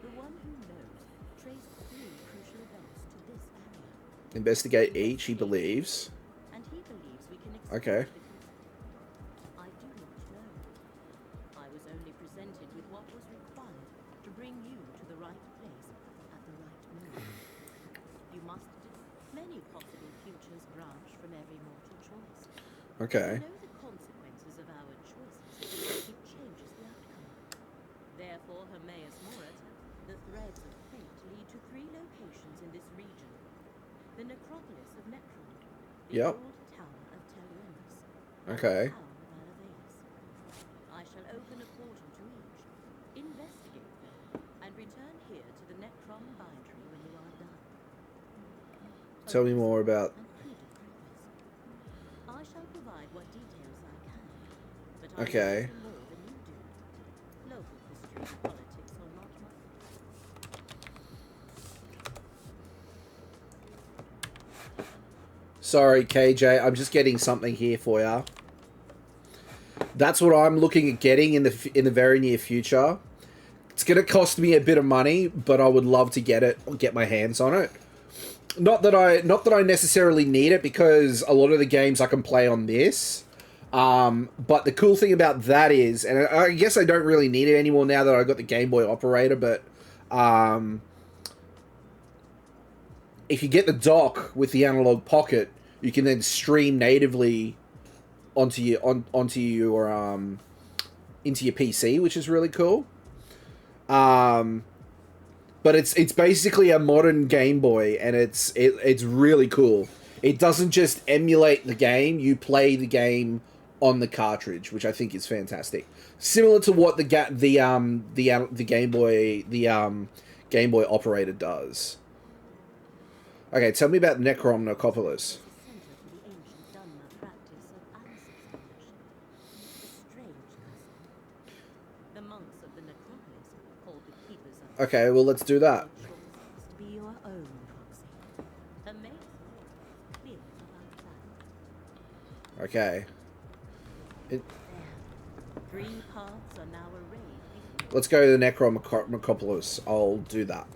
S3: The one who knows traced three crucial events to this area.
S1: Investigate each, he believes.
S3: And he believes we can
S1: Okay.
S3: I do not know. I was only presented with what was required to bring you to the right place at the right moment. You must do. Many possible futures branch from every mortal choice.
S1: Okay.
S3: To know the consequences of our choices, it changes the outcome. Therefore, Hermaeus Mora tells the threads of fate lead to three locations in this region. The necropolis of Necrom, the
S1: Yep.
S3: old tower of Teluenus,
S1: Okay.
S3: and the tower of Alaveus. I shall open a portal to each, investigate them, and return here to the Necrom bindery when you are done.
S1: Tell me more about...
S3: I shall provide what details I can, but I
S1: Okay.
S3: know more than you do. Local history and politics are not my...
S1: Sorry, KJ, I'm just getting something here for ya. That's what I'm looking at getting in the very near future. It's gonna cost me a bit of money, but I would love to get my hands on it. Not that I necessarily need it, because a lot of the games I can play on this. But the cool thing about that is, and I guess I don't really need it anymore now that I got the Game Boy operator, but if you get the dock with the analog pocket, you can then stream natively onto your into your PC, which is really cool. but it's basically a modern Game Boy, and it's really cool. It doesn't just emulate the game; you play the game on the cartridge, which I think is fantastic. Similar to what the Game Boy operator does. Okay, tell me about Necrom Necropolis. Okay, well, let's do that. Okay. Let's go to the Necrom Necropolis. I'll do that.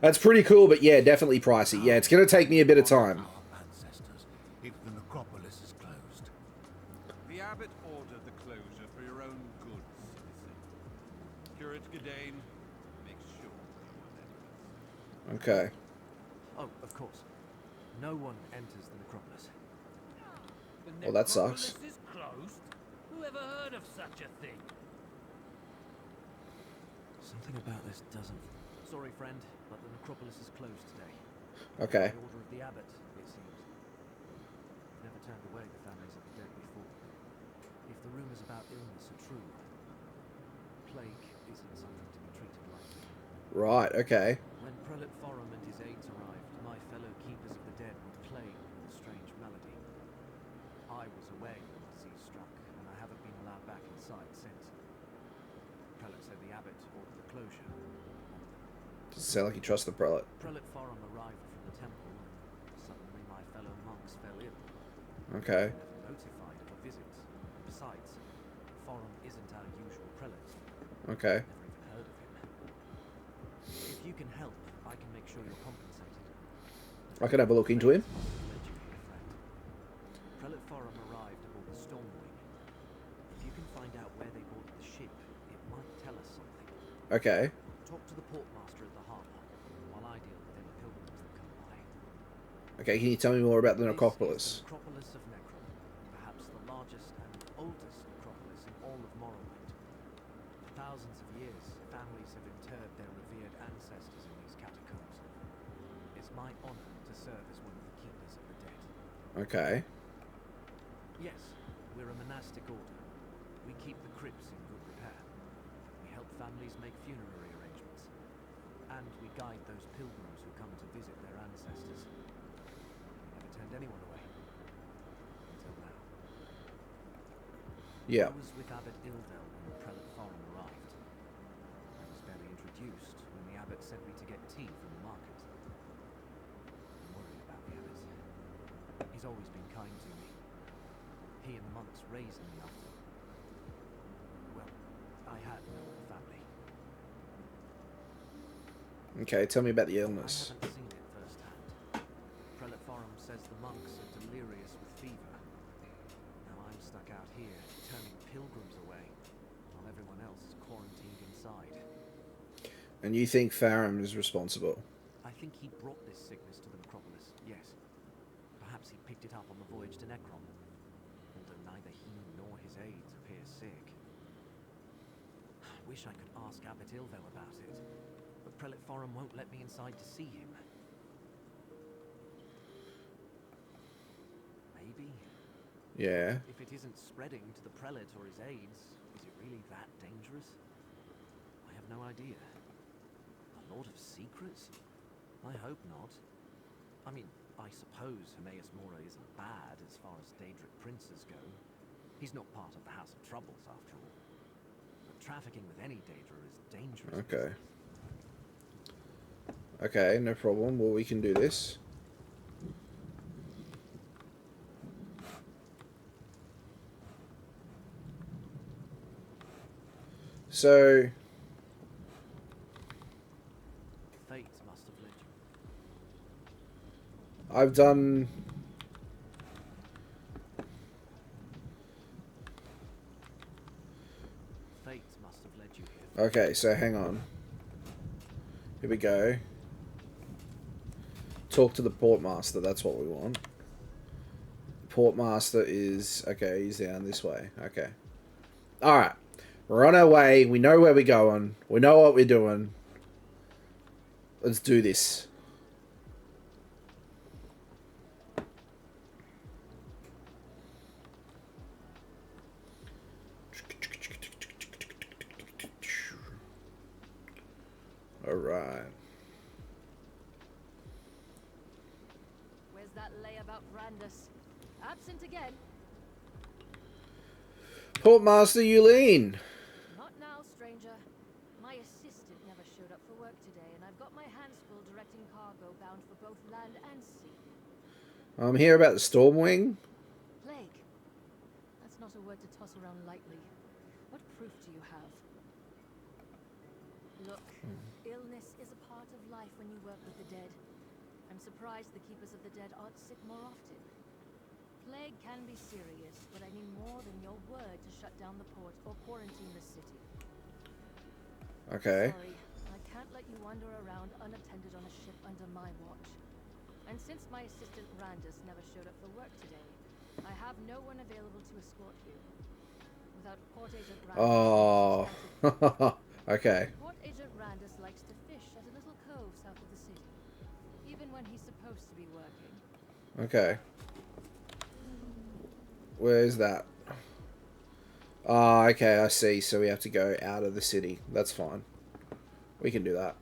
S1: That's pretty cool, but yeah, definitely pricey. Yeah, it's going to take me a bit of time.
S4: If the necropolis is closed.
S12: The abbot ordered the closure for your own good, citizen. Curate Gadain makes sure.
S1: Okay.
S7: Oh, of course. No one enters the necropolis.
S1: Well, that sucks.
S8: Is closed? Who ever heard of such a thing?
S7: Something about this doesn't... Sorry, friend, but the necropolis is closed today.
S1: Okay.
S7: By order of the abbot, it seems. Never turned away the families of the dead before. If the rumors about illness are true, plague isn't something to be treated lightly.
S1: Right, okay.
S7: When Prelate Forum and his aides arrived, my fellow keepers of the dead were playing with a strange melody. I was away when the disease struck, and I haven't been allowed back inside since. Prelate said the abbot ordered the closure.
S1: Doesn't sound like you trust the prelate.
S7: Prelate Forum arrived from the temple, and suddenly my fellow monks fell ill.
S1: Okay.
S7: Notified of a visit. Besides, Forum isn't our usual prelate.
S1: Okay.
S7: Never even heard of him. If you can help, I can make sure you're compensated.
S1: I can have a look into him.
S7: Prelate Forum arrived aboard the Stormwing. If you can find out where they boarded the ship, it might tell us something.
S1: Okay.
S7: Talk to the portmaster at the harbour, while I deal with any pilgrims that come by.
S1: Okay, can you tell me more about the necropolis?
S7: The necropolis of Necrom, perhaps the largest and oldest necropolis in all of Morrowind. For thousands of years, families have interred their revered ancestors in these catacombs. It's my honour to serve as one of the keepers of the dead.
S1: Okay.
S7: Yes, we're a monastic order. We keep the crypts in good repair. We help families make funerary arrangements. And we guide those pilgrims who come to visit their ancestors. We never turned anyone away. Until now.
S1: Yeah.
S7: I was with Abbot Ildel when the Prelate Forum arrived. I was barely introduced when the abbot sent me to get tea from the market. I'm worried about the abbot. He's always been kind to me. He and the monks raised me after. Well, I had no other family.
S1: Okay, tell me about the illness.
S7: I haven't seen it firsthand. Prelate Forum says the monks are delirious with fever. Now I'm stuck out here, turning pilgrims away, while everyone else is quarantined inside.
S1: And you think Farum is responsible?
S7: I think he brought this sickness to the necropolis, yes. Perhaps he picked it up on the voyage to Necrom. Although neither he nor his aides appear sick. I wish I could ask Abbot Ilvel about it, but Prelate Forum won't let me inside to see him. Maybe?
S1: Yeah.
S7: If it isn't spreading to the prelate or his aides, is it really that dangerous? I have no idea. A Lord of Secrets? I hope not. I mean, I suppose Hermaeus Mora isn't bad as far as Daedric princes go. He's not part of the House of Troubles, after all. But trafficking with any Daedra is dangerous.
S1: Okay. Okay, no problem. Well, we can do this. So...
S7: Fate must have led you.
S1: I've done...
S7: Fate must have led you here.
S1: Okay, so hang on. Here we go. Talk to the portmaster, that's what we want. Portmaster is... Okay, he's down this way. Okay. Alright. We're on our way. We know where we're going. We know what we're doing. Let's do this. All right.
S2: Where's that lay about Brandis? Absent again.
S1: Portmaster Yulene.
S2: Not now, stranger. My assistant never showed up for work today, and I've got my hands full directing cargo bound for both land and sea.
S1: I'm here about the Stormwing.
S2: Plague. That's not a word to toss around lightly. What proof do you have? Look, illness is a part of life when you work with the dead. I'm surprised the Keepers of the Dead aren't sick more often. Plague can be serious, but I need more than your word to shut down the port or quarantine the city.
S1: Okay.
S2: Sorry, I can't let you wander around unattended on a ship under my watch. And since my assistant Randus never showed up for work today, I have no one available to escort you. Without Port Agent Randus...
S1: Oh. Okay.
S2: Port Agent Randus likes to fish at a little cove south of the city, even when he's supposed to be working.
S1: Okay. Where's that? Ah, okay, I see. So we have to go out of the city. That's fine. We can do that.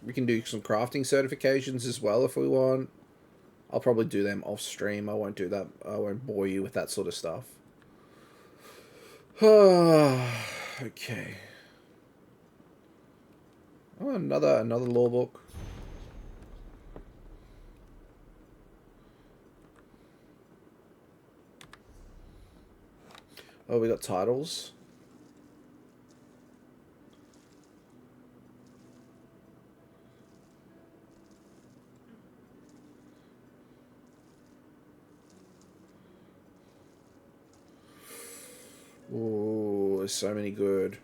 S1: We can do some crafting certifications as well if we want. I'll probably do them off stream. I won't do that. I won't bore you with that sort of stuff. Okay. Oh, another law book. Oh, we got titles. Oh, there's so many good.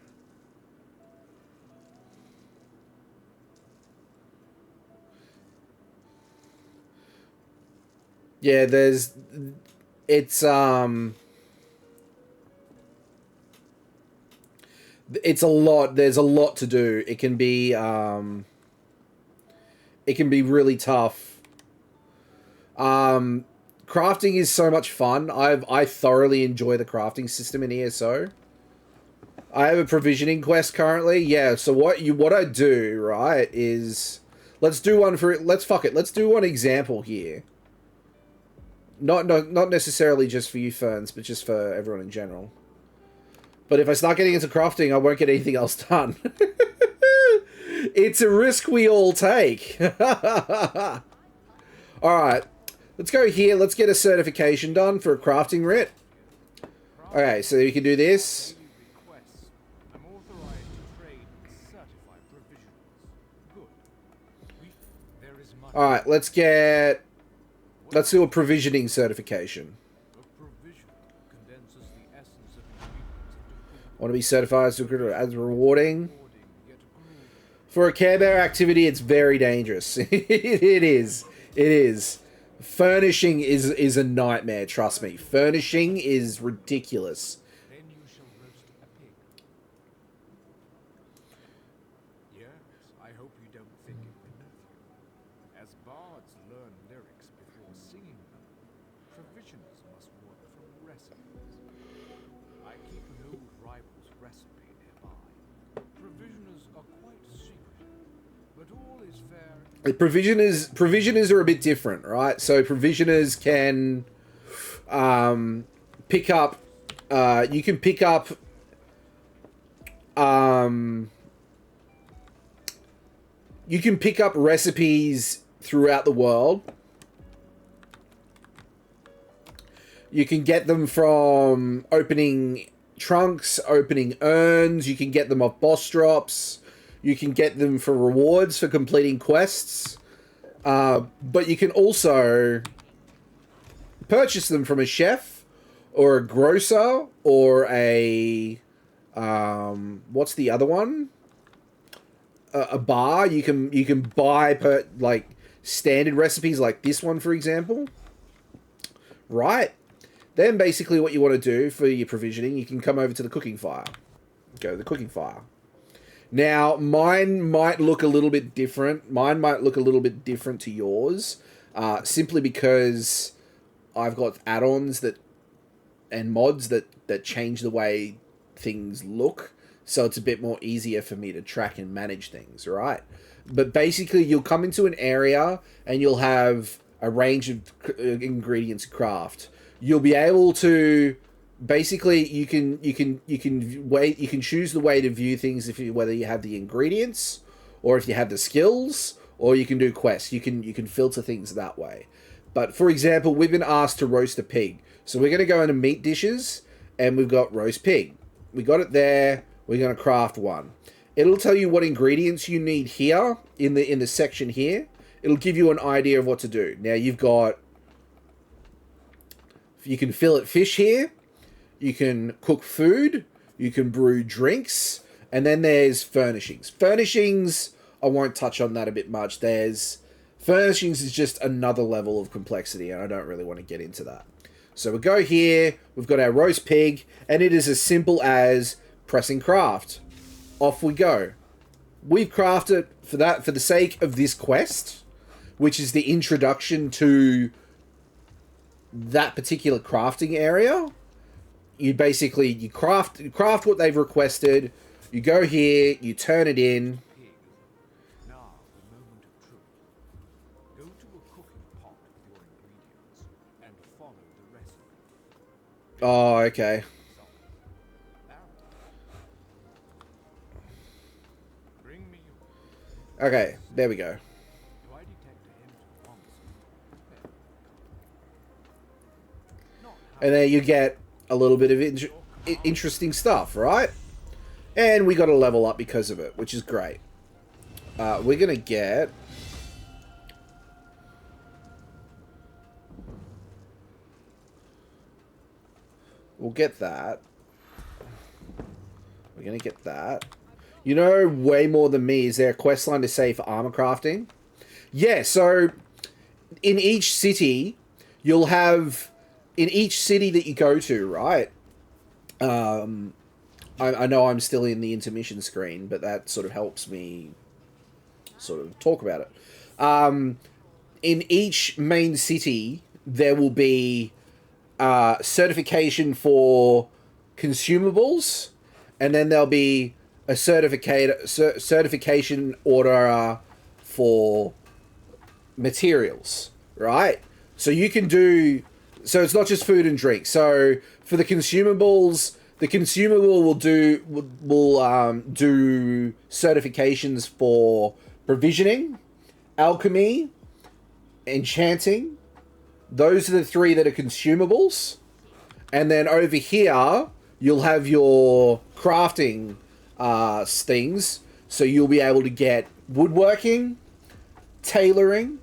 S1: Yeah, it's a lot. There's a lot to do. It can be really tough. Crafting is so much fun. I thoroughly enjoy the crafting system in ESO. I have a provisioning quest currently. Yeah, so what I do, right, is let's do one for let's do one example here. Not necessarily just for you ferns, but just for everyone in general. But if I start getting into crafting, I won't get anything else done. It's a risk we all take. Alright. Let's go here. Let's get a certification done for a crafting writ. Okay, so we can do this. Alright, let's do a provisioning certification. Want to be certified as rewarding? For a Care Bear activity, it's very dangerous. It is. Furnishing is a nightmare, trust me. Furnishing is ridiculous.
S15: Yes, I hope you don't think it beneath you. As bards learn lyrics before singing them, provisioners must work from recipes. I keep an old rival's recipe nearby. Provisioners are quite secretive, but all is fair.
S1: Provisioners are a bit different, right? So provisioners can pick up you can pick up recipes throughout the world. You can get them from opening trunks, opening urns, you can get them off boss drops. You can get them for rewards for completing quests. But you can also purchase them from a chef or a grocer, or a what's the other one? A bar. You can buy like standard recipes like this one, for example. Right. Then basically what you want to do for your provisioning, you can come over to the cooking fire. Go to the cooking fire. Now, mine might look a little bit different. Mine might look a little bit different to yours, simply because I've got add-ons and mods that change the way things look, so it's a bit more easier for me to track and manage things, right? But basically, you'll come into an area and you'll have a range of ingredients to craft. You'll be able to basically you can choose the way to view things whether you have the ingredients or if you have the skills, or you can do quests. You can filter things that way. But for example, we've been asked to roast a pig, so we're going to go into meat dishes, and we've got roast pig. We got it there. We're going to craft one. It'll tell you what ingredients you need here in the section here. It'll give you an idea of what to do. Now you can fillet fish here. You can cook food. You can brew drinks. And then there's furnishings. Furnishings, I won't touch on that a bit much. Furnishings is just another level of complexity, and I don't really want to get into that. So we go here. We've got our roast pig, and it is as simple as pressing craft. Off we go. We've crafted for the sake of this quest, which is the introduction to that particular crafting area. You craft what they've requested. You go here, you turn it in.
S15: Now, the moment of truth. Go to a cooking pot with your ingredients and follow the recipe.
S1: Oh, okay. Okay, there we go. And then you get a little bit of interesting stuff, right? And we got a level up because of it, which is great. We're going to get... We'll get that. We're going to get that. You know way more than me. Is there a quest line to say for armor crafting? Yeah, so in each city, you'll have... In each city that you go to, right? I know I'm still in the intermission screen, but that sort of helps me sort of talk about it. In each main city, there will be certification for consumables, and then there'll be a certification order for materials, right? So you can do... So it's not just food and drink. So for the consumables, the consumable will do certifications for provisioning, alchemy, enchanting. Those are the three that are consumables. And then over here, you'll have your crafting things. So you'll be able to get woodworking, tailoring.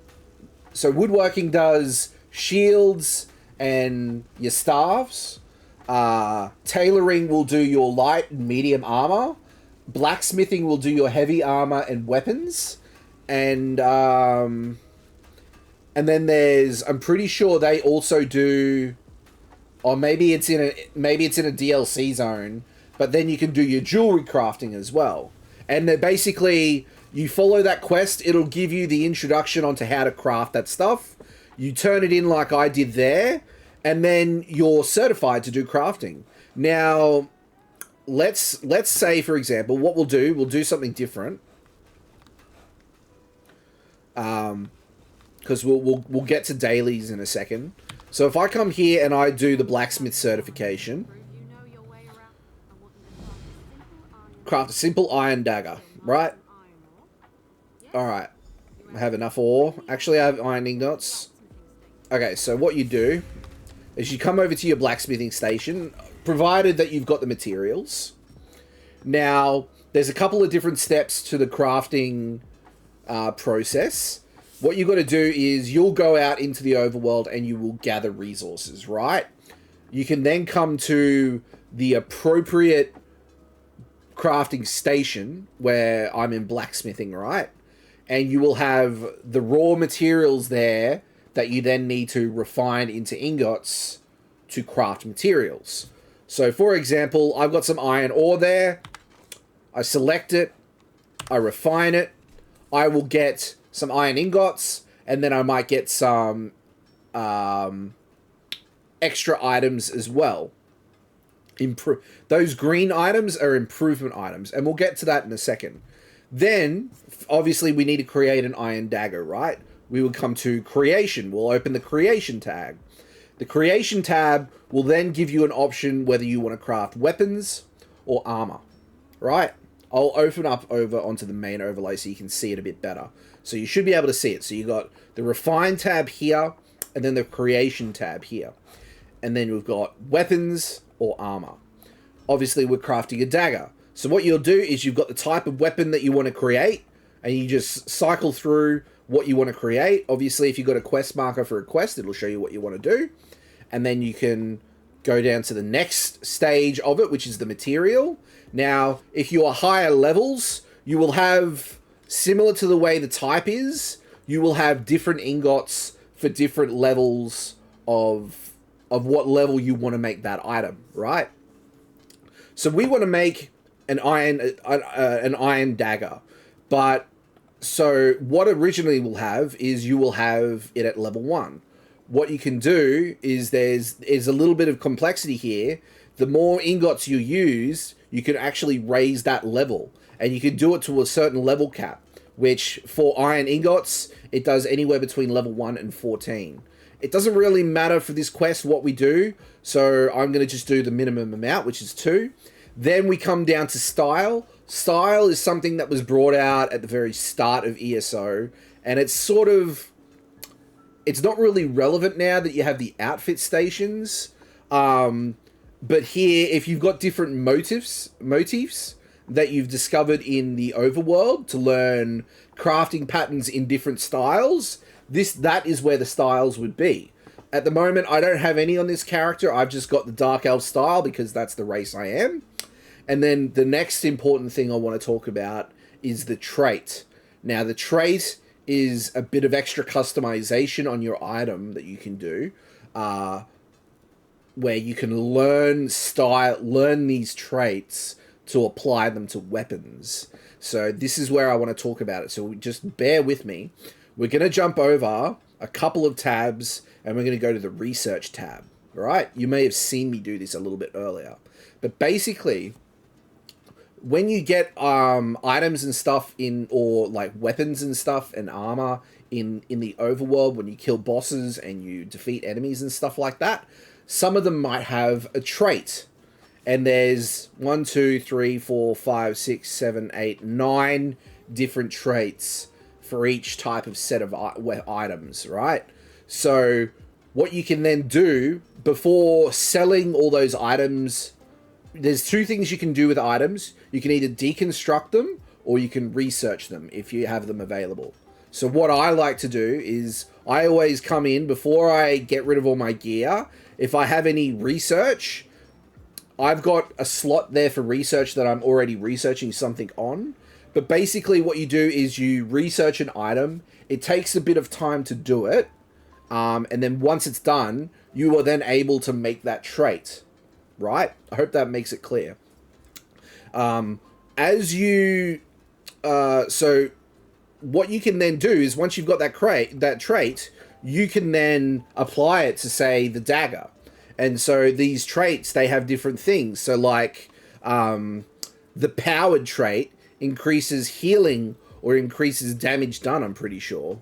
S1: So woodworking does shields and your staves. Tailoring will do your light and medium armor. Blacksmithing will do your heavy armor and weapons. And then there's, I'm pretty sure they also do, or maybe it's in a DLC zone, but then you can do your jewelry crafting as well. And they're basically, you follow that quest, it'll give you the introduction onto how to craft that stuff. You turn it in like I did there, and then you're certified to do crafting. Now, let's say, for example, what we'll do something different. Because we'll get to dailies in a second. So if I come here and I do the blacksmith certification, craft a simple iron dagger, right? All right, I have enough ore. Actually, I have iron ingots. Okay, so what you do is you come over to your blacksmithing station, provided that you've got the materials. Now, there's a couple of different steps to the crafting process. What you've got to do is you'll go out into the overworld and you will gather resources, right? you can then come to the appropriate crafting station where I'm in blacksmithing, right? And you will have the raw materials there that you then need to refine into ingots to craft materials. So for example, I've got some iron ore there. I select it, I refine it, I will get some iron ingots, and then I might get some extra items as well. Those green items are improvement items, and we'll get to that in a second. Then, obviously, we need to create an iron dagger, right? We would come to creation. We'll open the creation tab. The creation tab will then give you an option whether you want to craft weapons or armor, right? I'll open up over onto the main overlay so you can see it a bit better. So you should be able to see it. So you got the refine tab here, and then the creation tab here. And then we've got weapons or armor. Obviously, we're crafting a dagger. So what you'll do is you've got the type of weapon that you want to create, and you just cycle through what you want to create. Obviously, if you've got a quest marker for a quest, it'll show you what you want to do. And then you can go down to the next stage of it, which is the material. Now, if you are higher levels, you will have, similar to the way the type is, you will have different ingots for different levels of what level you want to make that item, right? So we want to make an iron dagger, but so what originally will have is you will have it at level 1. What you can do is there's a little bit of complexity here. The more ingots you use, you can actually raise that level, and you can do it to a certain level cap, which for iron ingots, it does anywhere between level 1 and 14. It doesn't really matter for this quest what we do, so I'm going to just do the minimum amount, which is 2. Then we come down to style. Style is something that was brought out at the very start of ESO, and it's sort of... It's not really relevant now that you have the outfit stations, but here, if you've got different motifs that you've discovered in the overworld to learn crafting patterns in different styles, that is where the styles would be. At the moment, I don't have any on this character. I've just got the Dark Elf style because that's the race I am. And then the next important thing I want to talk about is the trait. Now, the trait is a bit of extra customization on your item that you can do, where you can learn these traits to apply them to weapons. So this is where I want to talk about it. So just bear with me. We're going to jump over a couple of tabs, and we're going to go to the research tab. All right? You may have seen me do this a little bit earlier. But basically, when you get items and stuff in, or like weapons and stuff and armor in the overworld, when you kill bosses and you defeat enemies and stuff like that, some of them might have a trait. And there's 1, 2, 3, 4, 5, 6, 7, 8, 9 different traits for each type of set of items, right? So what you can then do before selling all those items, there's 2 things you can do with items. You can either deconstruct them or you can research them if you have them available. So what I like to do is I always come in before I get rid of all my gear. If I have any research, I've got a slot there for research that I'm already researching something on. But basically what you do is you research an item. It takes a bit of time to do it. And then once it's done, you are then able to make that trait. Right? I hope that makes it clear. So what you can then do is once you've got that trait, you can then apply it to, say, the dagger. And so these traits, they have different things. So like the powered trait increases healing or increases damage done, I'm pretty sure.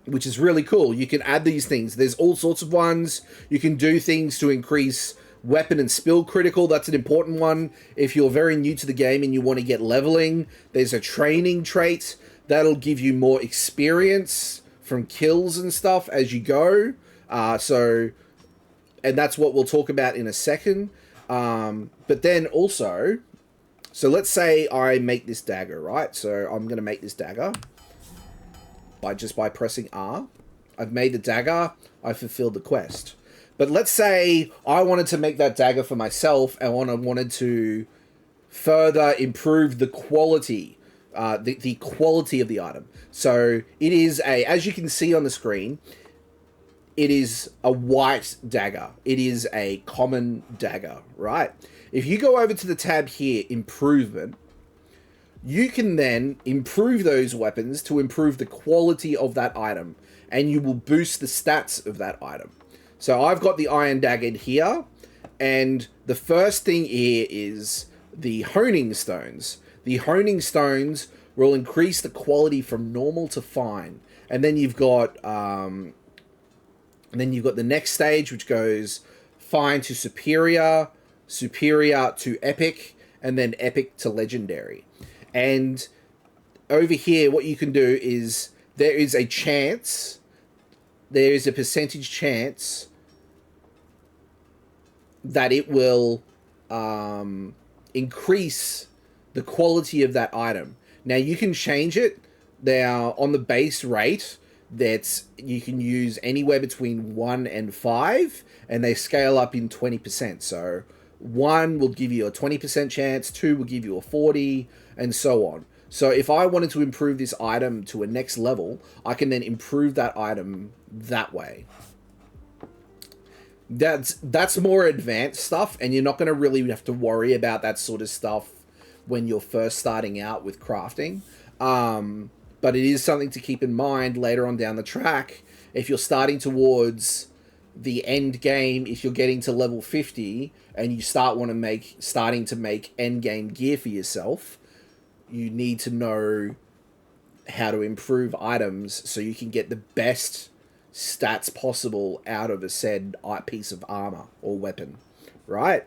S1: Which is really cool. You can add these things. There's all sorts of ones. You can do things to increase weapon and spill critical. That's an important one. If you're very new to the game and you want to get leveling, there's a training trait. That'll give you more experience from kills and stuff as you go. And that's what we'll talk about in a second. But then also, so let's say I make this dagger, right? So I'm going to make this dagger by pressing R. I've made the dagger, I fulfilled the quest. But let's say I wanted to make that dagger for myself, and I wanted to further improve the quality, the quality of the item. So it is as you can see on the screen, it is a white dagger. It is a common dagger, right? If you go over to the tab here, improvement, you can then improve those weapons to improve the quality of that item, and you will boost the stats of that item. So I've got the iron dagger here, and the first thing here is the honing stones. The honing stones will increase the quality from normal to fine, and then you've got the next stage, which goes fine to superior, superior to epic, and then epic to legendary. And over here, what you can do is there is a percentage chance that it will increase the quality of that item. Now you can change it. Now on the base rate, you can use anywhere between 1 and 5, and they scale up in 20%. So 1 will give you a 20% chance, 2 will give you a 40, and so on. So if I wanted to improve this item to a next level, I can then improve that item that way. That's more advanced stuff, and you're not going to really have to worry about that sort of stuff when you're first starting out with crafting. But it is something to keep in mind later on down the track. If you're starting towards the end game, if you're getting to level 50 and you starting to make end game gear for yourself, you need to know how to improve items so you can get the best stats possible out of a said piece of armor or weapon, right?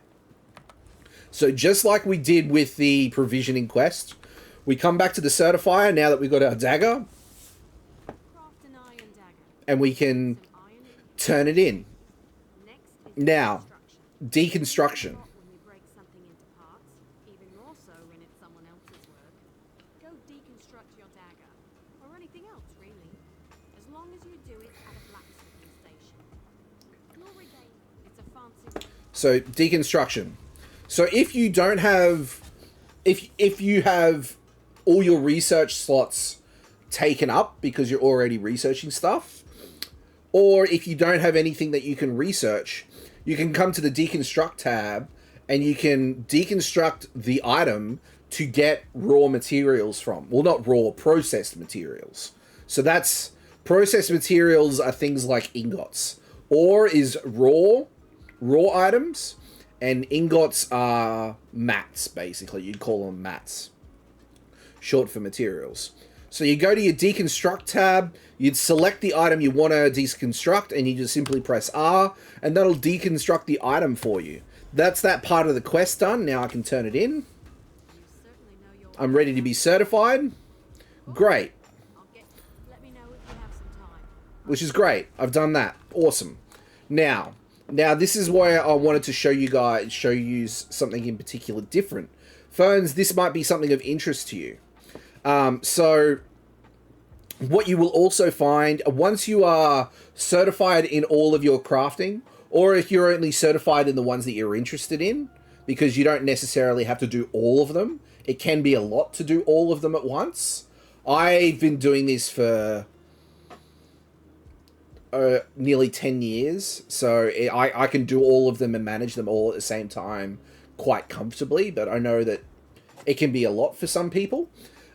S1: So just like we did with the provisioning quest, we come back to the certifier now that we've got our dagger, and we can turn it in. Now, deconstruction. So deconstruction. So if you don't have, if you have all your research slots taken up because you're already researching stuff, or if you don't have anything that you can research, you can come to the deconstruct tab and you can deconstruct the item to get raw materials from. Well, not raw, processed materials. So that's processed materials are things like ingots. Ore is raw items, and ingots are mats, basically. You'd call them mats, short for materials. So you go to your deconstruct tab, you'd select the item you want to deconstruct, and you just simply press R, and that'll deconstruct the item for you. That's that part of the quest done. Now I can turn it in. I'm ready to be certified. Great. Which is great. I've done that. Awesome. Now this is where I wanted to show you something in particular different. Ferns, this might be something of interest to you. So what you will also find, once you are certified in all of your crafting, or if you're only certified in the ones that you're interested in, because you don't necessarily have to do all of them, it can be a lot to do all of them at once. I've been doing this for nearly 10 years, so I can do all of them and manage them all at the same time quite comfortably, but I know that it can be a lot for some people.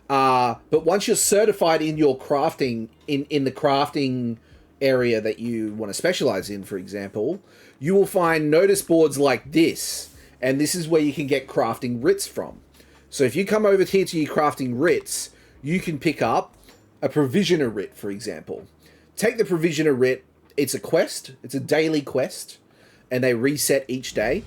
S1: But once you're certified in your crafting, in the crafting area that you want to specialize in, for example, you will find notice boards like this, and this is where you can get crafting writs from. So if you come over here to your crafting writs, you can pick up a provisioner writ, for example. Take the provisioner writ. It's a quest. It's a daily quest, and they reset each day.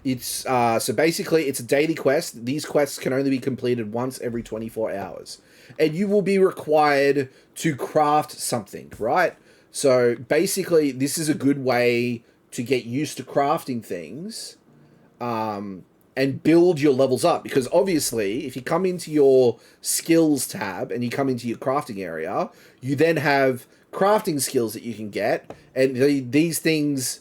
S1: It's so basically it's a daily quest. These quests can only be completed once every 24 hours, and you will be required to craft something, right? So basically, this is a good way to get used to crafting things and build your levels up. Because obviously, if you come into your skills tab and you come into your crafting area, you then have crafting skills that you can get, and these things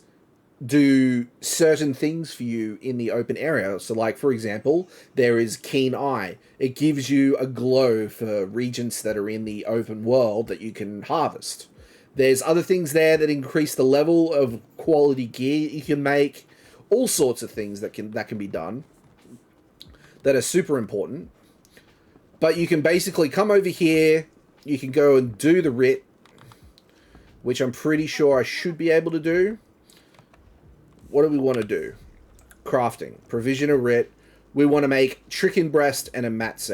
S1: do certain things for you in the open area. So like, for example, there is Keen Eye. It gives you a glow for regions that are in the open world that you can harvest. There's other things there that increase the level of quality gear you can make. All sorts of things that can be done that are super important. But you can basically come over here, you can go and do the writ, which I'm pretty sure I should be able to do. What do we want to do? Crafting. Provision a writ. We want to make chicken breast and a matse.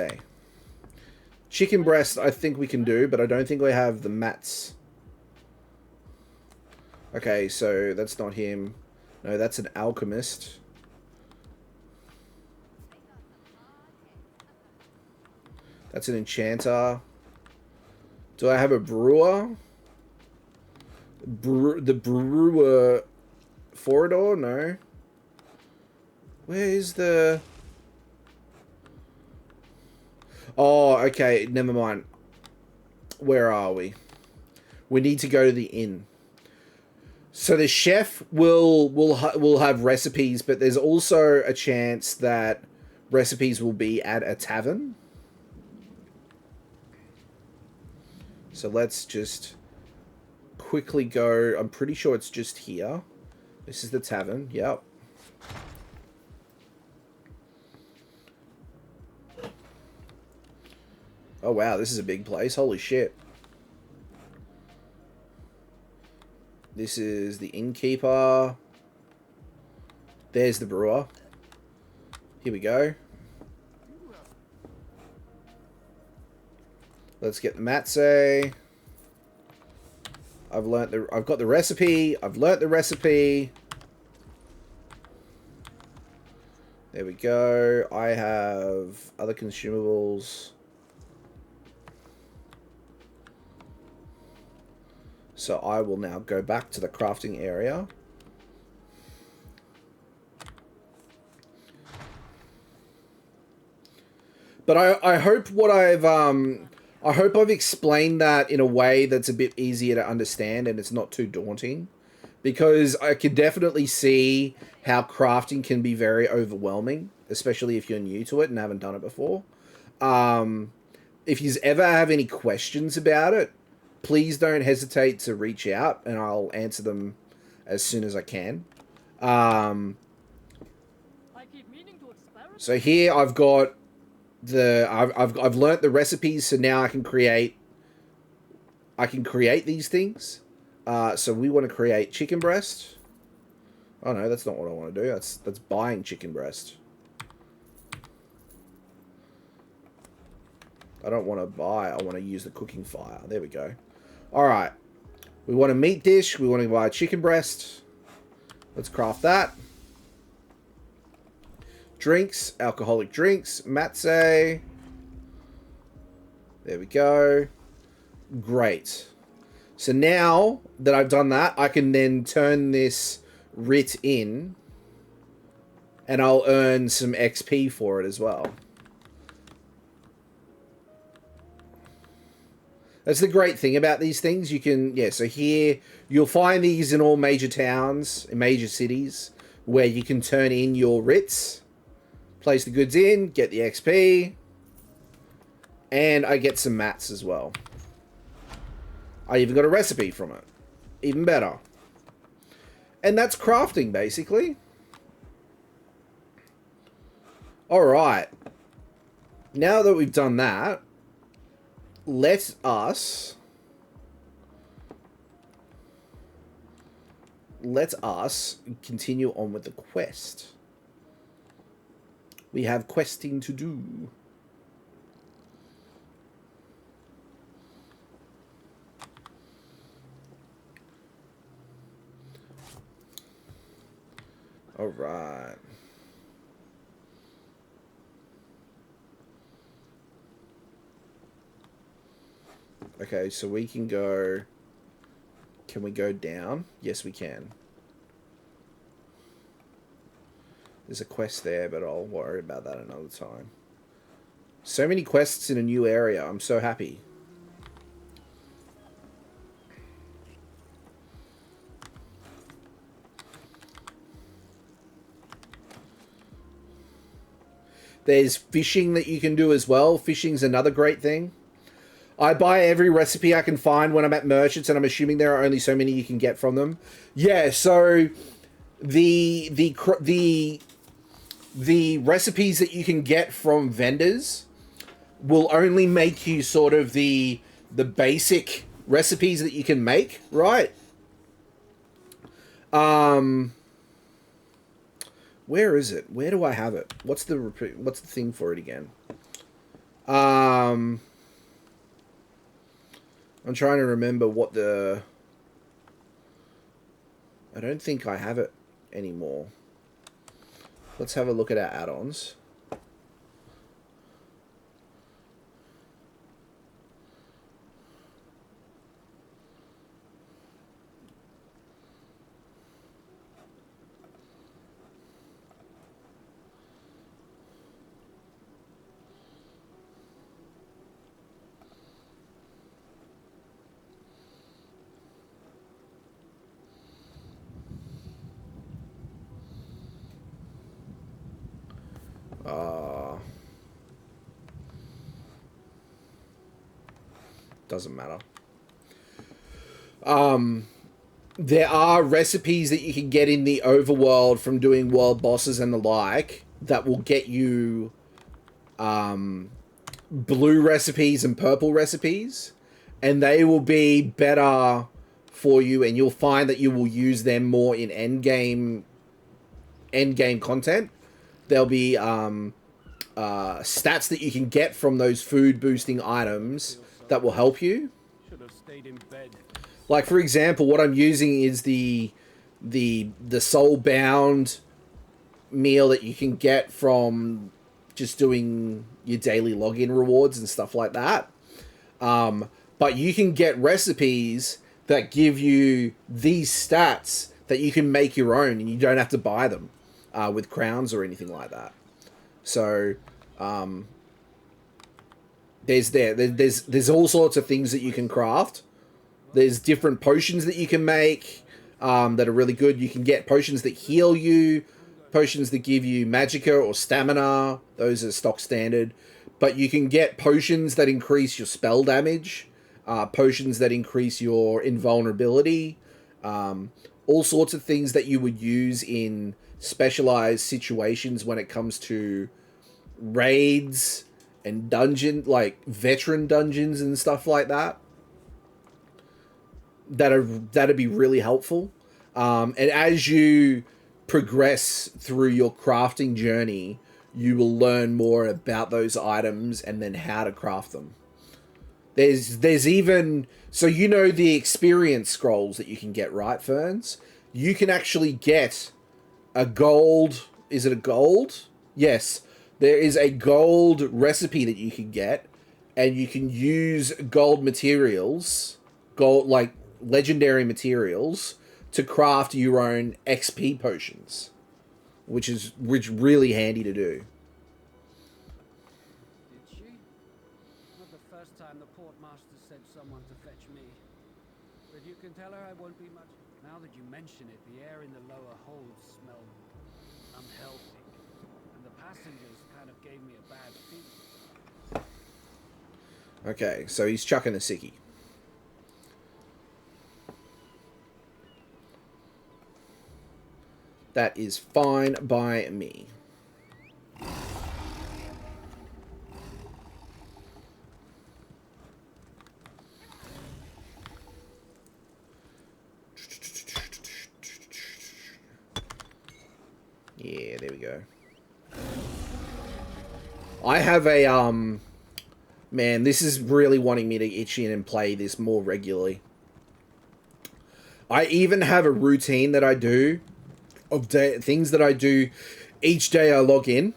S1: Chicken breast I think we can do, but I don't think we have the mats. Okay, so that's not him. No, that's an alchemist. That's an enchanter. Do I have a brewer? The brewer... Forador? No. Where is the... Oh, okay. Never mind. Where are we? We need to go to the inn. So the chef will have recipes, but there's also a chance that recipes will be at a tavern. So let's just quickly go. I'm pretty sure it's just here. This is the tavern. Yep. Oh wow, this is a big place. Holy shit. This is the innkeeper. There's the brewer. Here we go. Let's get the matse. I've got the recipe. I've learnt the recipe. There we go. I have other consumables. So I will now go back to the crafting area. But I hope what I hope I've explained that in a way that's a bit easier to understand and it's not too daunting. Because I can definitely see how crafting can be very overwhelming, especially if you're new to it and haven't done it before. If you ever have any questions about it, please don't hesitate to reach out and I'll answer them as soon as I can. So here I've got I've learnt the recipes, so now I can create these things. So we want to create chicken breast. Oh no, that's not what I want to do. That's buying chicken breast. I don't want to buy. I want to use the cooking fire. There we go. All right. We want a meat dish. We want to buy chicken breast. Let's craft that. Drinks, alcoholic drinks, matse. There we go. Great. So now that I've done that, I can then turn this writ in and I'll earn some XP for it as well. That's the great thing about these things. You can, yeah, so here you'll find these in all major towns, in major cities, where you can turn in your writs, place the goods in, get the XP, and I get some mats as well. I even got a recipe from it. Even better. And that's crafting, basically. Alright. Now that we've done that, let us continue on with the quest. We have questing to do. All right. Okay, so we can go... Can we go down? Yes, we can. There's a quest there, but I'll worry about that another time. So many quests in a new area. I'm so happy. There's fishing that you can do as well. Fishing's another great thing. I buy every recipe I can find when I'm at merchants, and I'm assuming there are only so many you can get from them. Yeah, so the recipes that you can get from vendors will only make you sort of the basic recipes that you can make, right? Where is it? Where do I have it? What's the thing for it again? I'm trying to remember what the... I don't think I have it anymore. Let's have a look at our add-ons. Doesn't matter. There are recipes that you can get in the overworld from doing world bosses and the like that will get you blue recipes and purple recipes, and they will be better for you, and you'll find that you will use them more in endgame content. There'll be stats that you can get from those food boosting items that will help you.
S16: Should have stayed in bed.
S1: Like, for example, what I'm using is the soul-bound meal that you can get from just doing your daily login rewards and stuff like that. But you can get recipes that give you these stats that you can make your own, and you don't have to buy them with crowns or anything like that. So there's all sorts of things that you can craft. There's different potions that you can make that are really good. You can get potions that heal you, potions that give you magicka or stamina. Those are stock standard. But you can get potions that increase your spell damage, potions that increase your invulnerability, all sorts of things that you would use in specialized situations when it comes to raids and dungeon, like veteran dungeons and stuff like that. That'd be really helpful. And as you progress through your crafting journey, you will learn more about those items and then how to craft them. There's even, so you know the experience scrolls that you can get, right, Ferns? You can actually get a gold, is it a gold? Yes. There is a gold recipe that you can get, and you can use gold materials, like legendary materials, to craft your own XP potions, which is really handy to do.
S16: Did she? Not the first time the portmaster sent someone to fetch me. But you can tell her I won't be much. Now that you mention it, the air in the lower holds smell unhealthy, and the passengers kind of gave me a bad feeling.
S1: Okay, so he's chucking a sickie. That is fine by me. Yeah, there we go. I have a, man, this is really wanting me to itch in and play this more regularly. I even have a routine that I do of things that I do each day I log in.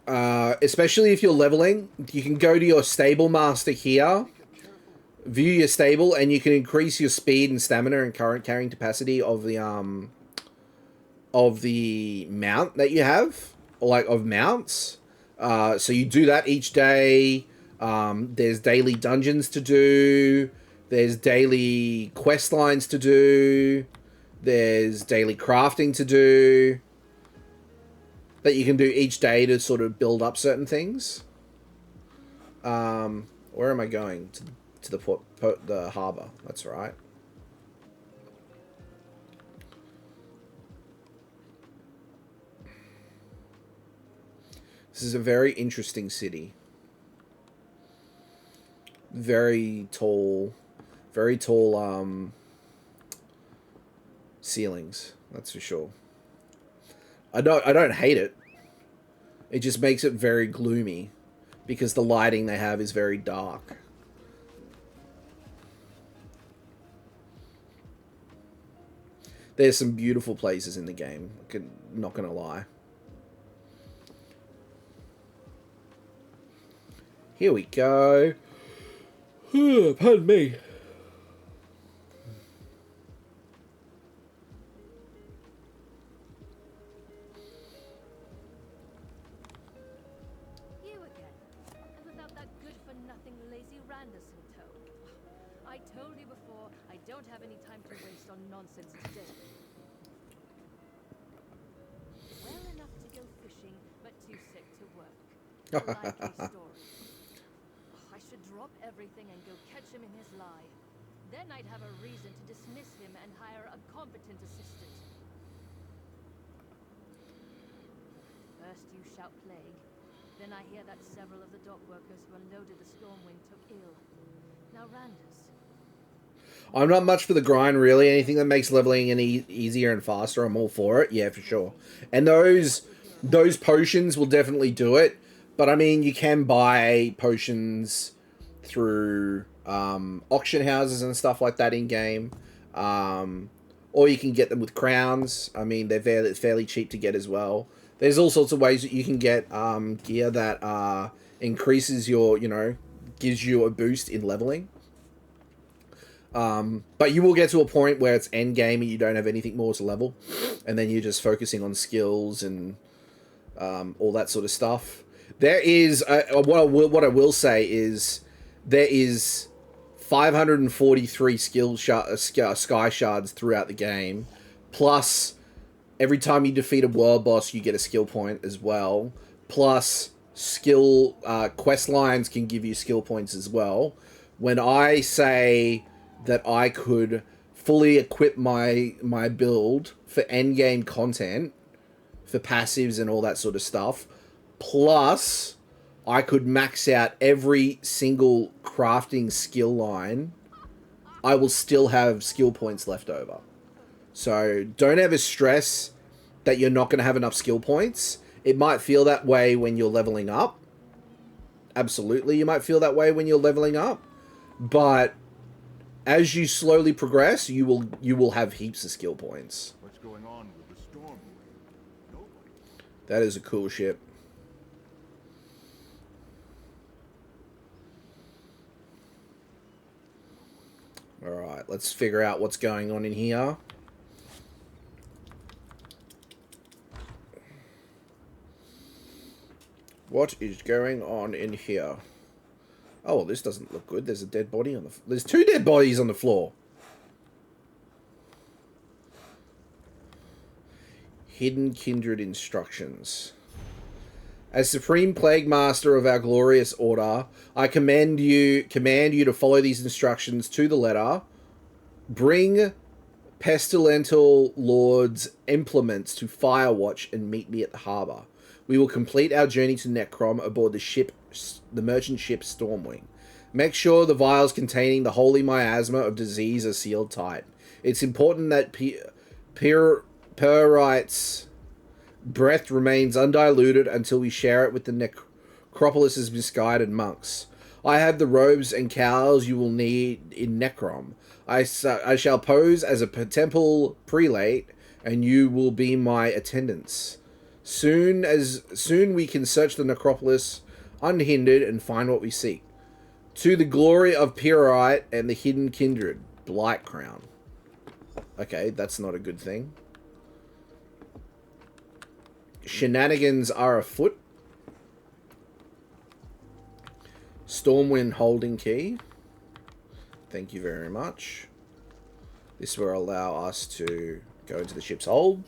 S1: Especially if you're leveling, you can go to your stable master here, view your stable, and you can increase your speed and stamina and current carrying capacity of the of the mount that you have, or like of mounts. So you do that each day. There's daily dungeons to do. There's daily quest lines to do. There's daily crafting to do that you can do each day to sort of build up certain things. Where am I going? To the the harbor. That's right. This is a very interesting city. Very tall ceilings, that's for sure. I don't hate it. It just makes it very gloomy because the lighting they have is very dark. There's some beautiful places in the game, not gonna lie. Here we go. Pardon me.
S3: You again, and without that good-for-nothing lazy Randus in tow. I told you before, I don't have any time to waste on nonsense today. Well enough to go fishing, but too sick to work. Likely story. I should drop everything and go catch him in his lie. Then I'd have a reason to dismiss him and hire a competent assistant. First you shout plague. Then I hear that several of the dock workers who unloaded the Stormwind took ill. Now Randus.
S1: I'm not much for the grind, really. Anything that makes leveling any easier and faster, I'm all for it. Yeah, for sure. And those potions will definitely do it. But, I mean, you can buy potions through auction houses and stuff like that in-game. Or you can get them with crowns. I mean, they're fairly cheap to get as well. There's all sorts of ways that you can get gear that increases your, gives you a boost in leveling. But you will get to a point where it's end game and you don't have anything more to level. And then you're just focusing on skills and all that sort of stuff. There is, what I will say is, there is 543 sky shards throughout the game. Plus, every time you defeat a world boss, you get a skill point as well. Plus, quest lines can give you skill points as well. When I say that I could fully equip my build for endgame content, for passives and all that sort of stuff, plus I could max out every single crafting skill line, I will still have skill points left over. So don't ever stress that you're not going to have enough skill points. It might feel that way when you're leveling up. Absolutely, you might feel that way when you're leveling up. But as you slowly progress, you will have heaps of skill points.
S10: What's going on with the storm?
S1: That is a cool ship. Alright, let's figure out what's going on in here. What is going on in here? Oh, this doesn't look good. There's a dead body on the... There's 2 dead bodies on the floor. Hidden Kindred instructions. As Supreme Plague Master of our glorious order, I command you to follow these instructions to the letter. Bring Pestilential Lord's implements to Firewatch and meet me at the harbor. We will complete our journey to Necrom aboard the merchant ship Stormwing. Make sure the vials containing the holy miasma of disease are sealed tight. It's important that Perrite's breath remains undiluted until we share it with the Necropolis's misguided monks. I have the robes and cowls you will need in Necrom. I shall pose as a temple prelate, and you will be my attendants. Soon we can search the necropolis unhindered and find what we seek. To the glory of Perrite and the hidden kindred, Blight Crown. Okay, that's not a good thing. Shenanigans are afoot. Stormwind holding key. Thank you very much. This will allow us to go into the ship's hold.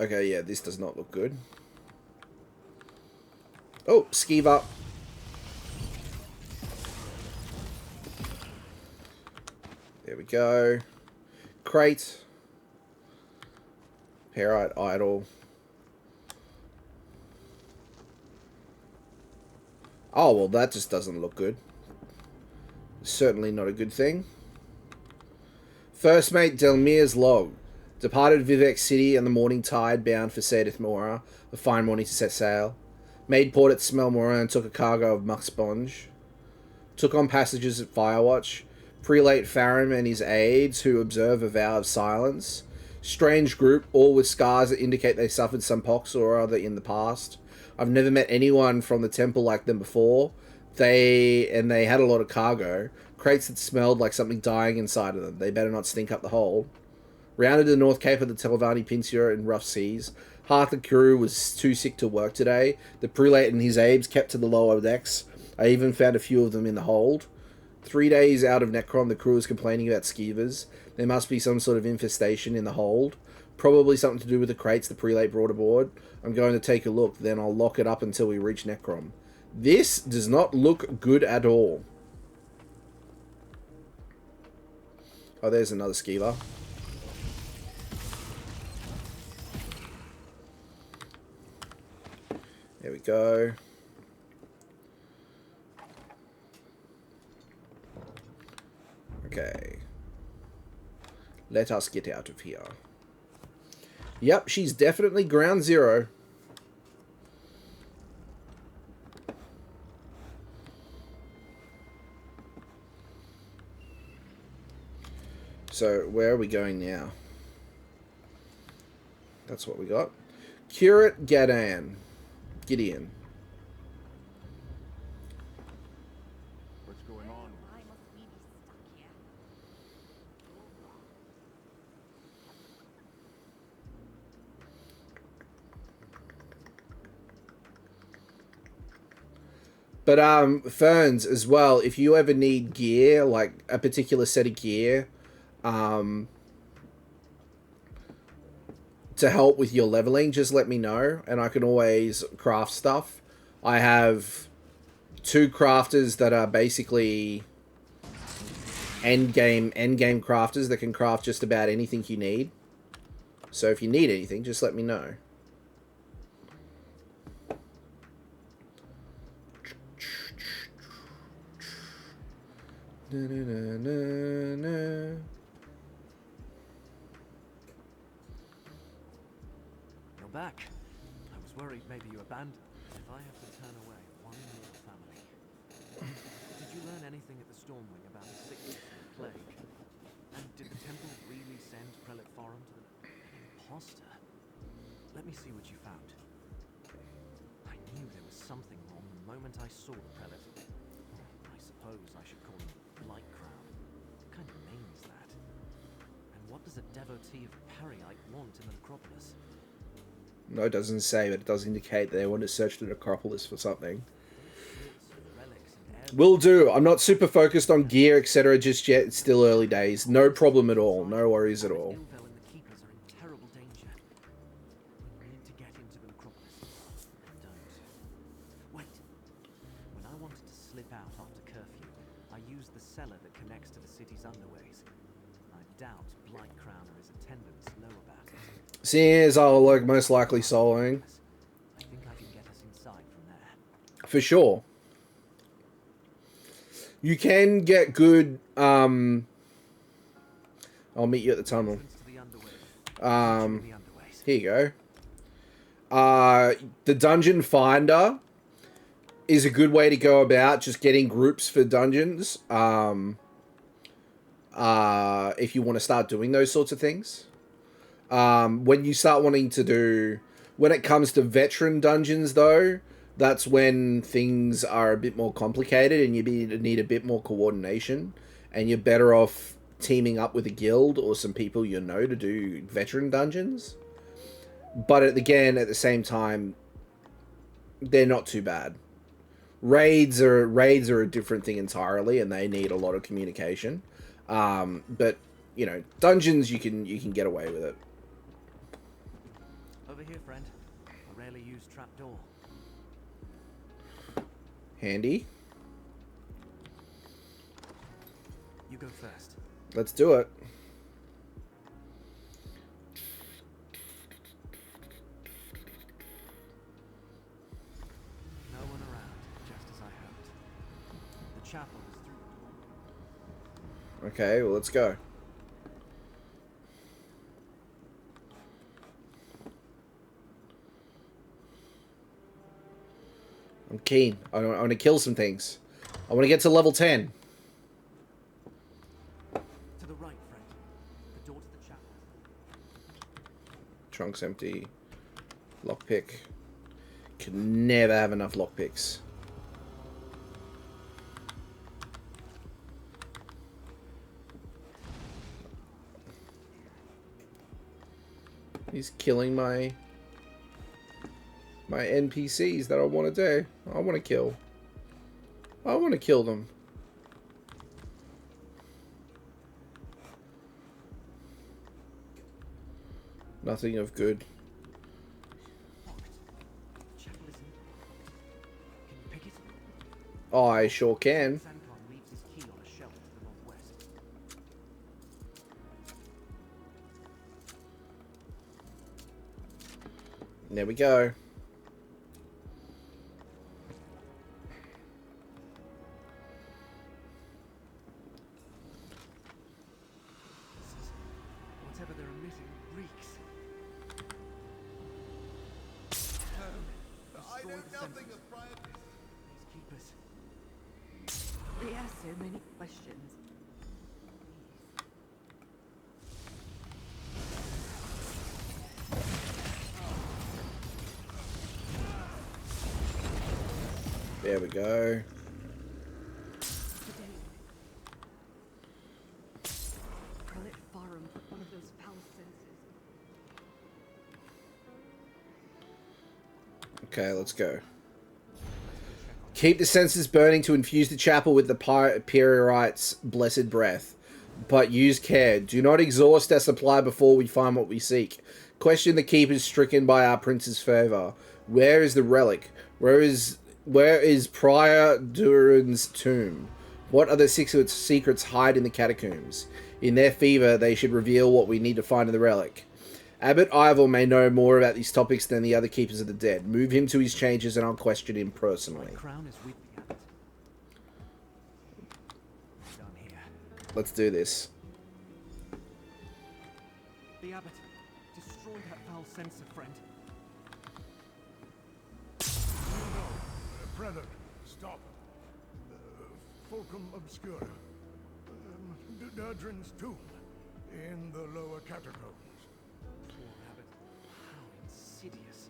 S1: Okay, yeah, this does not look good. Oh, Skeever. There we go. Crate. Parite idol. Oh, well, that just doesn't look good. Certainly not a good thing. First mate Delmir's log. Departed Vivek City on the morning tide, bound for Sadith Mora. A fine morning to set sail. Made port at Smelmora and took a cargo of muck sponge. Took on passengers at Firewatch. Prelate Farum and his aides, who observe a vow of silence. Strange group, all with scars that indicate they suffered some pox or other in the past. I've never met anyone from the temple like them before. They had a lot of cargo. Crates that smelled like something dying inside of them. They better not stink up the hold. Rounded the North Cape of the Telvanni Peninsula in rough seas. Half the crew was too sick to work today. The prelate and his aides kept to the lower decks. I even found a few of them in the hold. 3 days out of Necrom, the crew was complaining about skeevers. There must be some sort of infestation in the hold. Probably something to do with the crates the prelate brought aboard. I'm going to take a look, then I'll lock it up until we reach Necrom. This does not look good at all. Oh, there's another skeever. There we go. Okay. Let us get out of here. Yep, she's definitely ground zero. So, where are we going now? That's what we got. Curate Gideon.
S15: What's going on?
S1: But Ferns as well, if you ever need gear, like a particular set of gear, to help with your leveling, just let me know and I can always craft stuff. I have 2 crafters that are basically endgame crafters that can craft just about anything you need. So if you need anything, just let me know.
S7: You're back. I was worried maybe you abandoned. If I have to turn away one more family. Did you learn anything at the Stormwing about the sickness and the plague? And did the temple really send Prelate Farum to the imposter? Let me see what you found. I knew there was something wrong the moment I saw the prelate. I suppose I should call him Light Crown. What kind of name is that? And what does a devotee of Periite want in the necropolis?
S1: No, it doesn't say, but it does indicate they want to search the necropolis for something. Will do. I'm not super focused on gear, etc. just yet. It's still early days. No problem at all. No worries at all. Seeing as I'll most likely soloing.
S7: I think I can get us inside from there.
S1: For sure. You can get good, I'll meet you at the tunnel. Here you go. The Dungeon Finder is a good way to go about just getting groups for dungeons. If you want to start doing those sorts of things. When you start wanting to do... When it comes to veteran dungeons, though, that's when things are a bit more complicated and you need a bit more coordination. And you're better off teaming up with a guild or some people you know to do veteran dungeons. but again, at the same time, they're not too bad. Raids are a different thing entirely, and they need a lot of communication. But you know, dungeons you can get away with it.
S7: Over here, friend. I rarely use trapdoor.
S1: Handy.
S7: You go first.
S1: Let's do it.
S7: No one around, just as I hoped. The chapel is through.
S1: Okay, well, let's go. I'm keen. I want to kill some things. I want to get to level 10.
S7: To the right, friend. The door to the chapel.
S1: Trunk's empty. Lockpick. Can never have enough lockpicks. He's killing my NPCs that I want to do. I want to kill. I want to kill them. Nothing of good. I sure can. There we go.
S7: Whatever they're emitting reeks.
S4: I know nothing of private.
S7: These keepers.
S14: We have so many questions.
S1: There we go.
S14: Prelate Farum put one of those foul senses.
S1: Okay, let's go. Keep the senses burning to infuse the chapel with the Pyrrhite's blessed breath. But use care. Do not exhaust our supply before we find what we seek. Question the keepers stricken by our prince's favor. Where is the relic? Where is Prior Durin's tomb? What other secrets hide in the catacombs? In their fever, they should reveal what we need to find in the relic. Abbot Ivor may know more about these topics than the other keepers of the dead. Move him to his chambers and I'll question him personally.
S7: My crown is with the abbot. Down here.
S1: Let's do this.
S7: The abbot. Destroy that foul censer, friend.
S10: Prelate, stop. Fulcrum Obscura. Durdrin's tomb in the lower catacombs.
S7: Poor abbot. How insidious.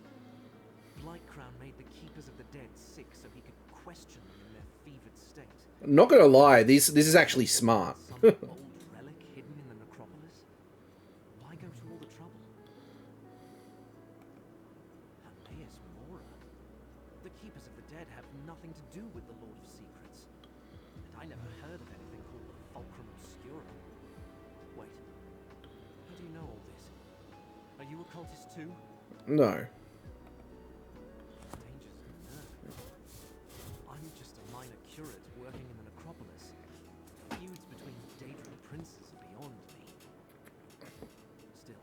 S7: Blightcrown made the keepers of the dead sick so he could question them in their fevered state.
S1: I'm not gonna lie, this is actually smart.
S7: Some old relic hidden in the necropolis? Why go to all the trouble? Hermaeus Mora? The keepers of the dead have nothing to do with the Lord of Secrets. And I never heard of anything called the Fulcrum Obscura. Wait. How do you know all this? Are you a cultist too?
S1: No.
S7: I'm just a minor curate working in the necropolis. Feuds between Daedran princes are beyond me. Still,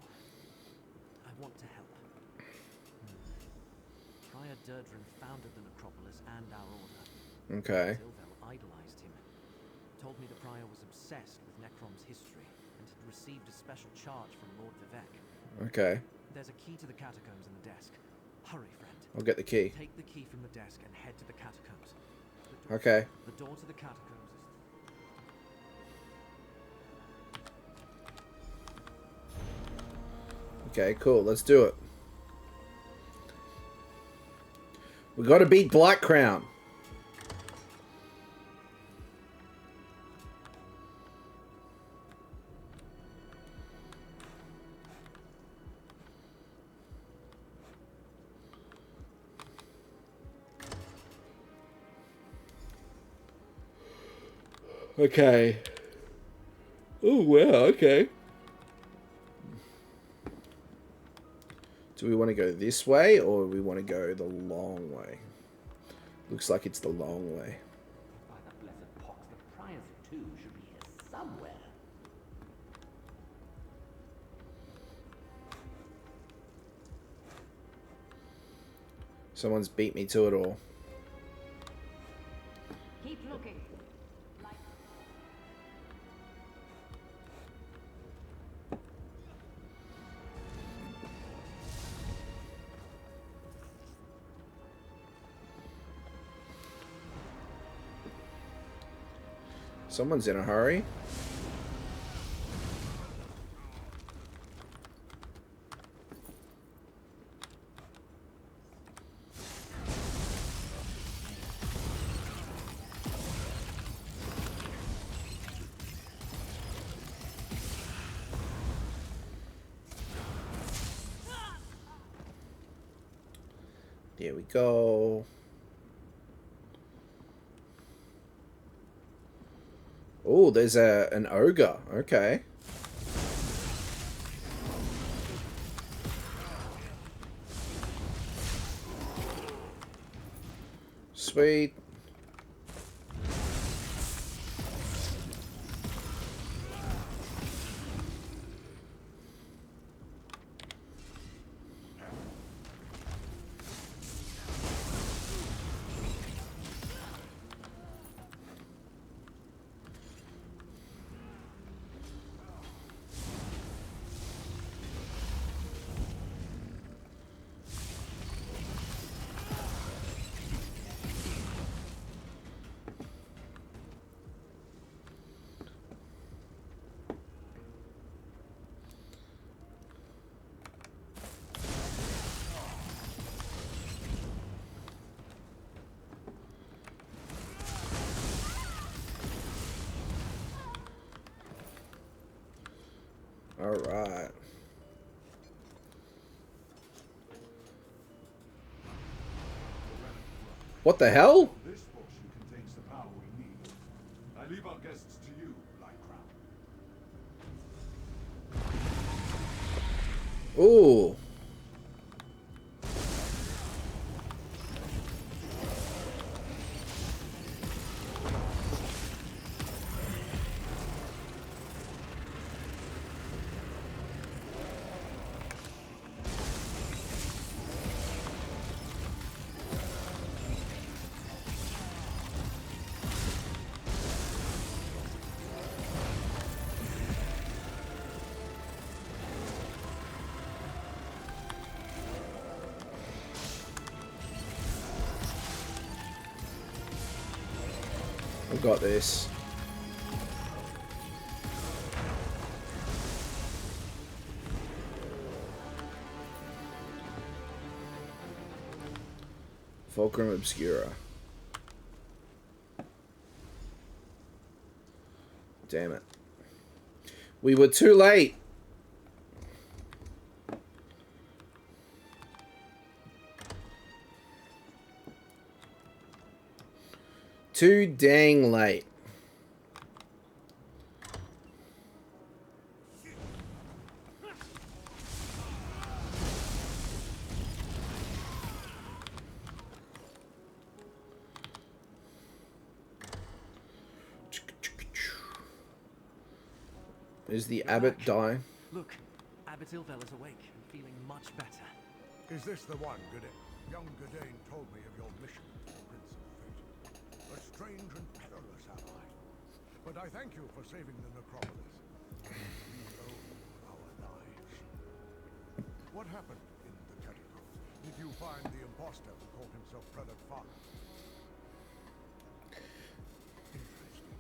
S7: I want to help. Prior Durdran founded the necropolis and our order.
S1: Okay.
S7: Silvel idolized him. Told me the prior was obsessed with Necrom's history and had received a special charge from Lord Vivek.
S1: Okay.
S7: There's a key to the catacombs in the desk. Hurry, friend.
S1: I'll get the key.
S7: Take the key from the desk and head to the catacombs.
S1: Okay.
S7: The door to the catacombs is...
S1: Okay, cool. Let's do it. We gotta beat Blightcrown. Okay. Oh, wow, okay. Do we want to go this way, or we want to go the long way? Looks like it's the long way.
S17: By the blessed pox, the priors too should be here somewhere.
S1: Someone's beat me to it all.
S2: Keep looking.
S1: Someone's in a hurry. There we go. Oh, there's an ogre. Okay. Sweet. All right. What the hell?
S10: This portion contains the power we need. I leave our guests to you, Lightcrown.
S1: Ooh. I've got this. Fulcrum Obscura. Damn it. We were too late. Too dang late. Is the abbot dying?
S7: Look, Abbot Ilvel is awake and feeling much better.
S10: Is this the one, Gudane? Young Gudane told me of your mission to the Prince of Fate. A strange and perilous ally. But I thank you for saving the necropolis. We owe our lives. What happened in the catacombs? Did you find the imposter who called himself Prelate Father? Interesting.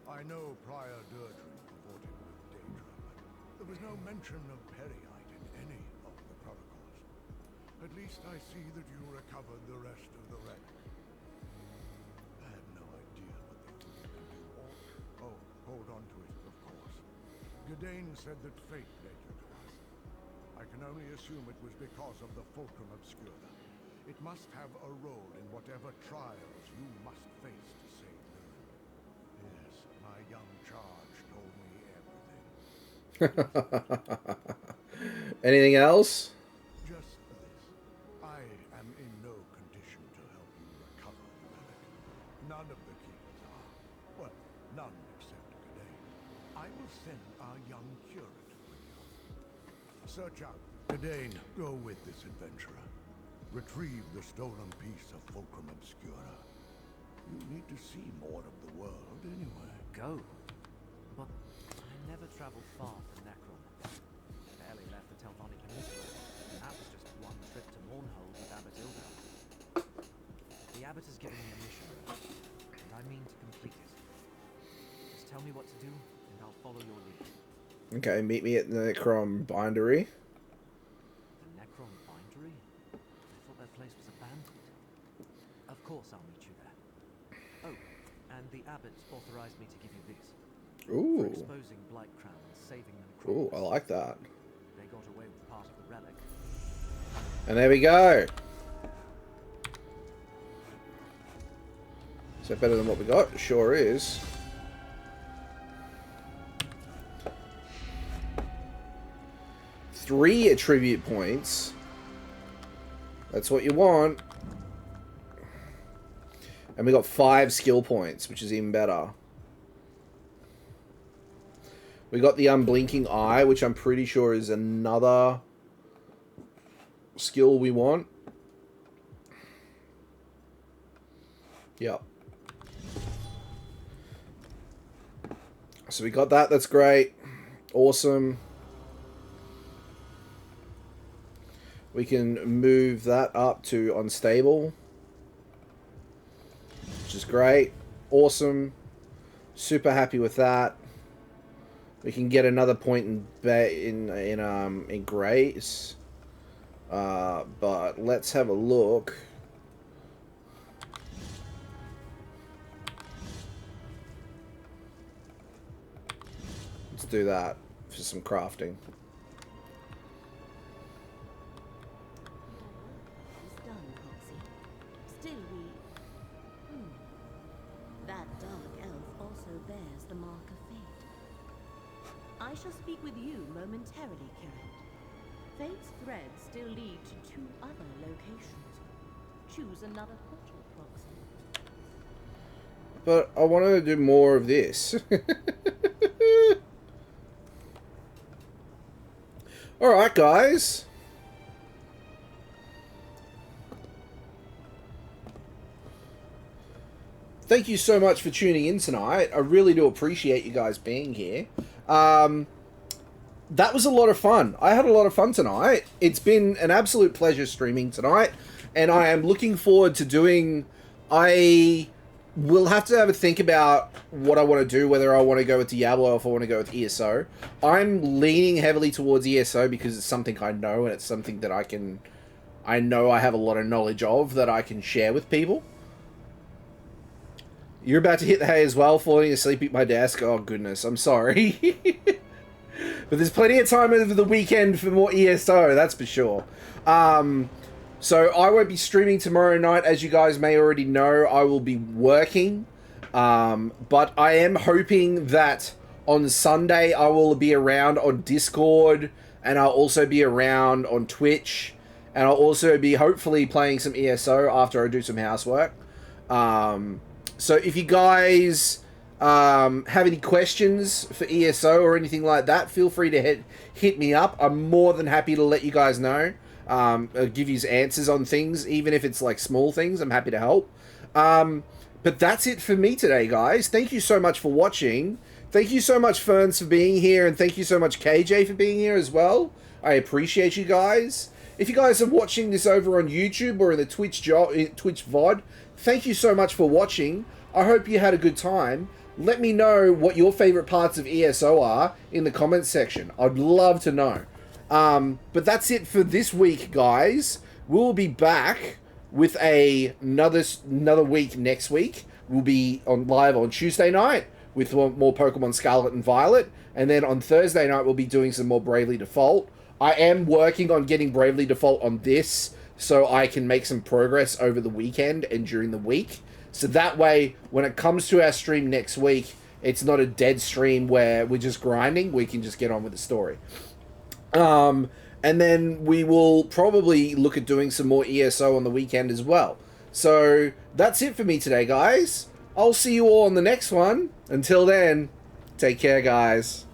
S10: I know Prior Durdrin purported with Daedra, but there was no mention of Periite in any of the protocols. At least I see that you recovered the rest of the wreck. I had no idea what they thought you could do, or... Oh, hold on to it, of course. Gudane said that fate led you to us. I can only assume it was because of the Fulcrum Obscura. It must have a role in whatever trials you must face to save Lyric. Yes, My young charge told me everything.
S1: Anything else?
S10: Just this. I am in no condition to help you recover the relic. None of the keepers are. Well, none except Gadain. I will send our young curator with you. Search out. Gadain, go with this adventurer. Retrieve the stolen piece of Fulcrum Obscura. You need to see more of the world anyway.
S7: Go? But I never traveled far from Necrom. Barely left the Telvani Peninsula, and that was just one trip to Mournhold with Abbot Ilda. The Abbot has given me a mission, and I mean to complete it. Just tell me what to do, and I'll follow your lead.
S1: Okay, meet me at the Necrom Bindery.
S7: The Necrom Bindery? I thought that place was abandoned. Of course I'll meet you there. Oh, and the Abbot authorized me to give you this.
S1: Ooh.
S7: For exposing Blightcrown and saving the Necrom.
S1: Ooh, I like that.
S7: They got away with part of the relic.
S1: And there we go. Is that better than what we got? Sure is. Three attribute points. That's what you want. And we got 5 skill points, which is even better. We got the Unblinking Eye, which I'm pretty sure is another skill we want. Yep. So we got that. That's great. Awesome. We can move that up to unstable, which is great. Awesome. Super happy with that. We can get another point in grace. But let's have a look. Let's do that for some crafting.
S3: That dark elf also bears the mark of fate. I shall speak with you momentarily, Curate. Fate's threads still lead to 2 other locations. Choose another portal proxy.
S1: But I wanted to do more of this. Alright, guys. Thank you so much for tuning in tonight. I really do appreciate you guys being here. That was a lot of fun. I had a lot of fun tonight. It's been an absolute pleasure streaming tonight, and I am looking forward to doing... I will have to have a think about what I want to do, whether I want to go with Diablo or if I want to go with ESO. I'm leaning heavily towards ESO because it's something I know, and it's something that I know I have a lot of knowledge of that I can share with people. You're about to hit the hay as well, falling asleep at my desk. Oh, goodness. I'm sorry. But there's plenty of time over the weekend for more ESO, that's for sure. So I won't be streaming tomorrow night. As you guys may already know, I will be working. But I am hoping that on Sunday I will be around on Discord. And I'll also be around on Twitch. And I'll also be hopefully playing some ESO after I do some housework. So if you guys have any questions for ESO or anything like that, feel free to hit me up. I'm more than happy to let you guys know. Give you answers on things, even if it's like small things. I'm happy to help. But that's it for me today, guys. Thank you so much for watching. Thank you so much, Ferns, for being here. And thank you so much, KJ, for being here as well. I appreciate you guys. If you guys are watching this over on YouTube or in the Twitch VOD, thank you so much for watching. I hope you had a good time. Let me know what your favorite parts of ESO are in the comments section. I'd love to know. But that's it for this week, guys. We'll be back with another week next week. We'll be live on Tuesday night with more Pokemon Scarlet and Violet. And then on Thursday night, we'll be doing some more Bravely Default. I am working on getting Bravely Default on this so I can make some progress over the weekend and during the week. So that way, when it comes to our stream next week, it's not a dead stream where we're just grinding. We can just get on with the story. And then we will probably look at doing some more ESO on the weekend as well. So that's it for me today, guys. I'll see you all on the next one. Until then, take care, guys.